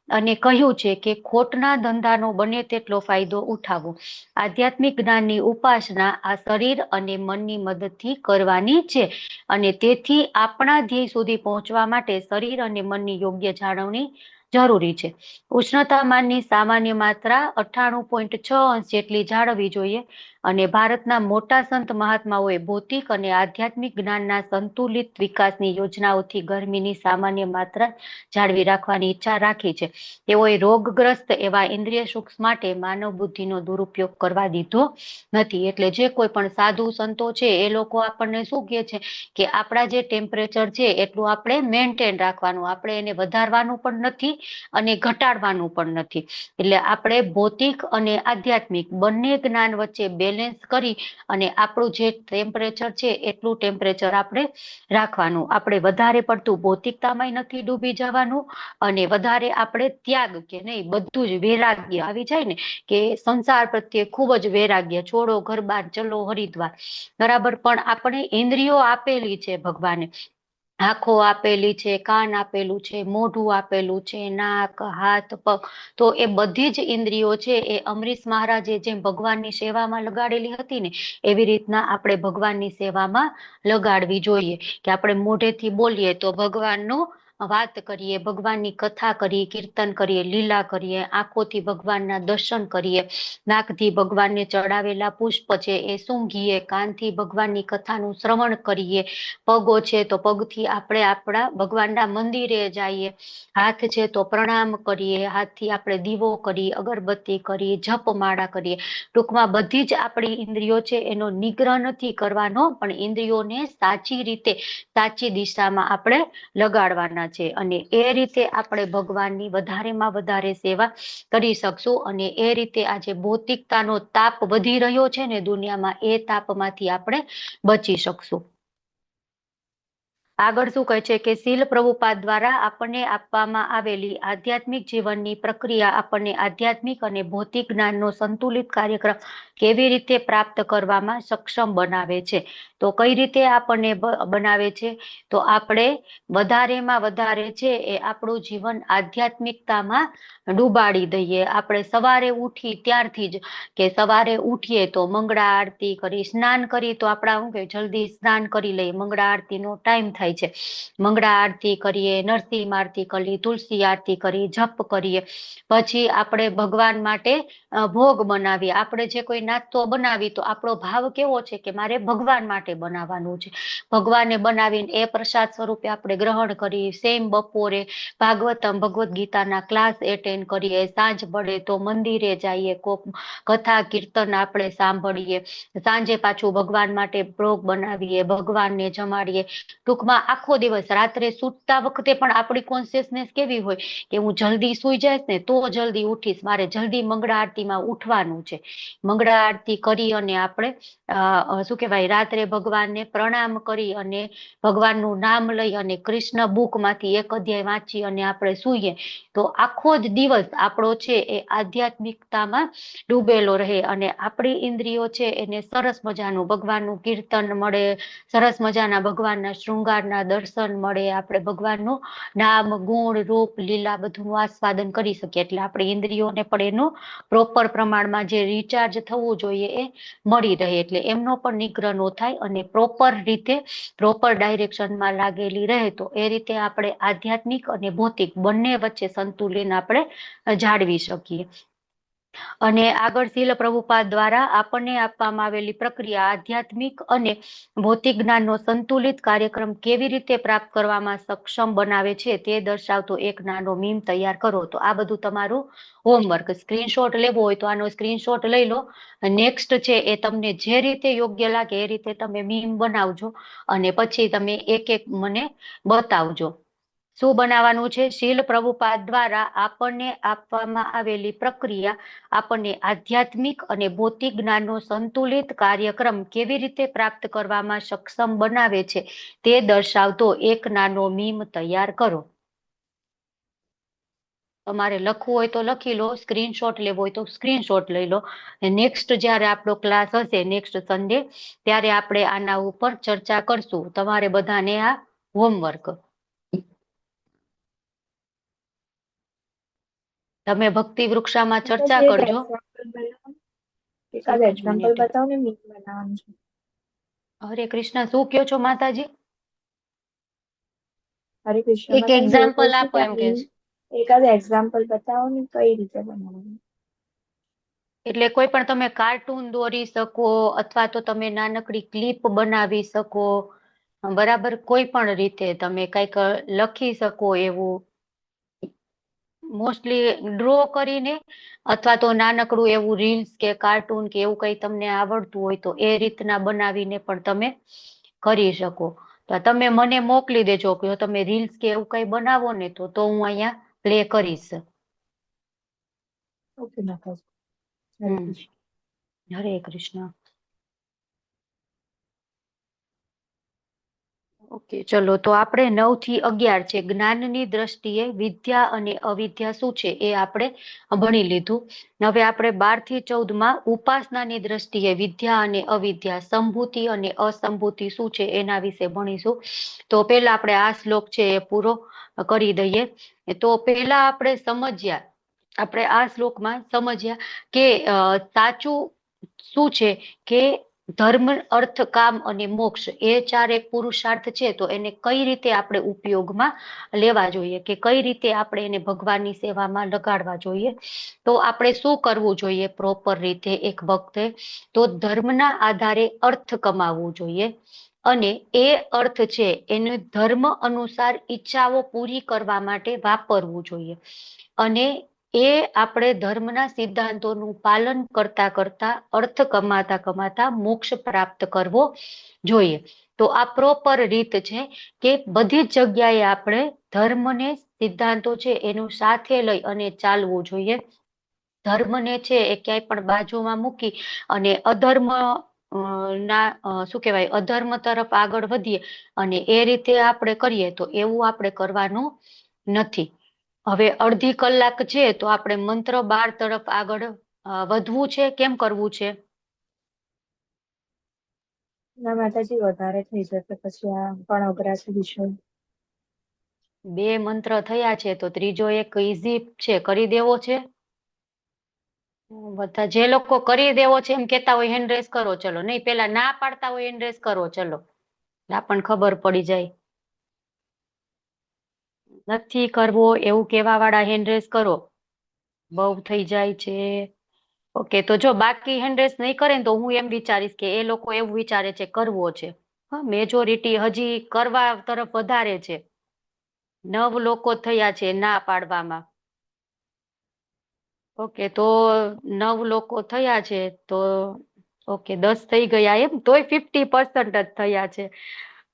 અને કહ્યું છે કે ખોટના ધંધાનો બને તેટલો ફાયદો ઉઠાવવો. આધ્યાત્મિક જ્ઞાનની ઉપાસના આ શરીર અને મનની મદદથી કરવાની છે, અને તેથી આપણા ધ્યેય સુધી પહોંચવા માટે શરીર અને મનની યોગ્ય જાળવણી જરૂરી છે. ઉષ્ણતામાનની સામાન્ય માત્રા 98.6 અંશ જેટલી જાળવવી જોઈએ, અને ભારતના મોટા સંત મહાત્માઓએ ભૌતિક અને આધ્યાત્મિક જ્ઞાનના સંતુલિત વિકાસની યોજનાઓથી ગરમીની સામાન્ય માત્રા જાળવી રાખવાની ઈચ્છા રાખી છે. તેઓએ રોગગ્રસ્ત એવા ઇન્દ્રિય સુખ માટે માનવ બુદ્ધિનો દુરુપયોગ કરવા દીધો નથી. એટલે જે કોઈ પણ સાધુ સંતો છે એ લોકો આપણને શું કહે છે કે આપણા જે ટેમ્પરેચર છે એટલું આપણે મેન્ટેન રાખવાનું, આપણે એને વધારવાનું પણ નથી અને ઘટાડવાનું પણ નથી. એટલે આપણે ભૌતિક અને આધ્યાત્મિક બંને જ્ઞાન વચ્ચે બેલેન્સ કરી અને આપણું જે ટેમ્પરેચર છે એટલું ટેમ્પરેચર આપણે રાખવાનું. આપણે વધારે પડતું ભૌતિકતામાં નથી ડૂબી જવાનું, અને વધારે આપણે ત્યાગ કે નહીં, બધું જ વૈરાગ્ય આવી જાય ને, કે સંસાર પ્રત્યે ખૂબ જ વૈરાગ્ય, છોડો ઘર બાર ચલો હરિદ્વાર, બરાબર? પણ આપણે ઇન્દ્રિયો આપેલી છે ભગવાને, આંખો આપેલી છે, કાન આપેલું છે, મોઢું આપેલું છે, નાક, હાથ, પગ. તો એ બધી જ ઇન્દ્રિયો છે એ અમરીશ મહારાજે જેમ ભગવાનની સેવામાં લગાડેલી હતી ને, એવી રીતના આપણે ભગવાનની સેવામાં લગાડવી જોઈએ. કે આપણે મોઢેથી બોલીએ તો ભગવાનનું વાત કરીએ, ભગવાનની કથા કરીએ, કીર્તન કરીએ, લીલા કરીએ, આંખોથી ભગવાનના દર્શન કરીએ, નાકથી ભગવાનને ચડાવેલા પુષ્પ છે એ સૂંઘીએ, કાનથી ભગવાનની કથાનું શ્રવણ કરીએ, પગો છે તો પગથી આપણે આપણા ભગવાનના મંદિરે જઈએ, હાથ છે તો પ્રણામ કરીએ, હાથથી આપણે દીવો કરીએ, અગરબત્તી કરીએ, જપમાળા કરીએ. ટૂંકમાં બધી જ આપણી ઇન્દ્રિયો છે એનો નિગ્રહ નથી કરવાનો, પણ ઇન્દ્રિયોને સાચી રીતે, સાચી દિશામાં આપણે લગાડવાના છે, અને એ રીતે આપણે ભગવાનની વધારેમાં વધારે સેવા કરી શકશું. અને એ રીતે આજે ભૌતિકતાનો તાપ વધી રહ્યો છે ને દુનિયામાં, એ તાપમાંથી આપણે બચી શકશું. આગળ શું કહે છે કે શીલ પ્રભુપાદ દ્વારા આપણને આપવામાં આવેલી આધ્યાત્મિક જીવનની પ્રક્રિયા આપણને આધ્યાત્મિક અને ભૌતિક જ્ઞાનનો સંતુલિત કાર્યક્રમ કેવી રીતે પ્રાપ્ત કરવામાં સક્ષમ બનાવે છે. તો કઈ રીતે આપણને બનાવે છે? તો આપણે વધારેમાં વધારે છે એ આપણું જીવન આધ્યાત્મિકતામાં ડૂબાડી દઈએ. આપણે સવારે ઉઠી ત્યારથી જ, કે સવારે ઉઠીએ તો મંગળા આરતી કરી, સ્નાન કરી તો આપણા શું કે જલ્દી સ્નાન કરી લઈએ, મંગળા આરતીનો ટાઈમ થાય છે, મંગળા આરતી કરીએ, નરસિંહ આરતી કરીએ, તુલસી આરતી કરીએ, જપ કરીએ, પછી આપણે ભગવાન માટે ભોગ બનાવીએ. આપણે જે કોઈ નાસ્તો બનાવી તો આપણો ભાવ કેવો છે કે મારે ભગવાન માટે બનાવવાનું છે, ભગવાનને બનાવીને એ પ્રસાદ સ્વરૂપે આપણે ગ્રહણ કરીએ. સેમ બપોરે ભાગવતમ, ભગવદ્ ગીતાના ક્લાસ એટેન્ડ કરીએ, સાંજ પડે તો મંદિરે જઈએ, કોક કથા કીર્તન આપણે સાંભળીએ, સાંજે પાછું ભગવાન માટે ભોગ બનાવીએ, ભગવાનને જમાડીએ. ટૂંકમાં ઊંઘમાં આખો દિવસ રાત્રે સૂતા વખતે પણ આપણી કોન્શિયસનેસ કેવી હોય કે હું જલ્દી સુઈ જઈશ ને તો જલ્દી ઉઠીશ, મારે જલ્દી મંગળા આરતીમાં ઉઠવાનું છે. મંગળા આરતી કરી અને આપણે શું કહેવાય, રાત્રે ભગવાનને પ્રણામ કરી અને ભગવાનનું નામ લઈ અને કૃષ્ણ બુકમાંથી એક અધ્યાય વાંચી અને આપણે સૂઈએ તો આખો જ દિવસ આપણો છે એ આધ્યાત્મિકતામાં ડૂબેલો રહે અને આપણી ઇન્દ્રિયો છે એને સરસ મજાનું ભગવાનનું કીર્તન મળે, સરસ મજાના ભગવાનના શૃંગારના દર્શન મળે, આપણે ભગવાનનું નામ, ગુણ, રૂપ, લીલા બધું આસ્વાદન કરી શકીએ. એટલે આપણી ઇન્દ્રિયોને પણ એનું પ્રોપર પ્રમાણમાં જે રિચાર્જ થવું જોઈએ એ મળી રહે, એટલે એમનો પણ નિગ્રહ ન થાય અને પ્રોપર રીતે પ્રોપર ડાયરેક્શનમાં લાગેલી રહે. તો એ રીતે આપણે આધ્યાત્મિક અને ભૌતિક બંને વચ્ચે સંતુલન આપણે જાળવી શકીએ. અને આગળ શીલ પ્રભુપાદ દ્વારા આપણને આપવામાં આવેલી પ્રક્રિયા આધ્યાત્મિક અને ભૌતિક જ્ઞાનનો સંતુલિત કાર્યક્રમ કેવી રીતે પ્રાપ્ત કરવામાં સક્ષમ બનાવે છે તે દર્શાવતો એક નાનો મીમ તૈયાર કરો. તો આ બધું તમારું હોમવર્ક. સ્ક્રીનશોટ લેવો હોય તો આનો સ્ક્રીનશોટ લઈ લો. નેક્સ્ટ છે એ તમને જે રીતે યોગ્ય લાગે એ રીતે તમે મીમ બનાવજો અને પછી તમે એક એક મને બતાવજો. શું બનાવવાનું છે? શીલ પ્રભુપાદ દ્વારા આપણને આપવામાં આવેલી પ્રક્રિયા આપણને આધ્યાત્મિક અને ભૌતિક જ્ઞાનનો સંતુલિત કાર્યક્રમ કેવી રીતે પ્રાપ્ત કરવામાં સક્ષમ બનાવે છે તે દર્શાવતો એક નાનો મીમ તૈયાર કરો. તમારે લખવું હોય તો લખી લો, સ્ક્રીનશોટ લેવો હોય તો સ્ક્રીનશોટ લઈ લો. નેક્સ્ટ જ્યારે આપણો ક્લાસ હશે નેક્સ્ટ સન્ડે ત્યારે આપણે આના ઉપર ચર્ચા કરશું. તમારે બધાને આ હોમવર્ક. તમે ભક્તિ વૃક્ષામાં ચર્ચા કરજો. એકાદ એક્ઝામ્પલ બતાવો ને મીમ બનાવવાનું છે. હરે કૃષ્ણ, શું કયો છો માતાજી? હરે કૃષ્ણ એક માતાજી, એવું કહું એક્ઝામ્પલ છું આપો કે એમ કે છે. એકાદ એક્ઝામ્પલ બતાવો ને કઈ રીતે બનાવવાનું. એટલે કોઈ પણ તમે કાર્ટૂન દોરી શકો અથવા તો તમે નાનકડી ક્લિપ બનાવી શકો, બરાબર, કોઈ પણ રીતે તમે કંઈક લખી શકો એવું મોસ્ટલી ડ્રો કરીને અથવા તો નાનકડું એવું રીલ્સ કે કાર્ટૂન કે એવું કંઈ તમને આવડતું હોય તો એ રીતના બનાવીને પણ તમે કરી શકો. તો તમે મને મોકલી દેજો કે તમે રીલ્સ કે એવું કંઈ બનાવો ને તો હું અહીંયા પ્લે કરીશ. ઓકે માતાજી. હરે કૃષ્ણ. હરે કૃષ્ણ. ઓકે, ચલો તો આપણે 9 થી 11 છે જ્ઞાનની દ્રષ્ટિએ વિદ્યા અને અવિદ્યા શું છે એ આપણે ભણી લીધું. હવે આપણે 12 થી 14 માં ઉપાસનાની દ્રષ્ટિએ વિદ્યા અને અવિદ્યા, સંભૂતિ અને અસંભૂતિ શું છે એના વિશે ભણીશું. તો પહેલા આપણે આ શ્લોક છે એ પૂરો કરી દઈએ. તો પહેલા આપણે આ શ્લોકમાં સમજ્યા કે સાચું શું છે કે ધર્મ, અર્થ, કામ અને મોક્ષ એ ચાર એક પુરુષાર્થ છે. તો એને કઈ રીતે આપણે ઉપયોગમાં લેવા જોઈએ કે કઈ રીતે આપણે એને ભગવાનની સેવામાં લગાડવા જોઈએ. તો આપણે શું કરવું જોઈએ પ્રોપર રીતે એક ભક્તે? તો ધર્મના આધારે અર્થ કમાવવું જોઈએ અને એ અર્થ છે એને ધર્મ અનુસાર ઈચ્છાઓ પૂરી કરવા માટે વાપરવું જોઈએ અને એ આપણે ધર્મના સિદ્ધાંતોનું પાલન કરતા કરતા અર્થ કમાતા મોક્ષ પ્રાપ્ત કરવો જોઈએ. તો આ પ્રોપર રીત છે કે બધી જ જગ્યાએ આપણે ધર્મને સિદ્ધાંતો છે એનું સાથે લઈ અને ચાલવું જોઈએ. ધર્મને છે એ ક્યાંય પણ બાજુમાં મૂકી અને અધર્મ શું કહેવાય, અધર્મ તરફ આગળ વધીએ અને એ રીતે આપણે કરીએ તો એવું આપણે કરવાનું નથી. હવે અડધી કલાક છે તો આપણે મંત્ર 12 તરફ આગળ વધવું છે. કેમ કરવું છે? ના માતાજી, વધારે થઈ જશે પછી આ પણ અઘરા છે વિષય. 2 મંત્ર થયા છે તો ત્રીજો એક ઈઝી છે, કરી દેવો છે. બધા જે લોકો કરી દેવો છે એમ કેતા હોય હેન્ડ રેસ કરો. ચલો, નહીં પેલા ના પાડતા હોય હેન્ડ રેસ કરો. ચલો, આપણને ખબર પડી જાય. નથી કરવો એવું કેવા વાળા હેન્ડ રેસ કરો. બહુ થઈ જાય છે. ઓકે, તો જો બાકી હેન્ડ રેસ નહીં કરે ને તો હું એમ વિચારીશ કે એ લોકો એવું વિચારે છે કરવો છે. મેજોરિટી હજી કરવા તરફ વધારે છે. 9 લોકો થયા છે ના પાડવામાં. ઓકે, તો 9 લોકો થયા છે તો ઓકે 10 થઈ ગયા એમ, તોય 50% જ થયા છે.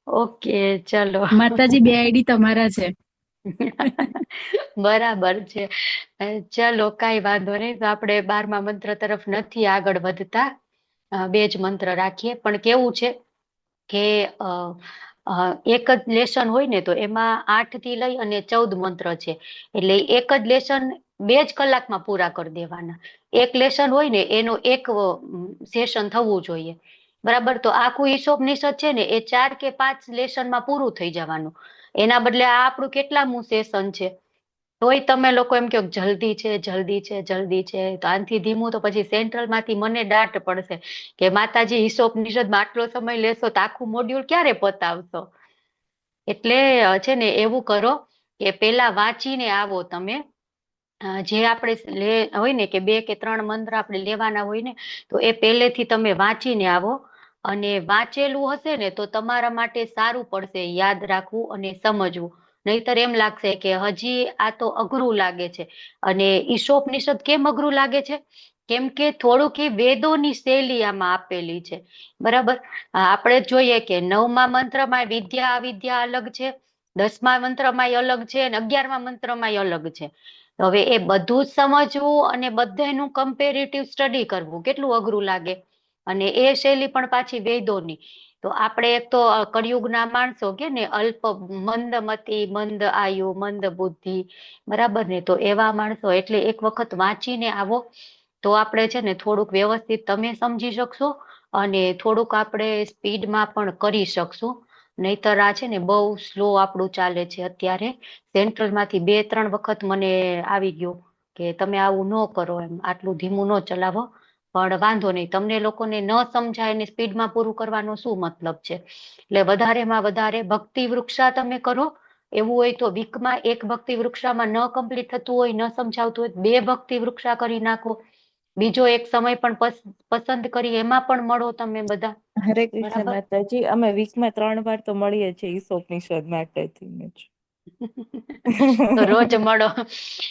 ઓકે, ચલો. માતાજી 2 આઈડી તમારા છે. બરાબર છે. ચલો, કાંઈ વાંધો નહીં. તો આપણે 12મા મંત્ર તરફ નથી આગળ વધતા. 2 જ મંત્ર રાખીએ. પણ કેવું છે કે એક જ લેસન હોય ને તો એમાં 8 થી લઈ અને 14 મંત્ર છે. એટલે એક જ લેસન 2 જ કલાકમાં પૂરા કરી દેવાના. એક લેસન હોય ને એનો એક સેશન થવું જોઈએ. બરાબર. તો આખું ઈશોપનિષદ છે ને એ 4 કે 5 લેસનમાં પૂરું થઈ જવાનું. એના બદલે આ આપણું કેટલામું સેશન છે? તોય તમે લોકો એમ કહો જલ્દી છે, જલ્દી છે, જલ્દી છે. તો આનાથી ધીમું તો પછી સેન્ટ્રલમાંથી મને દાટ પડશે કે માતાજી ઈશોપનિષદમાં આટલો સમય લેશો તો આખું મોડ્યુલ ક્યારે પતાવશો? એટલે છે ને એવું કરો કે પેલા વાંચીને આવો તમે. જે આપણે હોય ને કે 2 કે 3 મંત્ર આપણે લેવાના હોય ને તો એ પહેલેથી તમે વાંચીને આવો. અને વાંચેલું હશે ને તો તમારા માટે સારું પડશે યાદ રાખવું અને સમજવું. નહીતર એમ લાગશે કે હજી આ તો અઘરું લાગે છે. અને ઈશોપનિષદ કેમ અઘરું લાગે છે? કેમ કે થોડુંક વેદોની શૈલી આમાં આપેલી છે. બરાબર. આપણે જોઈએ કે 9મા મંત્રમાં વિદ્યા અવિદ્યા અલગ છે, 10મા મંત્રમાં અલગ છે અને 11મા મંત્રમાં અલગ છે. હવે એ બધું જ સમજવું અને બધાનું કમ્પેરેટિવ સ્ટડી કરવું કેટલું અઘરું લાગે. અને એ શૈલી પણ પાછી વેદોની. તો આપણે એક તો કળિયુગના માણસો કે ને અલ્પ મંદમતી, મંદ આયુ, મંદ બુદ્ધિ. બરાબર ને. તો એવા માણસો એટલે એક વખત વાંચીને આવો તો આપણે છે ને થોડુંક વ્યવસ્થિત તમે સમજી શકશો અને થોડુંક આપણે સ્પીડમાં પણ કરી શકશું. નહીતર આ છે ને બહુ સ્લો આપણું ચાલે છે અત્યારે. સેન્ટ્રલમાંથી 2-3 વખત મને આવી ગયો કે તમે આવું ન કરો, એમ આટલું ધીમું ન ચલાવો. પણ વાંધો નહીં, તમને લોકોને ન સમજાય ને સ્પીડમાં પૂરું કરવાનો શું મતલબ છે? એટલે વધારેમાં વધારે ભક્તિ વૃક્ષા તમે કરો. એવું હોય તો વીકમાં 1 ભક્તિ વૃક્ષામાં ન કમ્પ્લીટ થતું હોય, ન સમજાવતું હોય 2 ભક્તિ વૃક્ષા કરી નાખો. બીજો એક સમય પણ પસંદ કરી એમાં પણ મળો તમે બધા. હરે કૃષ્ણ બરાબર. માતાજી. અમે વીકમાં 3 વાર તો મળીએ છીએ ઈશોપનિષદ માટેથી જ. તો રોજ મળો.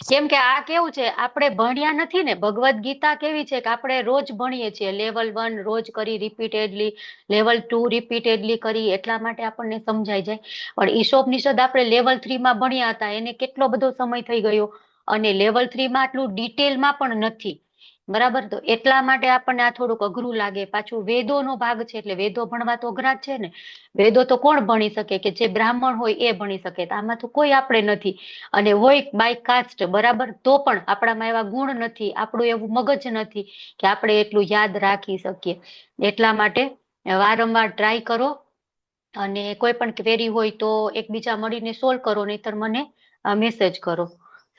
કેમ કે આ કેવું છે આપણે ભણ્યા નથી ને. ભગવદ ગીતા કેવી છે કે આપણે રોજ ભણીએ છીએ. લેવલ 1 રોજ કરી રિપીટેડલી, લેવલ 2 રિપીટેડલી કરી, એટલા માટે આપણને સમજાઈ જાય. પણ ઈશોપનિષદ આપણે લેવલ 3માં ભણ્યા હતા એને કેટલો બધો સમય થઈ ગયો અને લેવલ 3માં આટલું ડિટેલમાં પણ નથી. બરાબર. તો એટલા માટે આપણને આ થોડુંક અઘરું લાગે. પાછું વેદોનો ભાગ છે એટલે વેદો ભણવા તો અઘરા જ છે ને. વેદો તો કોણ ભણી શકે? કે જે બ્રાહ્મણ હોય એ ભણી શકે. આમાં તો કોઈ આપણે નથી. અને હોય બાય કાસ્ટ, બરાબર, તો પણ આપણામાં એવા ગુણ નથી, આપણું એવું મગજ નથી કે આપણે એટલું યાદ રાખી શકીએ. એટલા માટે વારંવાર ટ્રાય કરો અને કોઈ પણ ક્વેરી હોય તો એકબીજા મળીને સોલ્વ કરો, નહીતર મને મેસેજ કરો.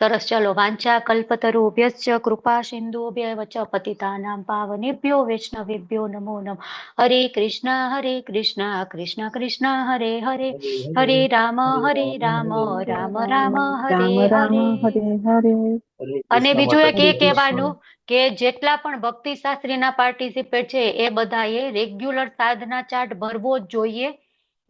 સરસ. ચલો. વાંચા કલ્પતરુભ્યશ્ચ કૃપા સિંધુભ્યૈવ ચ પતિતાનાં પાવનેભ્યો વૈષ્ણવેભ્યો નમો નમઃ. હરે કૃષ્ણ કૃષ્ણ કૃષ્ણ હરે હરે, હરે રામ રામ, રામ રામ હરે હરે. હરે અને કૃષ્ણ બીજું એક માતાજી. એ કહેવાનું કે જેટલા પણ ભક્તિ શાસ્ત્રીના પાર્ટિસિપેટ છે એ બધાએ રેગ્યુલર સાધના ચાર્ટ ભરવો જ જોઈએ.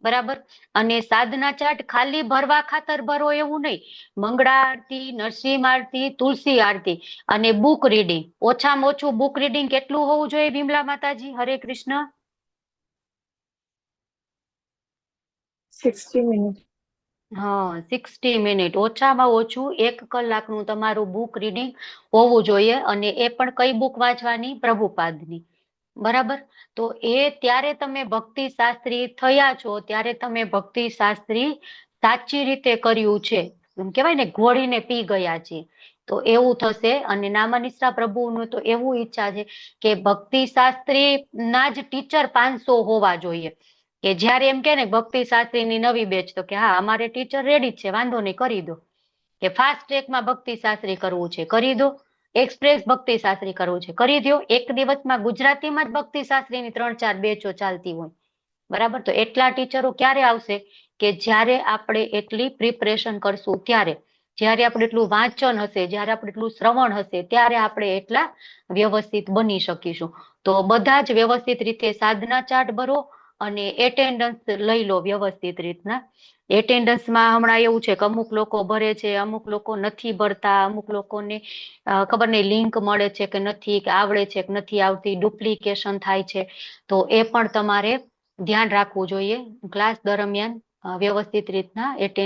બરાબર. અને સાધના ચાર્ટ ખાલી ભરવા ખાતર ભરો એવું નહીં. મંગળા આરતી, નરસિંહ આરતી, તુલસી આરતી અને બુક રીડિંગ. ઓછામાં ઓછું બુક રીડિંગ કેટલું હોવું જોઈએ વિમલા માતાજી? હરે કૃષ્ણ. 60 મિનિટ. હા, 60 મિનિટ. ઓછામાં ઓછું 1 કલાકનું તમારું બુક રીડિંગ હોવું જોઈએ. અને એ પણ કઈ બુક વાંચવાની? પ્રભુપાદની. બરાબર. તો એ ત્યારે તમે ભક્તિ શાસ્ત્રી થયા છો, ત્યારે તમે ભક્તિ શાસ્ત્રી સાચી રીતે કર્યું છે. એમ કહેવાય ને ઘોળીને પી ગયા છે. તો એવું થશે. અને નામનિષ્ઠા પ્રભુનું તો એવું ઈચ્છા છે કે ભક્તિ શાસ્ત્રી ના જ ટીચર 500 હોવા જોઈએ. કે જ્યારે એમ કે ને ભક્તિ શાસ્ત્રીની નવી બેચ તો કે હા અમારે ટીચર રેડી જ છે, વાંધો નહીં, કરી દો. કે ફાસ્ટ ટ્રેકમાં ભક્તિ શાસ્ત્રી કરવું છે, કરી દો. એક્સપ્રેસ ભક્તિ શાસ્ત્રી કરવું છે, કરી દો. એક દિવસમાં ગુજરાતીમાં જ ભક્તિ શાસ્ત્રીની 3-4 બેચો ચાલતી હોય. બરાબર. તો એટલા ટીચરો ક્યારે આવશે? કે જ્યારે આપણે એટલી પ્રિપરેશન કરશું ત્યારે. જ્યારે આપણે એટલું વાંચન હશે, જ્યારે આપણે એટલું શ્રવણ હશે, ત્યારે આપણે એટલા વ્યવસ્થિત બની શકીશું. તો બધા જ વ્યવસ્થિત રીતે સાધના ચાર્ટ ભરો અને એટેન્ડન્સ લઈ લો વ્યવસ્થિત રીતના. એટેન્ડન્સમાં હમણાં એવું છે કે અમુક લોકો ભરે છે, અમુક લોકો નથી ભરતા, અમુક લોકોને ખબર નહીં લિંક મળે છે કે નથી, કે આવડે છે કે નથી આવતી, ડુપ્લિકેશન થાય છે. તો એ પણ તમારે ધ્યાન રાખવું જોઈએ ક્લાસ દરમિયાન વ્યવસ્થિત રીતના એટેન્ડ